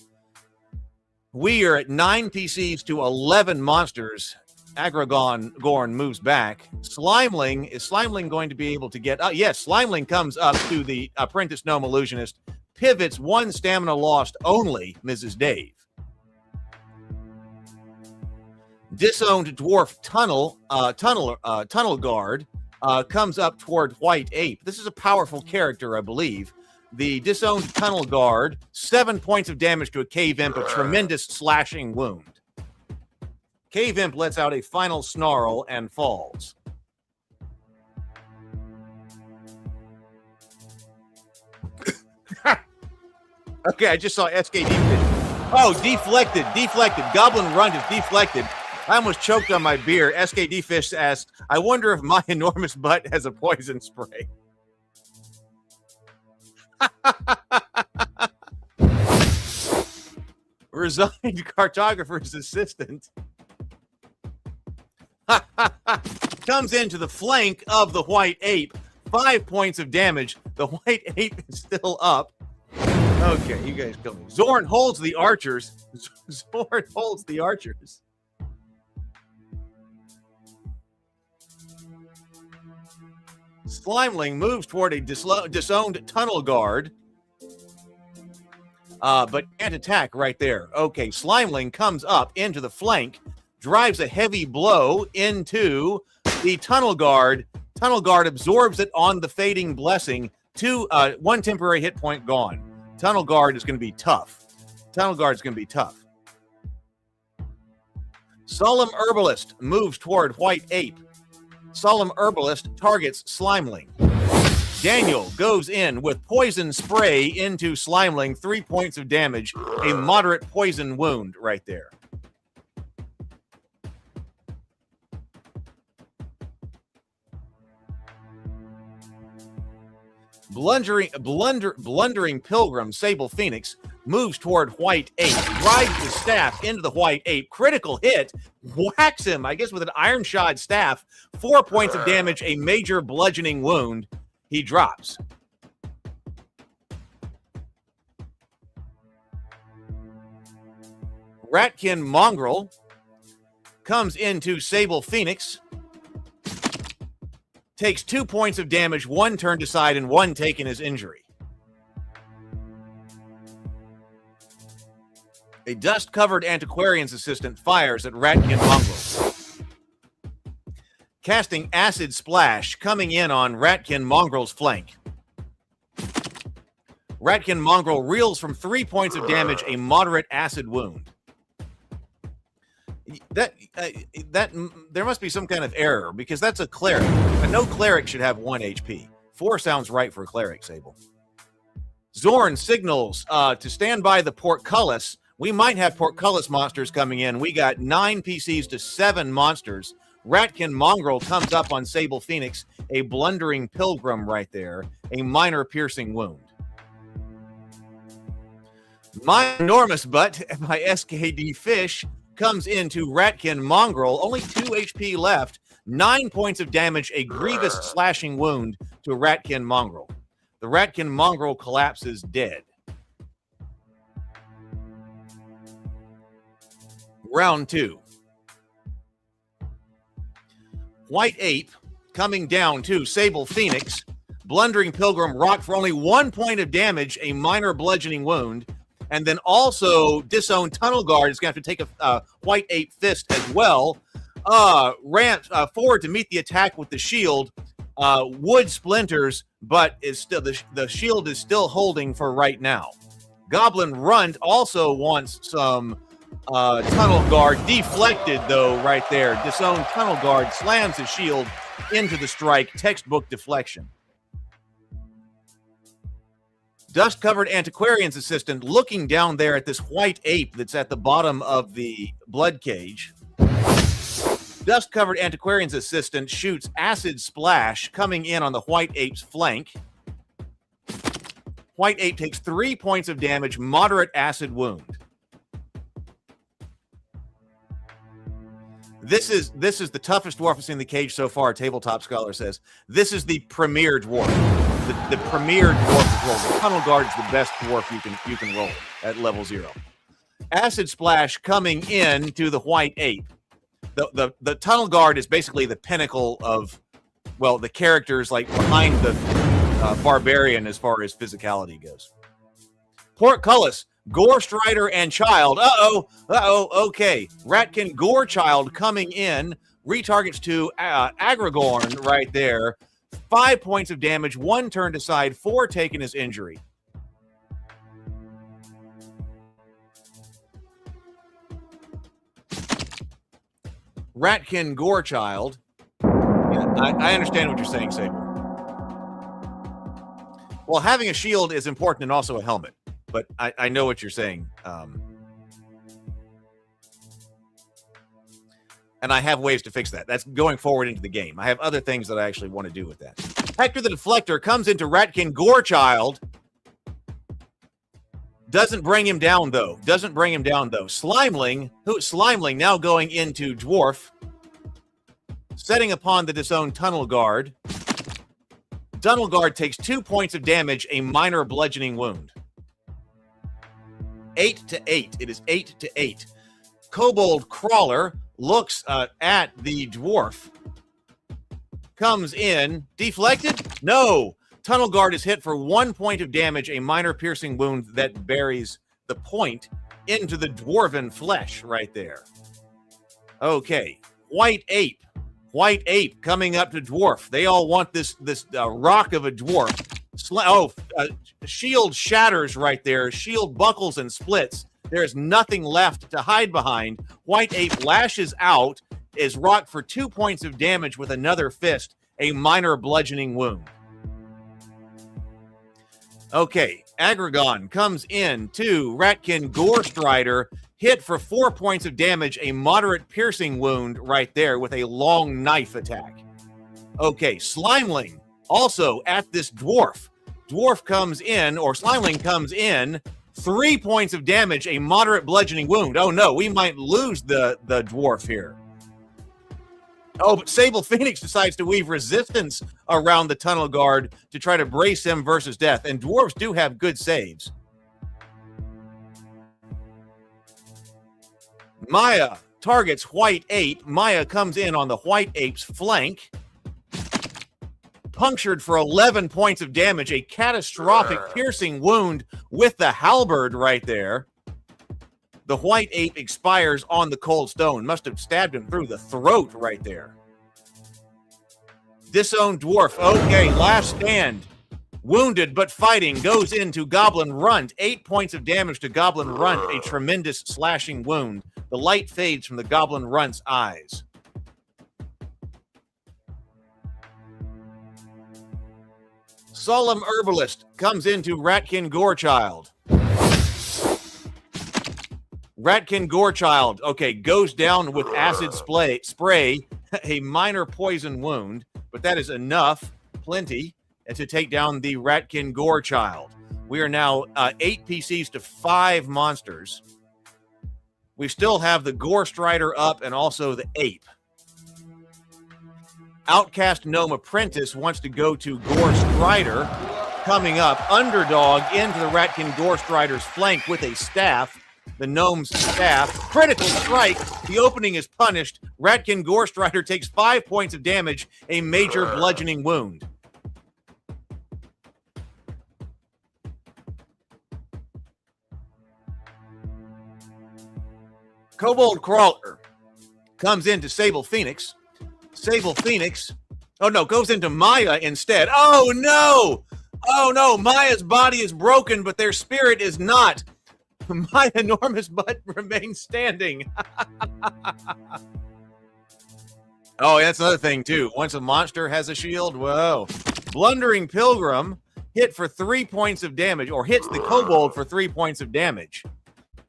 B: We are at 9 PCs to 11 monsters. Agragorn moves back. Slimeling, is Slimeling going to be able to get... yes, Slimeling comes up to the Apprentice Gnome Illusionist. Pivots, 1 stamina lost only, Mrs. Dave. Disowned Dwarf Tunnel Guard comes up toward White Ape. This is a powerful character, I believe. The disowned tunnel guard, 7 points of damage to a cave imp, a tremendous slashing wound. Cave imp lets out a final snarl and falls. Okay, I just saw SKD. Oh, deflected. Goblin Runt is deflected. I almost choked on my beer. SKD Fish asked, I wonder if my enormous butt has a poison spray. Resigned cartographer's assistant comes into the flank of the White Ape. 5 points of damage. The White Ape is still up. Okay, you guys kill me. Zorn holds the archers. Zorn holds the archers. Slimeling moves toward a disowned tunnel guard, but can't attack right there. Okay, Slimeling comes up into the flank, drives a heavy blow into the tunnel guard. Tunnel guard absorbs it on the fading blessing. 1 temporary hit point gone. Tunnel guard is going to be tough. Solemn Herbalist moves toward White Ape. Solemn Herbalist targets Slimeling. Daniel goes in with poison spray into Slimeling. 3 points of damage. A moderate poison wound right there. Blundering Pilgrim, Sable Phoenix, moves toward White Ape, drives the staff into the White Ape, critical hit, whacks him, I guess, with an iron shod staff, 4 points of damage, a major bludgeoning wound. He drops. Ratkin Mongrel comes into Sable Phoenix, takes 2 points of damage, 1 turned aside and 1 taken as injury. A dust-covered antiquarian's assistant fires at Ratkin Mongrel. Casting Acid Splash, coming in on Ratkin Mongrel's flank. Ratkin Mongrel reels from 3 points of damage, a moderate acid wound. There must be some kind of error, because that's a cleric. And no cleric should have 1 HP. 4 sounds right for a cleric, Sable. Zorn signals to stand by the portcullis. We might have portcullis monsters coming in. We got 9 PCs to 7 monsters. Ratkin Mongrel comes up on Sable Phoenix. A blundering pilgrim right there. A minor piercing wound. My enormous butt by SKD Fish comes into Ratkin Mongrel. Only 2 HP left. 9 points of damage, a grievous slashing wound to Ratkin Mongrel. The Ratkin Mongrel collapses dead. Round 2. White Ape coming down to Sable Phoenix. Blundering Pilgrim rocked for only 1 point of damage, a minor bludgeoning wound. And then also Disowned Tunnel Guard is going to have to take a White Ape fist as well. Ran forward to meet the attack with the shield. Wood splinters, but is still the shield is still holding for right now. Goblin Runt also wants some Tunnel Guard. Deflected, though, right there. Disowned Tunnel Guard slams his shield into the strike. Textbook deflection. Dust-covered antiquarian's assistant looking down there at this White Ape that's at the bottom of the Bloodcage. Dust-covered antiquarian's assistant shoots Acid Splash coming in on the White Ape's flank. White Ape takes 3 points of damage, moderate acid wound. This is the toughest dwarf I've seen in the cage so far, Tabletop Scholar says. This is the premier dwarf. The premier dwarf to roll. The Tunnel Guard is the best dwarf you can roll at level 0. Acid Splash coming in to the White Ape. The Tunnel Guard is basically the pinnacle of, well, the characters like behind the Barbarian as far as physicality goes. Portcullis, Gore Strider, and Child. Okay. Ratkin Gore Child coming in retargets to Agragorn right there. 5 points of damage, 1 turned aside, 4 taken as injury. Ratkin Gorechild. Yeah, I understand what you're saying, Sable. Well, having a shield is important and also a helmet, but I know what you're saying. And I have ways to fix that. That's going forward into the game. I have other things that I actually want to do with that. Hector the Deflector comes into Ratkin Gorechild. Doesn't bring him down, though. Slimeling now going into Dwarf. Setting upon the disowned Tunnel Guard. Tunnel Guard takes 2 points of damage, a minor bludgeoning wound. 8 to 8. It is 8 to 8. Kobold Crawler looks at the Dwarf. Comes in. Deflected? No. Tunnel Guard is hit for 1 point of damage, a minor piercing wound that buries the point into the dwarven flesh right there. Okay. White Ape. White Ape coming up to Dwarf. They all want this rock of a dwarf. Shield shatters right there. Shield buckles and splits. There's nothing left to hide behind. White Ape lashes out, is rocked for 2 points of damage with another fist, a minor bludgeoning wound. Okay, Agragon comes in to Ratkin Gorestrider, hit for 4 points of damage, a moderate piercing wound right there with a long knife attack. Okay, Slimeling also at this Dwarf. Dwarf comes in, or Slimeling comes in, 3 points of damage, a moderate bludgeoning wound. Oh no, we might lose the Dwarf here. Oh, but Sable Phoenix decides to weave resistance around the Tunnel Guard to try to brace him versus death. And dwarves do have good saves. Maya targets White Ape. Maya comes in on the White Ape's flank. Punctured for 11 points of damage, a catastrophic piercing wound with the halberd right there. The White Ape expires on the cold stone. Must have stabbed him through the throat right there. Disowned Dwarf. Okay, last stand. Wounded but fighting goes into Goblin Runt. 8 points of damage to Goblin Runt. A tremendous slashing wound. The light fades from the Goblin Runt's eyes. Solemn Herbalist comes into Ratkin Gorechild. Ratkin Gorechild, okay, goes down with acid spray, a minor poison wound, but that is enough, plenty, to take down the Ratkin Gorechild. We are now 8 PCs to 5 monsters. We still have the Gorestrider up and also the Ape. Outcast Gnome Apprentice wants to go to Gorestrider. Coming up, Underdog into the Ratkin Gorestrider's flank with a staff. The gnome's staff. Critical strike. The opening is punished. Ratkin Gorestrider takes 5 points of damage, a major bludgeoning wound. Kobold Crawler comes into Sable Phoenix. Sable Phoenix. Oh no, goes into Maya instead. Oh no! Oh no, Maya's body is broken, but their spirit is not. My enormous butt remains standing. Oh, that's another thing, too. Once a monster has a shield, whoa. Blundering Pilgrim hit for 3 points of damage, or hits the kobold for 3 points of damage.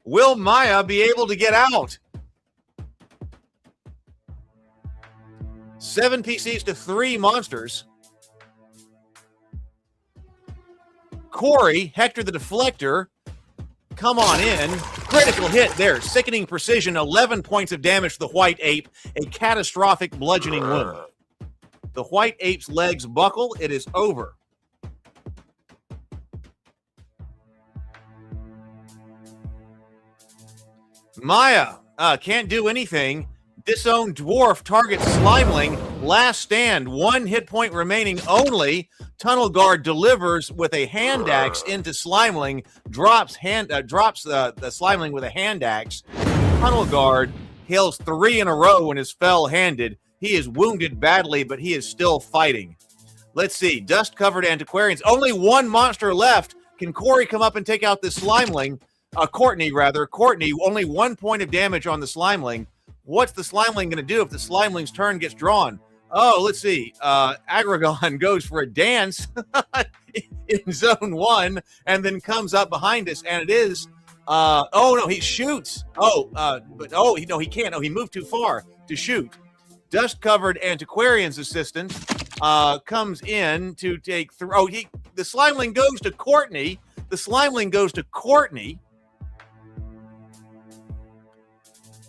B: Will Maya be able to get out? 7 PCs to 3 monsters. Corey, Hector the Deflector, come on in. Critical hit there. Sickening precision. 11 points of damage to the White Ape. A catastrophic bludgeoning wound. The White Ape's legs buckle. It is over. Maya can't do anything. Disowned Dwarf targets Slimeling. Last stand. 1 hit point remaining only. Tunnel Guard delivers with a hand axe into Slimeling. Drops the Slimeling with a hand axe. Tunnel Guard hails 3 in a row and is fell-handed. He is wounded badly, but he is still fighting. Let's see. Dust-covered antiquarians. Only one monster left. Can Corey come up and take out this Slimeling? Courtney, rather. Courtney, only 1 point of damage on the Slimeling. What's the Slimeling going to do if the Slimeling's turn gets drawn? Oh, let's see. Aggregon goes for a dance in zone 1 and then comes up behind us, and it is oh no, he shoots. He can't. Oh, he moved too far to shoot. Dust-covered antiquarian's assistant comes in to take through. Oh, the Slimeling goes to Courtney. The Slimeling goes to Courtney.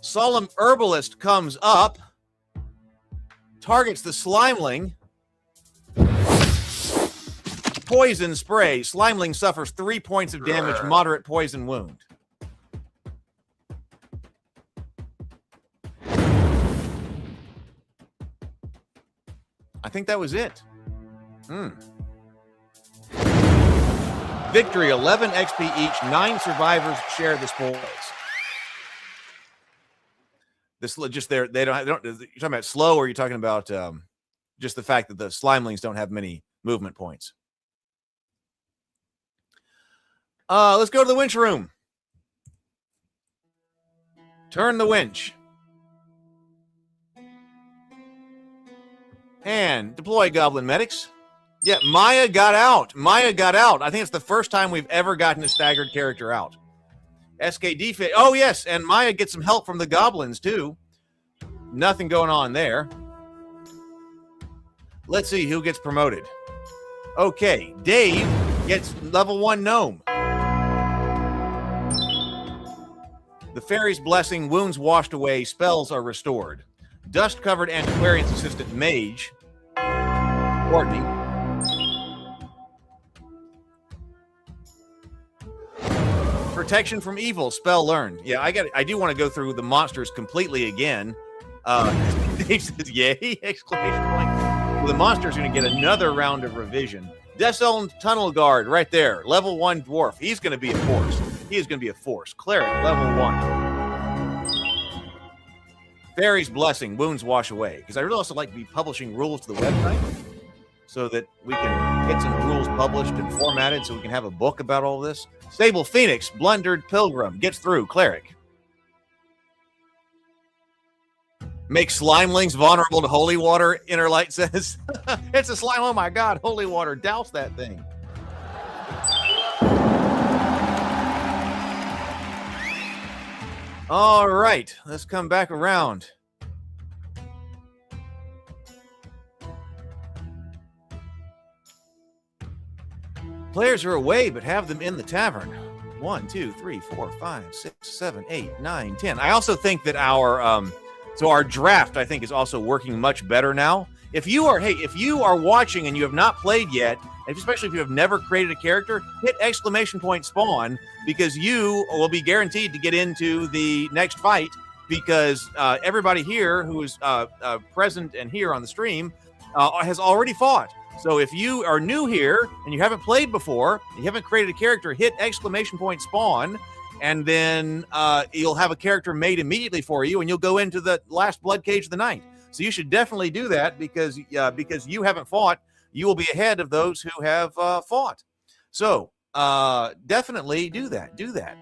B: Solemn Herbalist comes up, targets the Slimeling. Poison spray. Slimeling suffers 3 points of damage, moderate poison wound. I think that was it. Victory, 11 XP each. 9 survivors share the spoils. This just they don't. You're talking about slow, or you're talking about just the fact that the Slimelings don't have many movement points. Let's go to the winch room. Turn the winch. And deploy Goblin Medics. Yeah, Maya got out. Maya got out. I think it's the first time we've ever gotten a staggered character out. SKD fit. Oh, yes, and Maya gets some help from the Goblins, too. Nothing going on there. Let's see who gets promoted. Okay, Dave gets level 1 Gnome. The Fairy's Blessing, wounds washed away, spells are restored. Dust-covered antiquarian's assistant mage, Courtney. Protection from evil, spell learned. Yeah, I do want to go through the monsters completely again. Dave says, yay! Exclamation point. Well, the monsters are going to get another round of revision. Desolate Tunnel Guard, right there. Level 1 dwarf. He's going to be a force. He is going to be a force. Cleric, level 1. Fairy's Blessing, wounds wash away. Because I really also like to be publishing rules to the website so that we can get some rules published and formatted so we can have a book about all this. Sable Phoenix, Blundered Pilgrim, gets through. Cleric. Make Slimelings vulnerable to holy water, Innerlight says. It's a slime. Oh my God, holy water. Douse that thing. All right, let's come back around. Players are away, but have them in the tavern. 1, 2, 3, 4, 5, 6, 7, 8, 9, 10. I also think that our draft, I think, is also working much better now. If you are watching and you have not played yet, especially if you have never created a character, hit ! Spawn, because you will be guaranteed to get into the next fight, because everybody here who is present and here on the stream has already fought. So if you are new here and you haven't played before, you haven't created a character, hit ! Spawn, and then you'll have a character made immediately for you, and you'll go into the last Bloodcage of the night. So you should definitely do that, because you haven't fought. You will be ahead of those who have fought. So definitely do that. Do that.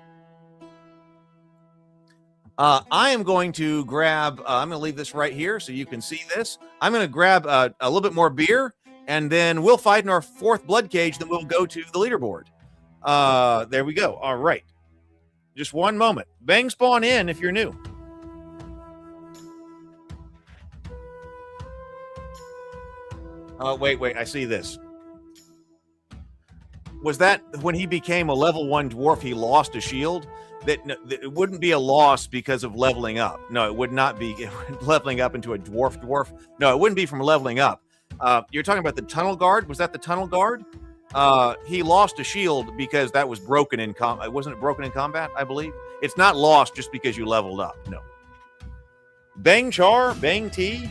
B: I am going to grab, I'm going to leave this right here so you can see this. I'm going to grab a little bit more beer, and then we'll fight in our 4th Bloodcage, then we'll go to the leaderboard. There we go. All right. Just one moment. Bang spawn in if you're new. Wait. I see this. Was that when he became a level 1 dwarf, he lost a shield? That it wouldn't be a loss because of leveling up. No, it would not be leveling up into a dwarf. No, it wouldn't be from leveling up. You're talking about the Tunnel Guard. Was that the Tunnel Guard? He lost a shield because that was broken in combat. Wasn't it broken in combat, I believe? It's not lost just because you leveled up. No. Bang Char, Bang T.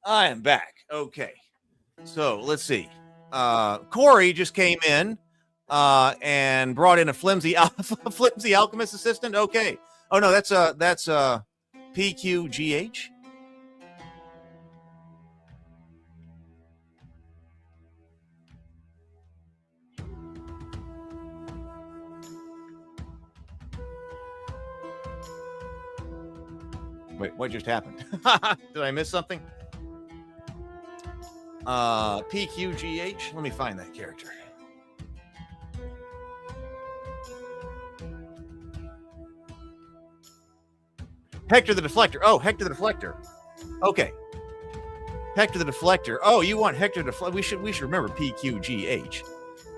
B: I am back. Okay. So let's see. Corey just came in and brought in a flimsy alchemist assistant. Okay. Oh no, that's PQGH. Wait, what just happened? Did I miss something? PQGH. Let me find that character. Hector the Deflector. Oh, Hector the Deflector. Okay. Hector the Deflector. Oh, you want Hector the Deflector? We should remember PQGH.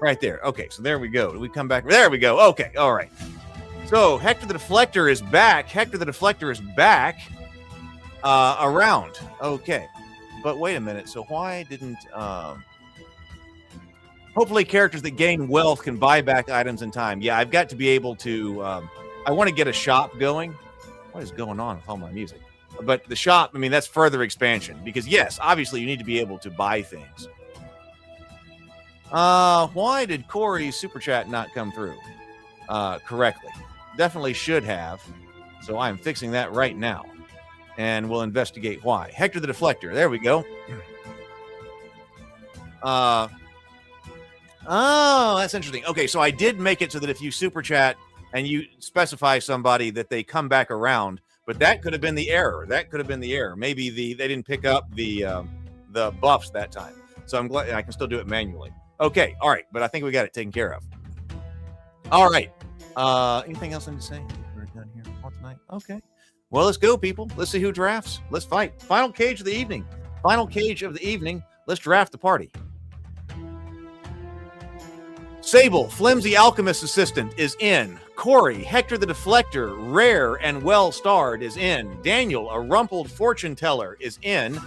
B: Right there. Okay, so there we go. Did we come back? There we go. Okay, all right. So Hector the Deflector is back. Hector the Deflector is back around. Okay. But wait a minute. So why didn't hopefully characters that gain wealth can buy back items in time? Yeah, I've got to be able to I want to get a shop going. What is going on with all my music? But the shop, I mean, that's further expansion because yes, obviously you need to be able to buy things. Why did Corey's super chat not come through correctly? Definitely should have. So I'm fixing that right now. And we'll investigate why. Hector the Deflector. There we go. Oh, that's interesting. Okay, so I did make it so that if you super chat and you specify somebody that they come back around, but that could have been the error. That could have been the error. Maybe they didn't pick up the buffs that time. So I'm glad I can still do it manually. Okay, all right, but I think we got it taken care of. All right. Anything else I need to say? We're done here for tonight. Okay. Well, let's go, people. Let's see who drafts. Let's fight. Final cage of the evening. Final cage of the evening. Let's draft the party. Sable, flimsy alchemist assistant, is in. Corey, Hector the Deflector, rare and well-starred, is in. Daniel, a rumpled fortune teller, is in.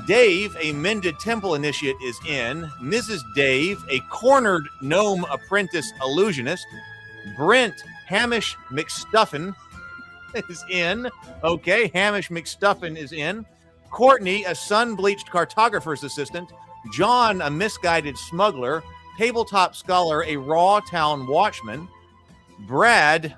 B: Dave, a mended temple initiate, is in. Mrs. Dave, a cornered gnome apprentice illusionist. Brent, Hamish McStuffin, is in. Okay, Hamish McStuffin is in. Courtney, a sun-bleached cartographer's assistant. John, a misguided smuggler. Tabletop scholar, a raw town watchman. Brad,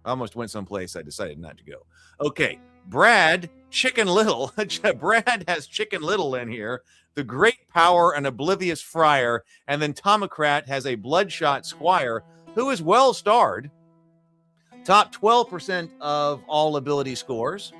B: I almost went someplace I decided not to go. Okay, Brad, Chicken Little. Brad has Chicken Little in here. The Great Power, an oblivious friar. And then Tomocrat has a bloodshot squire who is well-starred. Top 12% of all ability scores.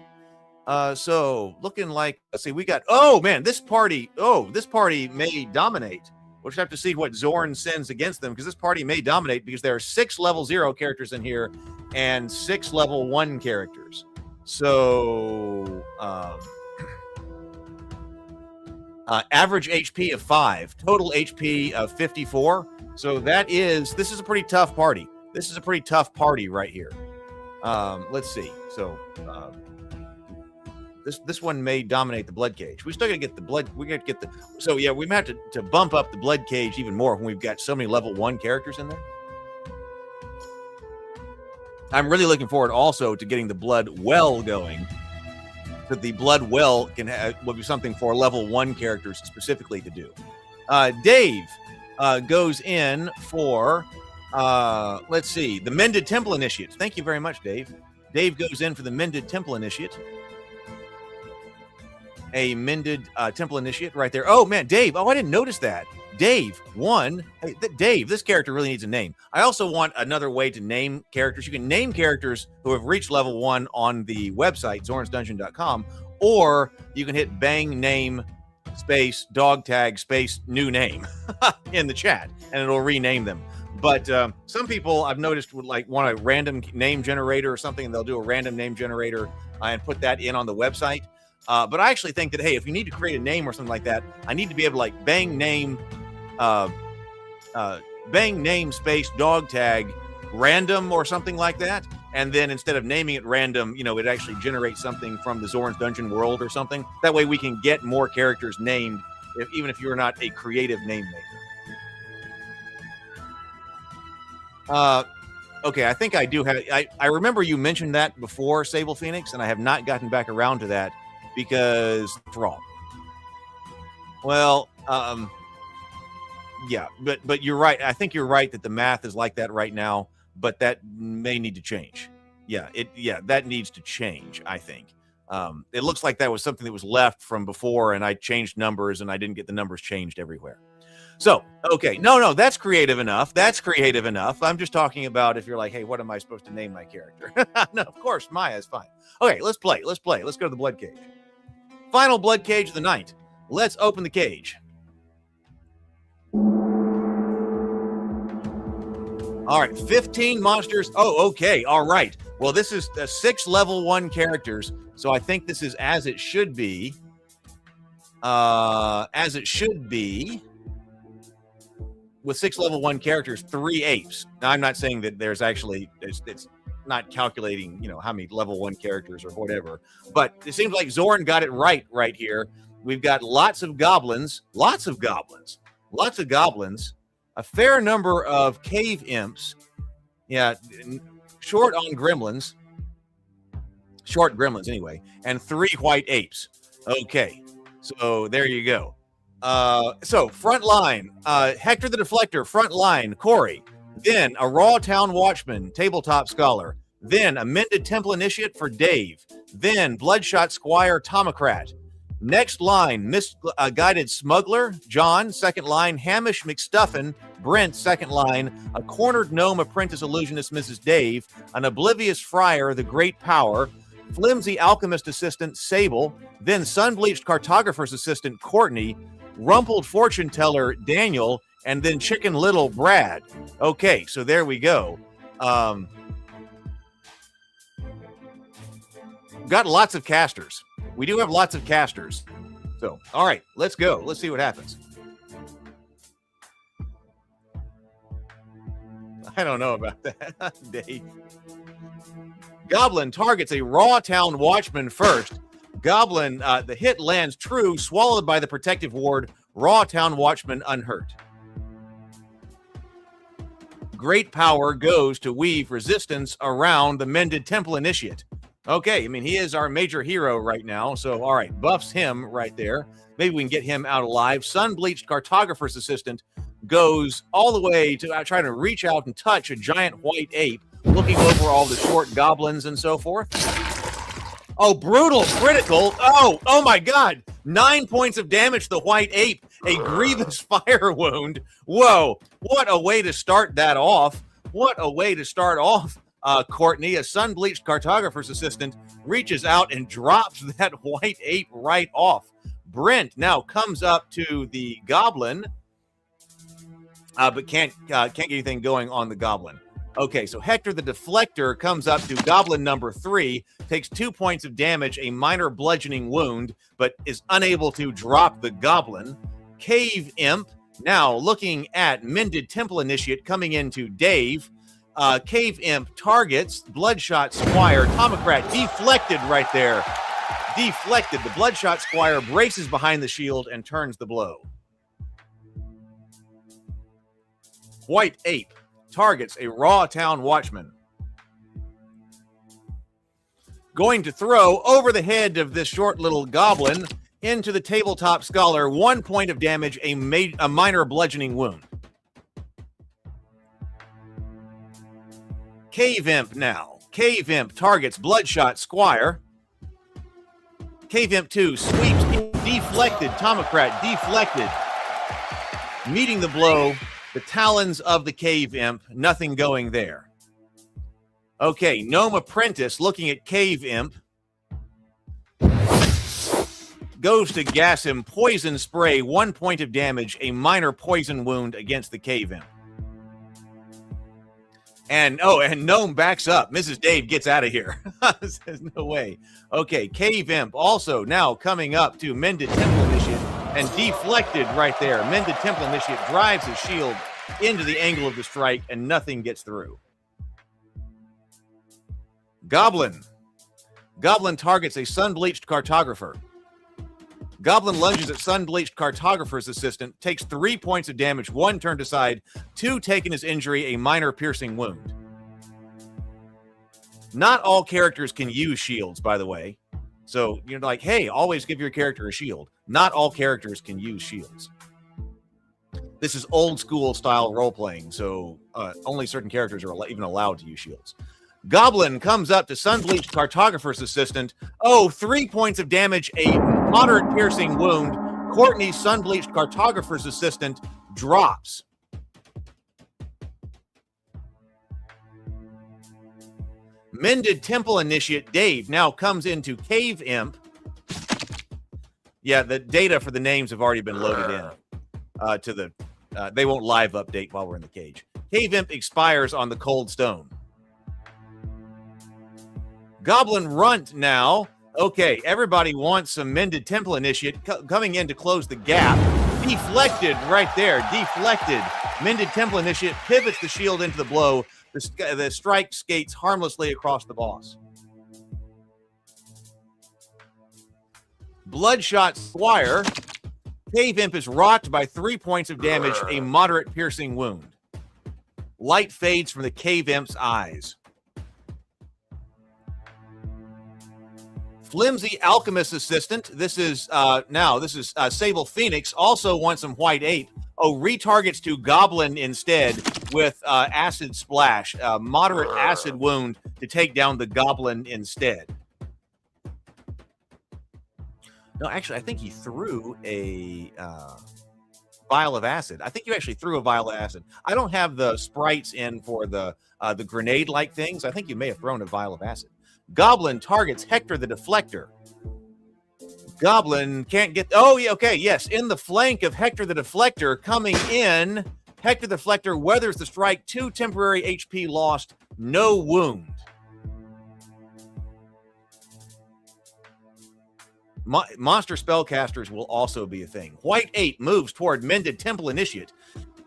B: So looking like, let's see, we got, oh man, this party may dominate. We'll just have to see what Zorn sends against them because this party may dominate because there are 6 level 0 characters in here and 6 level 1 characters. So average HP of 5, total HP of 54. So this is a pretty tough party. This is a pretty tough party right here. Let's see. So this one may dominate the Bloodcage. We still got to get the blood. We got to get the. So yeah, we might have to bump up the Bloodcage even more when we've got so many level 1 characters in there. I'm really looking forward also to getting the Blood Well going. That the Blood Well will be something for level 1 characters specifically to do. Dave goes in for. Let's see, the Mended Temple Initiate. Thank you very much, Dave. Dave goes in for the Mended Temple Initiate. A Mended Temple Initiate right there. Oh, man, Dave. Oh, I didn't notice that. Dave, one. Hey, Dave, this character really needs a name. I also want another way to name characters. You can name characters who have reached level 1 on the website, zornsdungeon.com, or you can hit bang name space dog tag space new name in the chat, and it'll rename them. But some people I've noticed would want a random name generator or something, and they'll do a random name generator and put that in on the website. But I actually think that, hey, if you need to create a name or something like that, I need to be able to bang name space dog tag random or something like that. And then instead of naming it random, it actually generates something from the Zorn's Dungeon world or something. That way we can get more characters named, even if you're not a creative name maker. Okay, I think I do have. I remember you mentioned that before, Sable Phoenix, and I have not gotten back around to that because it's wrong. Well, yeah, but you're right. I think you're right that the math is like that right now, but that may need to change. Yeah, that needs to change, I think. It looks like that was something that was left from before, and I changed numbers, and I didn't get the numbers changed everywhere. So, okay, no, that's creative enough. That's creative enough. I'm just talking about if you're like, hey, what am I supposed to name my character? No, of course, Maya is fine. Okay, let's play. Let's go to the Bloodcage. Final Bloodcage of the night. Let's open the cage. All right, 15 monsters. Oh, okay, all right. Well, this is 6 level 1 characters, so I think this is as it should be. With 6 level 1 characters, 3 apes. Now, I'm not saying that there's actually, it's not calculating, how many level 1 characters or whatever, but it seems like Zorn got it right here. We've got lots of goblins, a fair number of cave imps. Yeah, short gremlins anyway, and 3 white apes. Okay, so there you go. So front line, Hector the Deflector, front line, Corey. Then a Raw Town Watchman, tabletop scholar. Then a Mended Temple Initiate for Dave. Then Bloodshot Squire, Tomocrat. Next line, Misguided Smuggler, John. Second line, Hamish McStuffin, Brent. Second line, a Cornered Gnome Apprentice Illusionist, Mrs. Dave. An Oblivious Friar, the Great Power. Flimsy Alchemist Assistant, Sable. Then Sun-Bleached Cartographer's Assistant, Courtney. Rumpled Fortune Teller, Daniel. And then Chicken Little, Brad. Okay, so there we go. Got lots of casters. We do have lots of casters. So, all right, let's go. Let's see what happens. I don't know about that, Dave. Goblin targets a Raw Town Watchman first. Goblin, the hit lands true, swallowed by the protective ward. Raw Town Watchman unhurt. Great power goes to weave resistance around the Mended Temple Initiate. Okay, I mean, he is our major hero right now. So, all right, buffs him right there. Maybe we can get him out alive. Sun-Bleached Cartographer's Assistant goes all the way to trying to reach out and touch a giant white ape, looking over all the short goblins and so forth. Oh, brutal critical. Oh my God. 9 points of damage to the white ape. A grievous fire wound. Whoa, what a way to start that off. Courtney, a Sun-Bleached Cartographer's Assistant, reaches out and drops that white ape right off. Brent now comes up to the goblin, but can't get anything going on the goblin. Okay, so Hector the Deflector comes up to goblin number 3, takes 2 points of damage, a minor bludgeoning wound, but is unable to drop the goblin. Cave Imp now looking at Mended Temple Initiate coming into Dave. Cave Imp targets Bloodshot Squire. Tomocrat deflected right there. Deflected. The Bloodshot Squire braces behind the shield and turns the blow. White Ape targets a Raw Town Watchman. Going to throw over the head of this short little goblin into the tabletop scholar. 1 point of damage, a minor bludgeoning wound. Cave Imp now. Cave Imp targets Bloodshot Squire. Cave Imp 2 sweeps, deflected. Tomocrat deflected. Meeting the blow, the talons of the Cave Imp. Nothing going there. Okay, Gnome Apprentice looking at Cave Imp. Goes to gas him. Poison spray, 1 point of damage, a minor poison wound against the Cave Imp. And Gnome backs up. Mrs. Dave gets out of here. Says no way. Okay, Cave Imp also now coming up to Mended Temple Initiate and deflected right there. Mended Temple Initiate drives his shield into the angle of the strike and nothing gets through. Goblin. Goblin targets a Sun-Bleached Cartographer. Goblin lunges at Sun-Bleached Cartographer's Assistant, takes 3 points of damage, 1 turned aside, 2 taken as injury, a minor piercing wound. Not all characters can use shields, by the way. So you're like, hey, always give your character a shield. Not all characters can use shields. This is old school style role playing, so only certain characters are even allowed to use shields. Goblin comes up to Sunbleached Cartographer's Assistant. Oh, 3 points of damage, a moderate piercing wound. Courtney's Sunbleached Cartographer's Assistant drops. Mended Temple Initiate Dave now comes into Cave Imp. Yeah, the data for the names have already been loaded in to the. They won't live update while we're in the cage. Cave Imp expires on the Cold Stone. Goblin Runt now. Okay, everybody wants some Mended Temple Initiate coming in to close the gap. Deflected right there. Deflected. Mended Temple Initiate pivots the shield into the blow. The strike skates harmlessly across the boss. Bloodshot Squire. Cave Imp is rocked by 3 points of damage, a moderate piercing wound. Light fades from the Cave Imp's eyes. Flimsy Alchemist Assistant. This is Sable Phoenix. Also wants some White Ape. Oh, retargets to Goblin instead with Acid Splash. Moderate acid wound to take down the Goblin instead. No, actually, I think he threw a vial of acid. I think you actually threw a vial of acid. I don't have the sprites in for the grenade-like things. I think you may have thrown a vial of acid. Goblin targets Hector the Deflector. Goblin can't get... Oh, yeah, okay, yes. In the flank of Hector the Deflector coming in, Hector the Deflector weathers the strike. 2 temporary HP lost. No wound. Monster spellcasters will also be a thing. White Ape moves toward Mended Temple Initiate.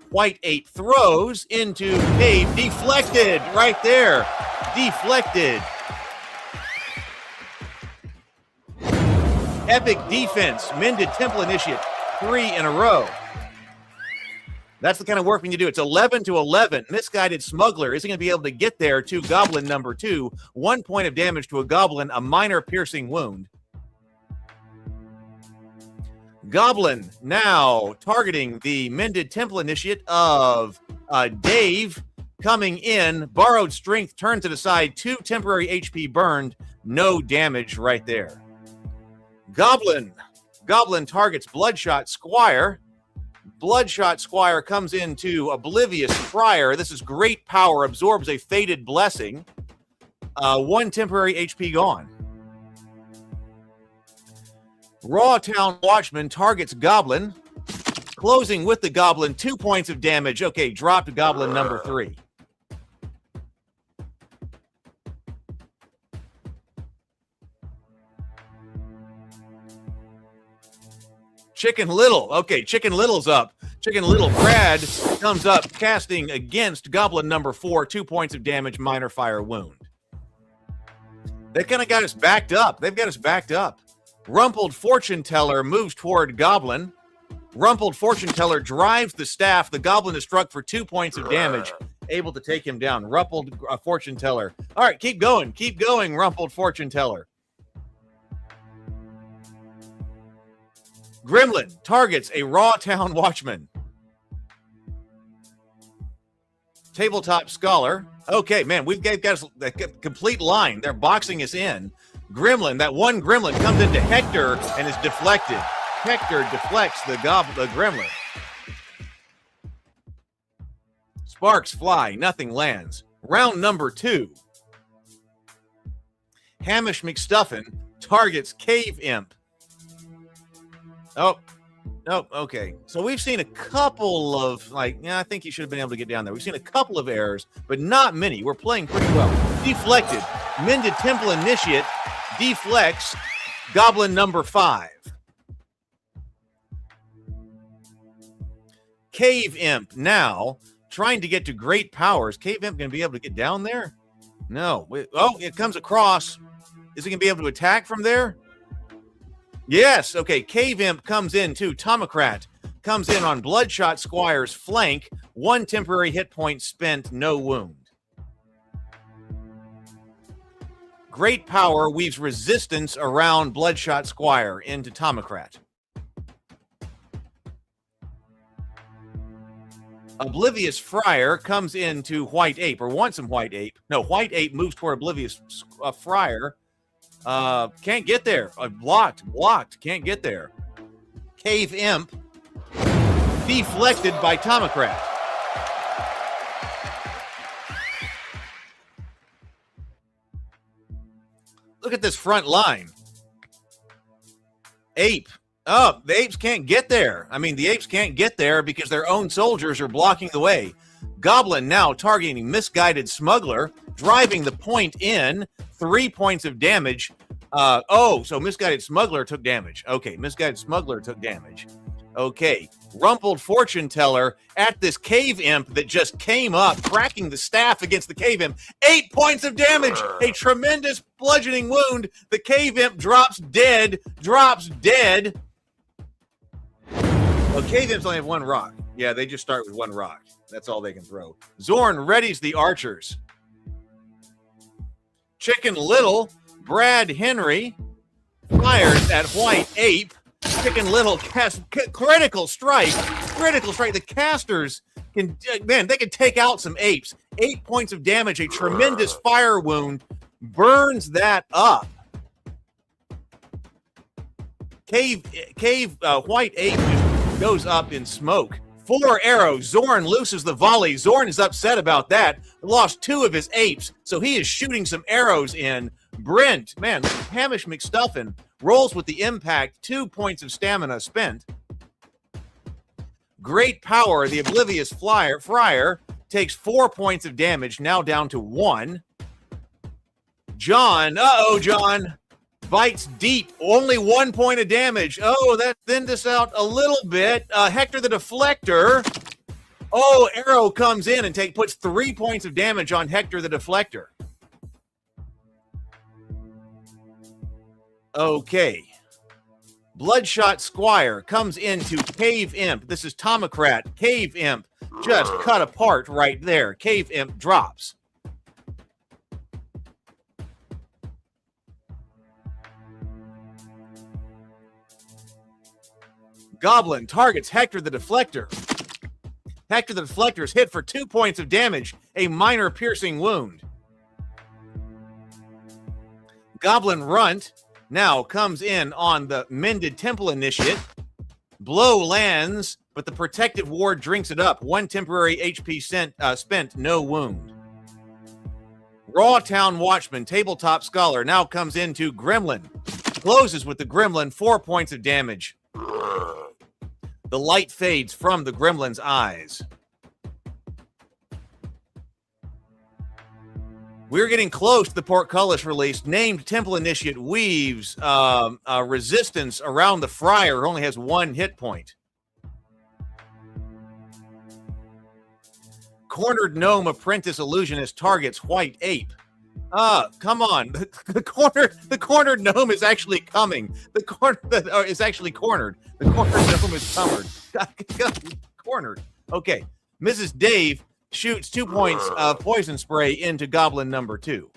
B: White Ape throws into Cave. Deflected right there. Deflected. Epic defense. Mended Temple Initiate. 3 in a row. That's the kind of work when you do. It's 11 to 11. Misguided Smuggler isn't going to be able to get there to Goblin number 2. 1 point of damage to a Goblin. A minor piercing wound. Goblin now targeting the Mended Temple Initiate of Dave. Coming in. Borrowed Strength turns it aside. 2 temporary HP burned. No damage right there. Goblin targets Bloodshot Squire. Bloodshot Squire comes into Oblivious Friar. This is great power. Absorbs a Fated Blessing. 1 temporary HP gone. Raw Town Watchman targets Goblin. Closing with the Goblin. 2 points of damage. Okay, dropped Goblin number 3. Chicken Little. Okay, Chicken Little's up. Chicken Little Brad comes up, casting against Goblin number 4. 2 points of damage, minor fire wound. They kind of got us backed up. They've got us backed up. Rumpled Fortune Teller moves toward Goblin. Rumpled Fortune Teller drives the staff. The Goblin is struck for 2 points of damage, able to take him down. Rumpled Fortune Teller. All right, keep going. Keep going, Rumpled Fortune Teller. Gremlin targets a Raw Town Watchman. Tabletop Scholar. Okay, man, we've got a complete line. They're boxing us in. Gremlin, that one Gremlin comes into Hector and is deflected. Hector deflects the Gremlin. Sparks fly, nothing lands. Round number 2. Hamish McStuffin targets Cave Imp. Oh, okay. So we've seen a couple of, I think you should have been able to get down there. We've seen a couple of errors, but not many. We're playing pretty well. Deflected. Mended Temple Initiate deflects Goblin number 5. Cave Imp now trying to get to great powers. Cave Imp going to be able to get down there? No. It comes across. Is it going to be able to attack from there? Yes. Okay. Cave Imp comes in too. Tomocrat comes in on Bloodshot Squire's flank. 1 temporary hit point spent. No wound. Great power weaves resistance around Bloodshot Squire into Tomocrat. Oblivious Friar comes into White Ape, or wants some White Ape. No, White Ape moves toward Oblivious Friar. Can't get there. Blocked, can't get there. Cave Imp deflected by Tomocrat. Look at this front line. Ape. Oh, the apes can't get there. I mean, the apes can't get there because their own soldiers are blocking the way. Goblin now targeting Misguided Smuggler, driving the point in. 3 points of damage. So Misguided Smuggler took damage. Okay, Misguided Smuggler took damage. Okay, Rumpled Fortune Teller at this Cave Imp that just came up, cracking the staff against the Cave Imp. 8 points of damage, a tremendous bludgeoning wound. The Cave Imp drops dead. Well, Cave Imps only have one rock. Yeah, they just start with one rock. That's all they can throw. Zorn readies the archers. Chicken Little, Brad Henry, fires at White Ape. Chicken Little casts critical strike. The casters can, man, they can take out some apes. 8 points of damage, a tremendous fire wound, burns that up. White Ape just goes up in smoke. 4 arrows. Zorn looses the volley. Zorn is upset about that. Lost 2 of his apes, so he is shooting some arrows in. Brent, man, Hamish McStuffin rolls with the impact. 2 points of stamina spent. Great power. The Oblivious Friar takes 4 points of damage, now down to 1. John, John bites deep. Only 1 point of damage. Oh, that thinned us out a little bit. Hector the Deflector. Oh, arrow comes in and puts 3 points of damage on Hector the Deflector. Okay. Bloodshot Squire comes into Cave Imp. This is Tomocrat. Cave Imp just cut apart right there. Cave Imp drops. Goblin targets Hector the Deflector. Hector the Deflector is hit for 2 points of damage, a minor piercing wound. Goblin Runt now comes in on the Mended Temple Initiate. Blow lands, but the Protective Ward drinks it up. 1 temporary HP spent, no wound. Raw Town Watchman, Tabletop Scholar, now comes into Gremlin. Closes with the Gremlin, 4 points of damage. The light fades from the Gremlin's eyes. We're getting close to the portcullis release. Named Temple Initiate weaves resistance around the Friar, who only has 1 hit point. Cornered Gnome Apprentice Illusionist targets White Ape. Come on. The cornered gnome is actually coming. Is actually cornered. The cornered gnome is cornered. Okay. Mrs. Dave shoots 2 points of poison spray into Goblin number 2.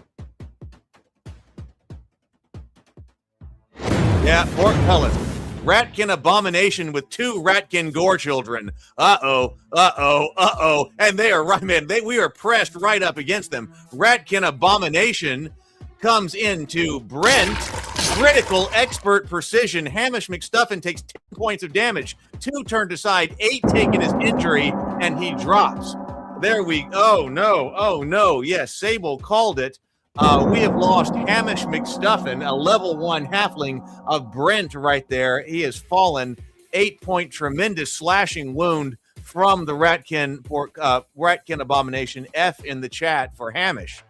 B: Yeah, portcullis. Ratkin Abomination with 2 Ratkin Gore children. And they are right, man. We are pressed right up against them. Ratkin Abomination comes into Brent. Critical expert precision. Hamish McStuffin takes 10 points of damage. 2 turned aside, 8 taken his injury, and he drops. There we oh no. Yes, Sable called it. We have lost Hamish McStuffin, a level 1 halfling of Brent right there. He has fallen. 8-point tremendous slashing wound from the Ratkin Abomination. F in the chat for Hamish.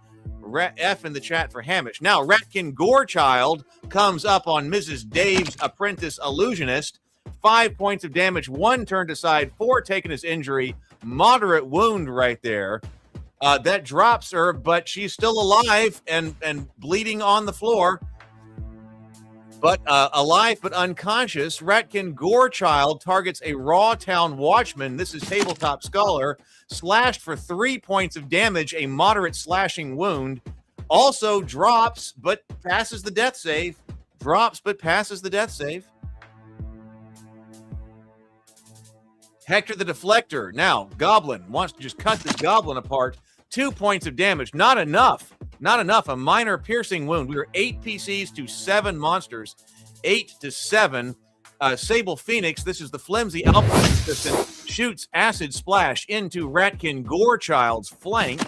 B: F in the chat for Hamish. Now, Ratkin Gorechild comes up on Mrs. Dave's Apprentice Illusionist. 5 points of damage, 1 turned aside, 4 taken as injury. Moderate wound right there. That drops her, but she's still alive and bleeding on the floor. But alive but unconscious. Ratkin Gorechild targets a Raw Town Watchman. This is Tabletop Scholar. Slashed for 3 points of damage, a moderate slashing wound. Also drops, but passes the death save. Drops, but passes the death save. Hector the Deflector. Now, Goblin wants to just cut this Goblin apart. 2 points of damage. Not enough. Not enough. A minor piercing wound. We were 8 PCs to 7 monsters. 8 to 7. Sable Phoenix, this is the flimsy alpha assistant, shoots Acid Splash into Ratkin Gorechild's flank.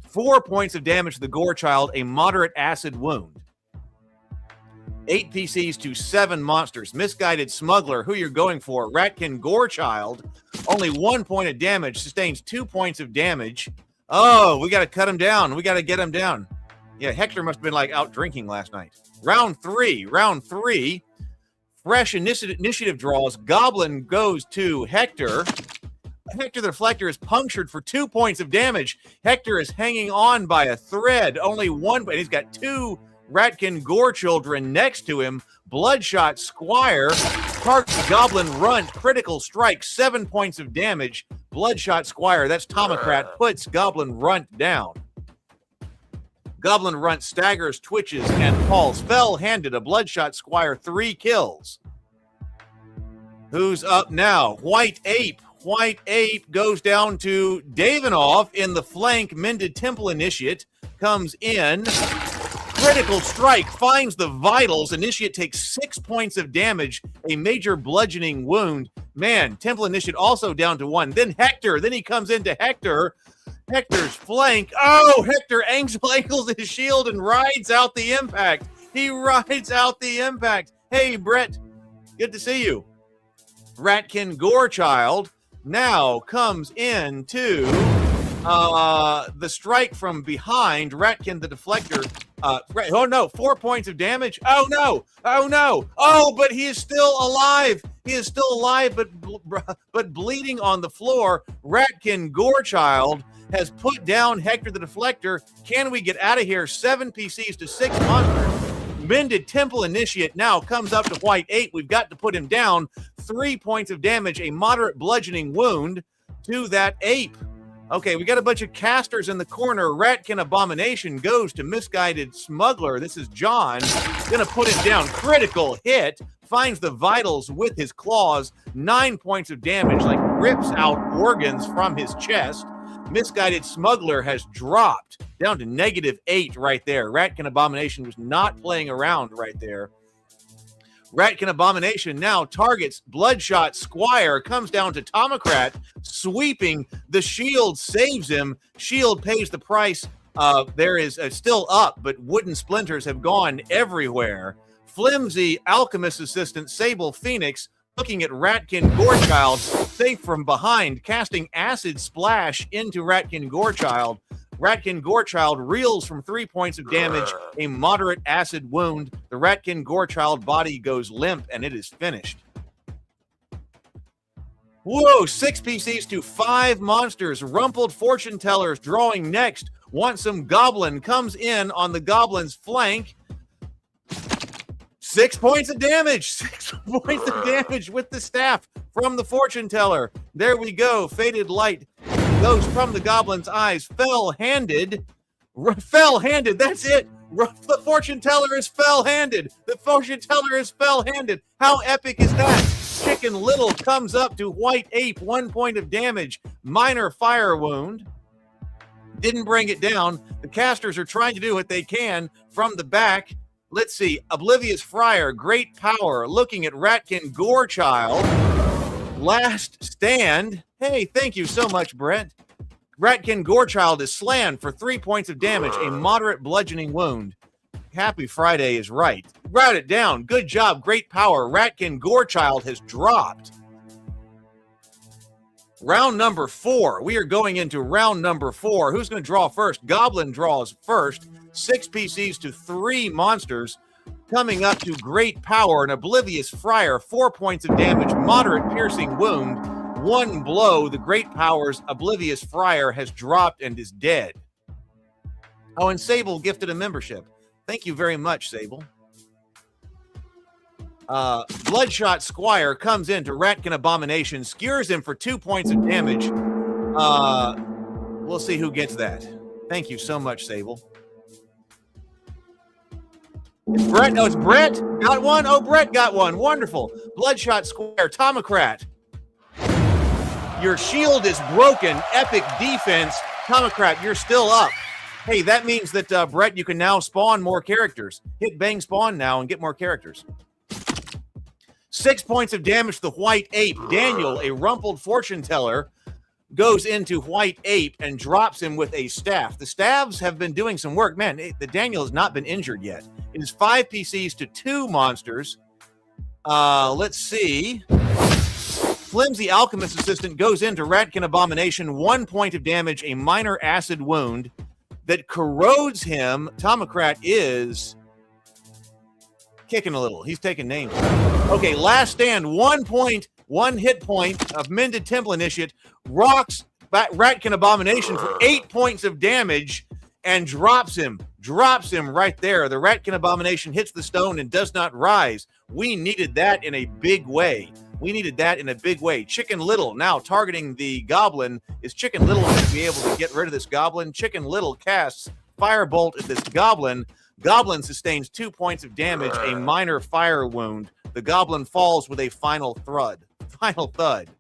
B: 4 points of damage to the Gorechild, a moderate acid wound. 8 PCs to 7 monsters. Misguided Smuggler, who you're going for, Ratkin Gorechild, only 1 point of damage, sustains 2 points of damage. Oh, we got to cut him down. We got to get him down. Yeah, Hector must have been like out drinking last night. Round 3. Fresh initiative draws. Goblin goes to Hector. Hector the Deflector is punctured for 2 points of damage. Hector is hanging on by a thread. Only 1, but he's got 2 Ratkin Gore children next to him. Bloodshot Squire. Target Goblin Runt. Critical strike. 7 points of damage. Bloodshot Squire. That's Tomocrat. Puts Goblin Runt down. Goblin Runt staggers, twitches, and falls. Fell-handed. A Bloodshot Squire. 3 kills. Who's up now? White Ape. White Ape goes down to Davinov in the flank. Mended Temple Initiate comes in. Critical strike. Finds the vitals. Initiate takes 6 points of damage. A major bludgeoning wound. Man, Temple Initiate also down to 1. Then Hector. Then he comes into Hector. Hector's flank. Oh, Hector ankles his shield and rides out the impact. He rides out the impact. Hey, Brett. Good to see you. Ratkin Gorechild now comes into the strike from behind. Ratkin the Deflector. Oh, no. 4 points of damage. Oh, no. Oh, but he is still alive. He is still alive, but bleeding on the floor. Ratkin Gorechild has put down Hector the Deflector. Can we get out of here? 7 PCs to 6 monsters. Mended Temple Initiate now comes up to White Ape. We've got to put him down. 3 points of damage, a moderate bludgeoning wound to that ape. Okay, we got a bunch of casters in the corner. Ratkin Abomination goes to Misguided Smuggler. This is John. Gonna put him down. Critical hit. Finds the vitals with his claws. 9 points of damage, like rips out organs from his chest. Misguided Smuggler has dropped down to -8 right there. Ratkin Abomination was not playing around right there. Ratkin Abomination now targets Bloodshot Squire, comes down to Tomocrat, sweeping the shield, saves him. Shield pays the price. There is still up, but wooden splinters have gone everywhere. Flimsy Alchemist Assistant Sable Phoenix looking at Ratkin Gorechild, safe from behind, casting Acid Splash into Ratkin Gorechild. Ratkin Gorechild reels from 3 points of damage, a moderate acid wound. The Ratkin Gorechild body goes limp, and it is finished. Whoa, 6 PCs to 5 monsters. Rumpled Fortune Tellers drawing next. Want some Goblin. Comes in on the Goblin's flank. 6 points of damage. 6 points of damage with the staff from the Fortune Teller. There we go. Faded light goes from the Goblin's eyes. Fell-handed. Fell-handed. That's it. The Fortune Teller is fell-handed. The Fortune Teller is fell-handed. How epic is that? Chicken Little comes up to White Ape. 1 point of damage. Minor fire wound. Didn't bring it down. The casters are trying to do what they can from the back. Let's see. Oblivious Friar, great power, looking at Ratkin Gorechild. Last stand. Hey, thank you so much, Brent. Ratkin Gorechild is slammed for 3 points of damage, a moderate bludgeoning wound. Happy Friday is right. Write it down. Good job. Great power. Ratkin Gorechild has dropped. Round number 4. We are going into round number 4. Who's going to draw first? Goblin draws first. 6 PCs to 3 monsters. Coming up to great power, an Oblivious Friar. 4 points of damage, moderate piercing wound. 1 blow. The great power's Oblivious Friar has dropped and is dead. Oh, and Sable gifted a membership. Thank you very much, Sable. Bloodshot Squire comes into Ratkin Abomination, skewers him for 2 points of damage. We'll see who gets that. Thank you so much, Sable. It's Brett. No, it's Brett. Got one. Oh, Brett got one. Wonderful. Bloodshot Square. Tomocrat. Your shield is broken. Epic defense. Tomocrat, you're still up. Hey, that means that, Brett, you can now spawn more characters. Hit bang spawn now and get more characters. 6 points of damage to the White Ape. Daniel, a rumpled fortune teller, goes into White Ape and drops him with a staff. The staves have been doing some work. Man, the Daniel has not been injured yet. It is 5 PCs to 2 monsters. Let's see. Flimsy Alchemist Assistant goes into Ratkin Abomination. 1 point of damage, a minor acid wound that corrodes him. Tomocrat is kicking a little. He's taking names. Okay, last stand. 1 point, 1 hit point of Mended Temple Initiate. Rocks Ratkin Abomination for 8 points of damage and drops him. Drops him right there. The Ratkin Abomination hits the stone and does not rise. We needed that in a big way. We needed that in a big way. Chicken Little now targeting the goblin. Is Chicken Little going to be able to get rid of this goblin? Chicken Little casts Firebolt at this goblin. Goblin sustains 2 points of damage, a minor fire wound. The goblin falls with a final thud. Final thud.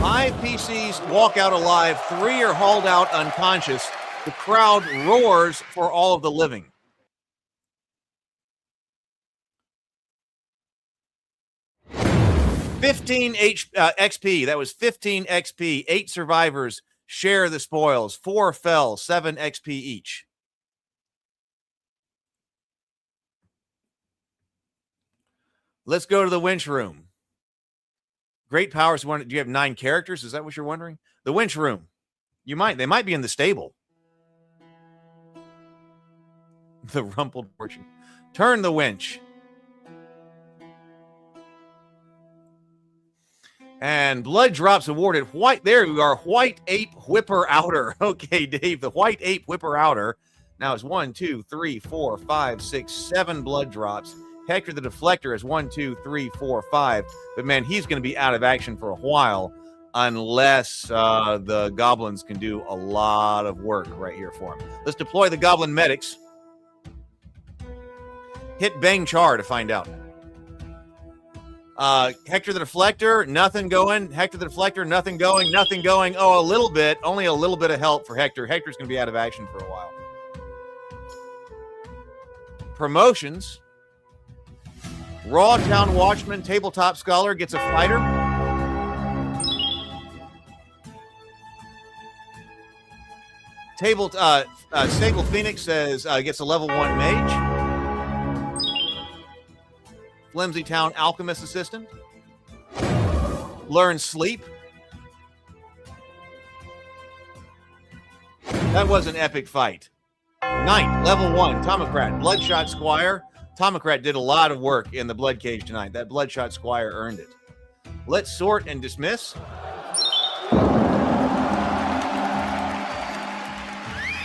B: Five PCs walk out alive. 3 are hauled out unconscious. The crowd roars for all of the living. XP. That was 15 XP. 8 survivors share the spoils. 4 fell. 7 XP each. Let's go to the winch room. Great powers. Do you have 9 characters? Is that what you're wondering? The winch room. They might be in the stable. The rumpled fortune. Turn the winch. And blood drops awarded. There you are. White Ape Whipper Outer. Okay, Dave. The White Ape Whipper Outer. Now it's 1, 2, 3, 4, 5, 6, 7 blood drops. Hector the Deflector is 1, 2, 3, 4, 5. But man, he's going to be out of action for a while unless the goblins can do a lot of work right here for him. Let's deploy the goblin medics. Hit Bang Char to find out. Hector the Deflector, nothing going. Hector the Deflector, nothing going. Nothing going. Oh, a little bit. Only a little bit of help for Hector. Hector's going to be out of action for a while. Promotions. Raw Town Watchman, Tabletop Scholar gets a fighter. Sable Phoenix says gets a level 1 mage. Flimsy Town Alchemist Assistant. Learn Sleep. That was an epic fight. Knight, level 1, Tomocrat, Bloodshot Squire. Tomocrat did a lot of work in the Bloodcage tonight. That Bloodshot Squire earned it. Let's sort and dismiss.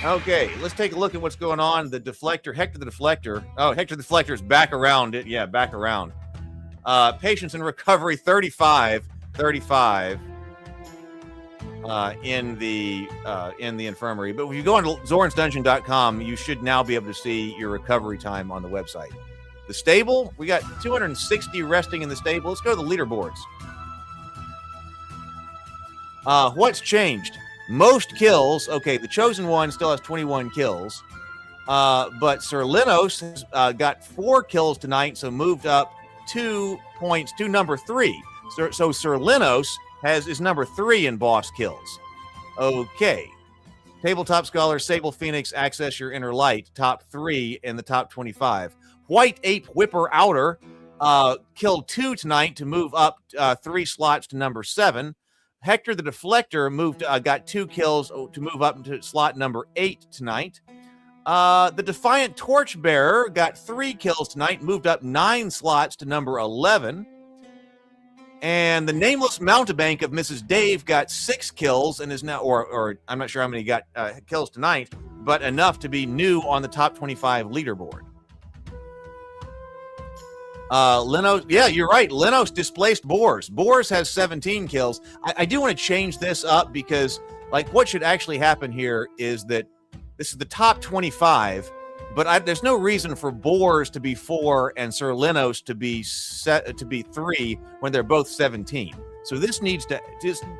B: Okay, let's take a look at what's going on. The Deflector, Hector the Deflector. Oh, Hector the Deflector is back around it. Yeah, back around. Patience and Recovery, 35 in the infirmary. But if you go on zornsdungeon.com, you should now be able to see your recovery time on the website. The stable, we got 260 resting in the stable. Let's go to the leaderboards. What's changed? Most kills. Okay, the Chosen One still has 21 kills. But Sir Linos has got 4 kills tonight, so moved up 2 points to number 3. So Sir Linos is number 3 in boss kills. Okay. Tabletop Scholar, Sable Phoenix, Access Your Inner Light, top 3 in the top 25. White Ape Whipper Outer killed 2 tonight to move up 3 slots to number 7. Hector the Deflector got 2 kills to move up into slot number 8 tonight. The Defiant Torchbearer got 3 kills tonight, moved up 9 slots to number 11. And the Nameless Mountebank of Mrs. Dave got 6 kills and is now, or I'm not sure how many got kills tonight, but enough to be new on the top 25 leaderboard. Linos, yeah, you're right. Linos displaced Boars. Boars has 17 kills. I do want to change this up because Like, what should actually happen here is that this is the top 25, but there's no reason for Boars to be 4 and Sir Lenos to be 3 when they're both 17. So this needs to,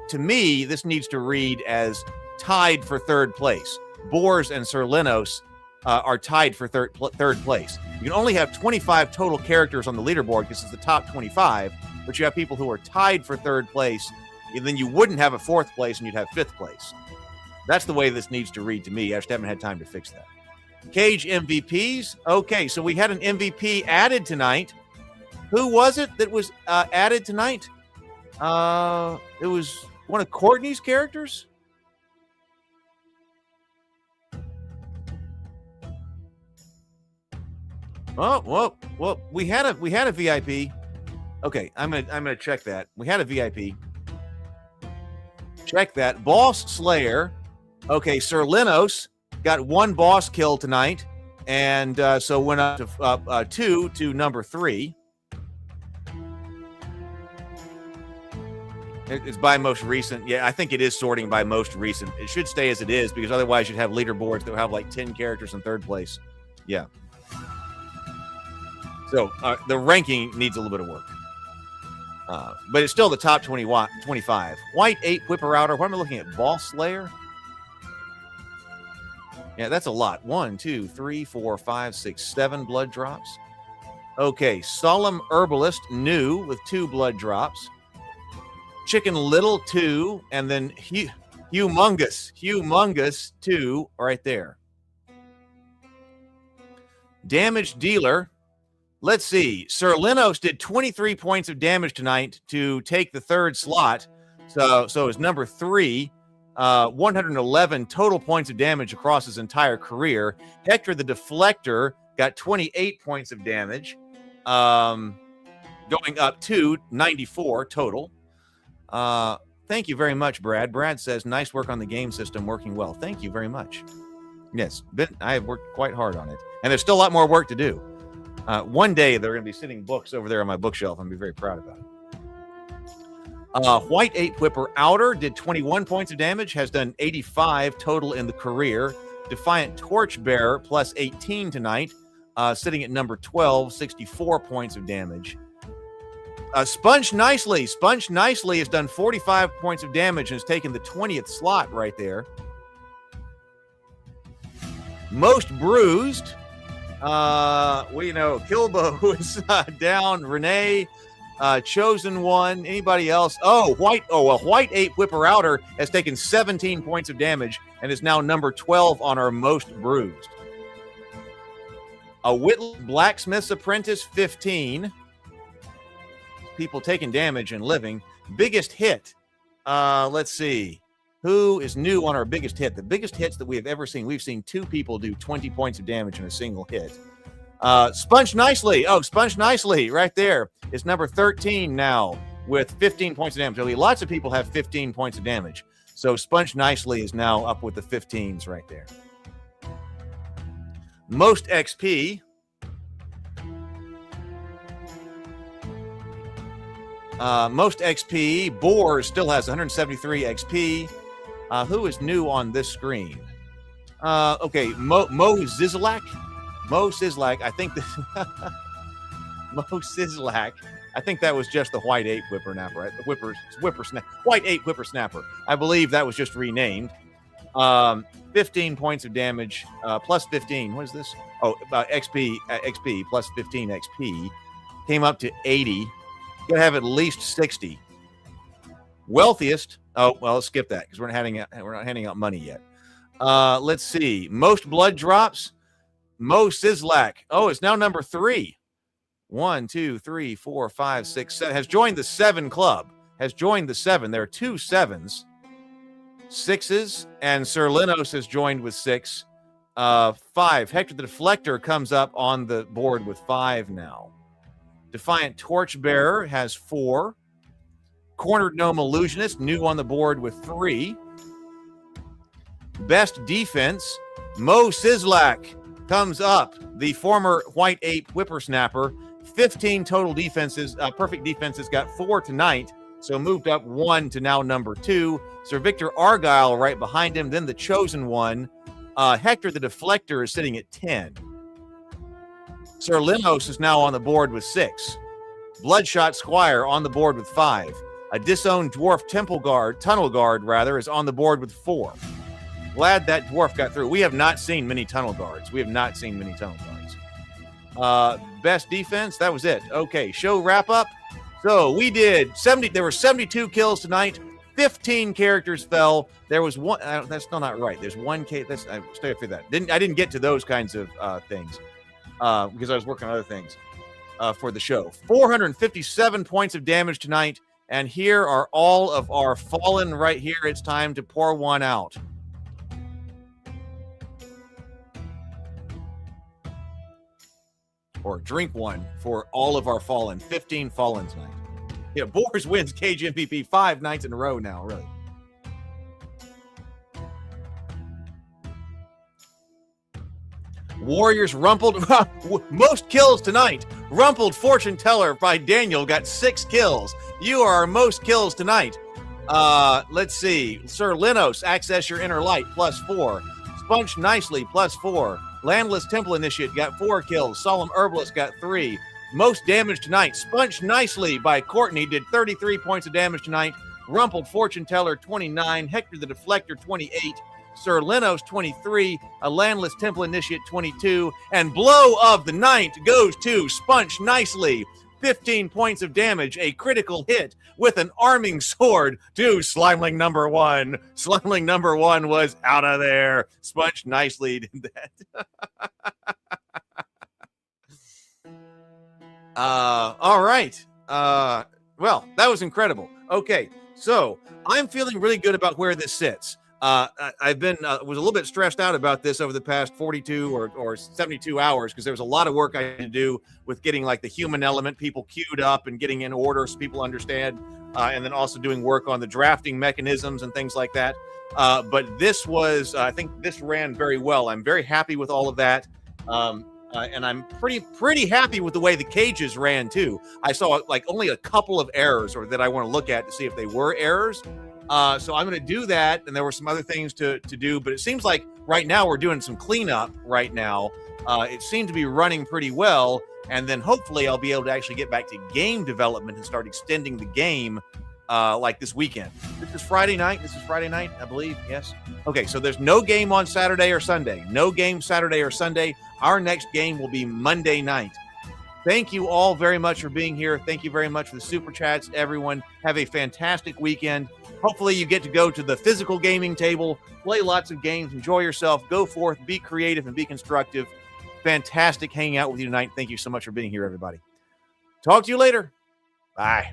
B: to me, this needs to read as tied for third place. Boars and Sir Lenos are tied for third place. You can only have 25 total characters on the leaderboard because it's the top 25, but you have people who are tied for third place, and then you wouldn't have a fourth place and you'd have fifth place. That's the way this needs to read to me. I just haven't had time to fix that. Cage MVPs. Okay, so we had an MVP added tonight. Who was it that was added tonight? It was one of Courtney's characters. Oh, well, we had a VIP. Okay, I'm gonna check that. We had a VIP. Check that. Boss Slayer. Okay, Sir Lenos got 1 boss kill tonight, and so went up to 2 to number 3. It's by most recent. Yeah, I think it is sorting by most recent. It should stay as it is because otherwise you'd have leaderboards that have like 10 characters in third place. Yeah. So the ranking needs a little bit of work. But it's still the top 25. White Ape Whipper Outer. What am I looking at? Boss Slayer? Yeah, that's a lot. 1, 2, 3, 4, 5, 6, 7 blood drops. Okay, Solemn Herbalist, new with 2 blood drops. Chicken Little, 2, and then Humongous, 2, right there. Damage Dealer. Let's see. Sir Lenos did 23 points of damage tonight to take the 3rd slot. So it's number 3. 111 total points of damage across his entire career. Hector the Deflector got 28 points of damage, going up to 94 total. Thank you very much, Brad. Brad says, nice work on the game system, working well. Thank you very much. Yes, I have worked quite hard on it. And there's still a lot more work to do. One day, there are going to be sitting books over there on my bookshelf. I'm going to be very proud about it. White Ape Whipper Outer did 21 points of damage, has done 85 total in the career. Defiant Torchbearer plus 18 tonight, sitting at number 12, 64 points of damage. Sponge Nicely has done 45 points of damage and has taken the 20th slot right there. Most Bruised, we know Kilbo is down. Renee, Chosen One, anybody else? White Ape Whipper Outer has taken 17 points of damage and is now number 12 on our Most Bruised. A Whitley Blacksmith's Apprentice, 15. People taking damage and living. Biggest hit. Let's see. Who is new on our biggest hit? The biggest hits that we have ever seen. We've seen 2 people do 20 points of damage in a single hit. Sponge Nicely. Sponge Nicely right there is number 13 now with 15 points of damage. There'll be lots of people have 15 points of damage. So Sponge Nicely is now up with the 15s right there. Most XP. Most XP. Boar still has 173 XP. Who is new on this screen? Okay, Mo Zizlak. Mo Sislak, I think Mo Sislak. I think that was just the White Ape Whippersnapper, right? The White Ape Whippersnapper. I believe that was just renamed. 15 points of damage, plus 15. What is this? XP plus 15 XP. Came up to 80. You gotta have at least 60. Wealthiest. Let's skip that because we're not handing out money yet. Let's see. Most blood drops. Mo Sislak. It's now number 3. 1, 2, 3, 4, 5, 6, 7. Has joined the 7 club. Has joined the 7. There are 2 7s, 6s, and Sir Lenos has joined with 6. 5. Hector the Deflector comes up on the board with 5 now. Defiant Torchbearer has 4. Cornered Gnome Illusionist, new on the board with 3. Best Defense, Mo Sislak comes up, the former White Ape Whippersnapper. 15 total defenses, perfect defenses, got 4 tonight, So moved up 1 to now number 2. Sir Victor Argyle right behind him. Then the Chosen One. Hector the Deflector is sitting at 10. Sir Limos is now on the board with 6. Bloodshot Squire on the board with 5. A disowned dwarf tunnel guard rather, is on the board with 4. Glad that dwarf got through. We have not seen many tunnel guards. Best defense, that was it. Okay, show wrap up. So we did 70. There were 72 kills tonight. 15 characters fell. There was one. That's still not right. There's one case. I stay after that. I didn't get to those kinds of things because I was working on other things for the show. 457 points of damage tonight. And here are all of our fallen right here. It's time to pour one out. Or drink one for all of our fallen. 15 fallen tonight. Yeah, Boars wins Cage MVP 5 nights in a row now, really. Warriors rumpled. Most kills tonight. Rumpled Fortune Teller by Daniel got 6 kills. You are our most kills tonight. Let's see. Sir Linos, access your inner light, +4. Sponge Nicely, +4. Landless Temple Initiate got 4 kills. Solemn Herbalist got 3. Most damage tonight. Sponge Nicely by Courtney did 33 points of damage tonight. Rumpled Fortune Teller, 29. Hector the Deflector, 28. Sir Linos, 23. A Landless Temple Initiate, 22. And blow of the night goes to Sponge Nicely. 15 points of damage, a critical hit with an arming sword to Slimeling number 1. Slimeling number 1 was out of there. Sponge Nicely did that. All right. Well, that was incredible. Okay, so I'm feeling really good about where this sits. I've been was a little bit stressed out about this over the past 42 or 72 hours because there was a lot of work I had to do with getting like the human element, people queued up and getting in order so people understand, and then also doing work on the drafting mechanisms and things like that. But this was, I think this ran very well. I'm very happy with all of that. And I'm pretty happy with the way the cages ran too. I saw like only a couple of errors or that I want to look at to see if they were errors. So I'm going to do that. And there were some other things to do, but it seems like right now we're doing some cleanup right now. It seemed to be running pretty well. And then hopefully I'll be able to actually get back to game development and start extending the game like this weekend. This is Friday night, I believe. Yes. Okay. So there's no game on Saturday or Sunday. No game Saturday or Sunday. Our next game will be Monday night. Thank you all very much for being here. Thank you very much for the super chats, everyone. Have a fantastic weekend. Hopefully you get to go to the physical gaming table, play lots of games, enjoy yourself, go forth, be creative, and be constructive. Fantastic hanging out with you tonight. Thank you so much for being here, everybody. Talk to you later. Bye.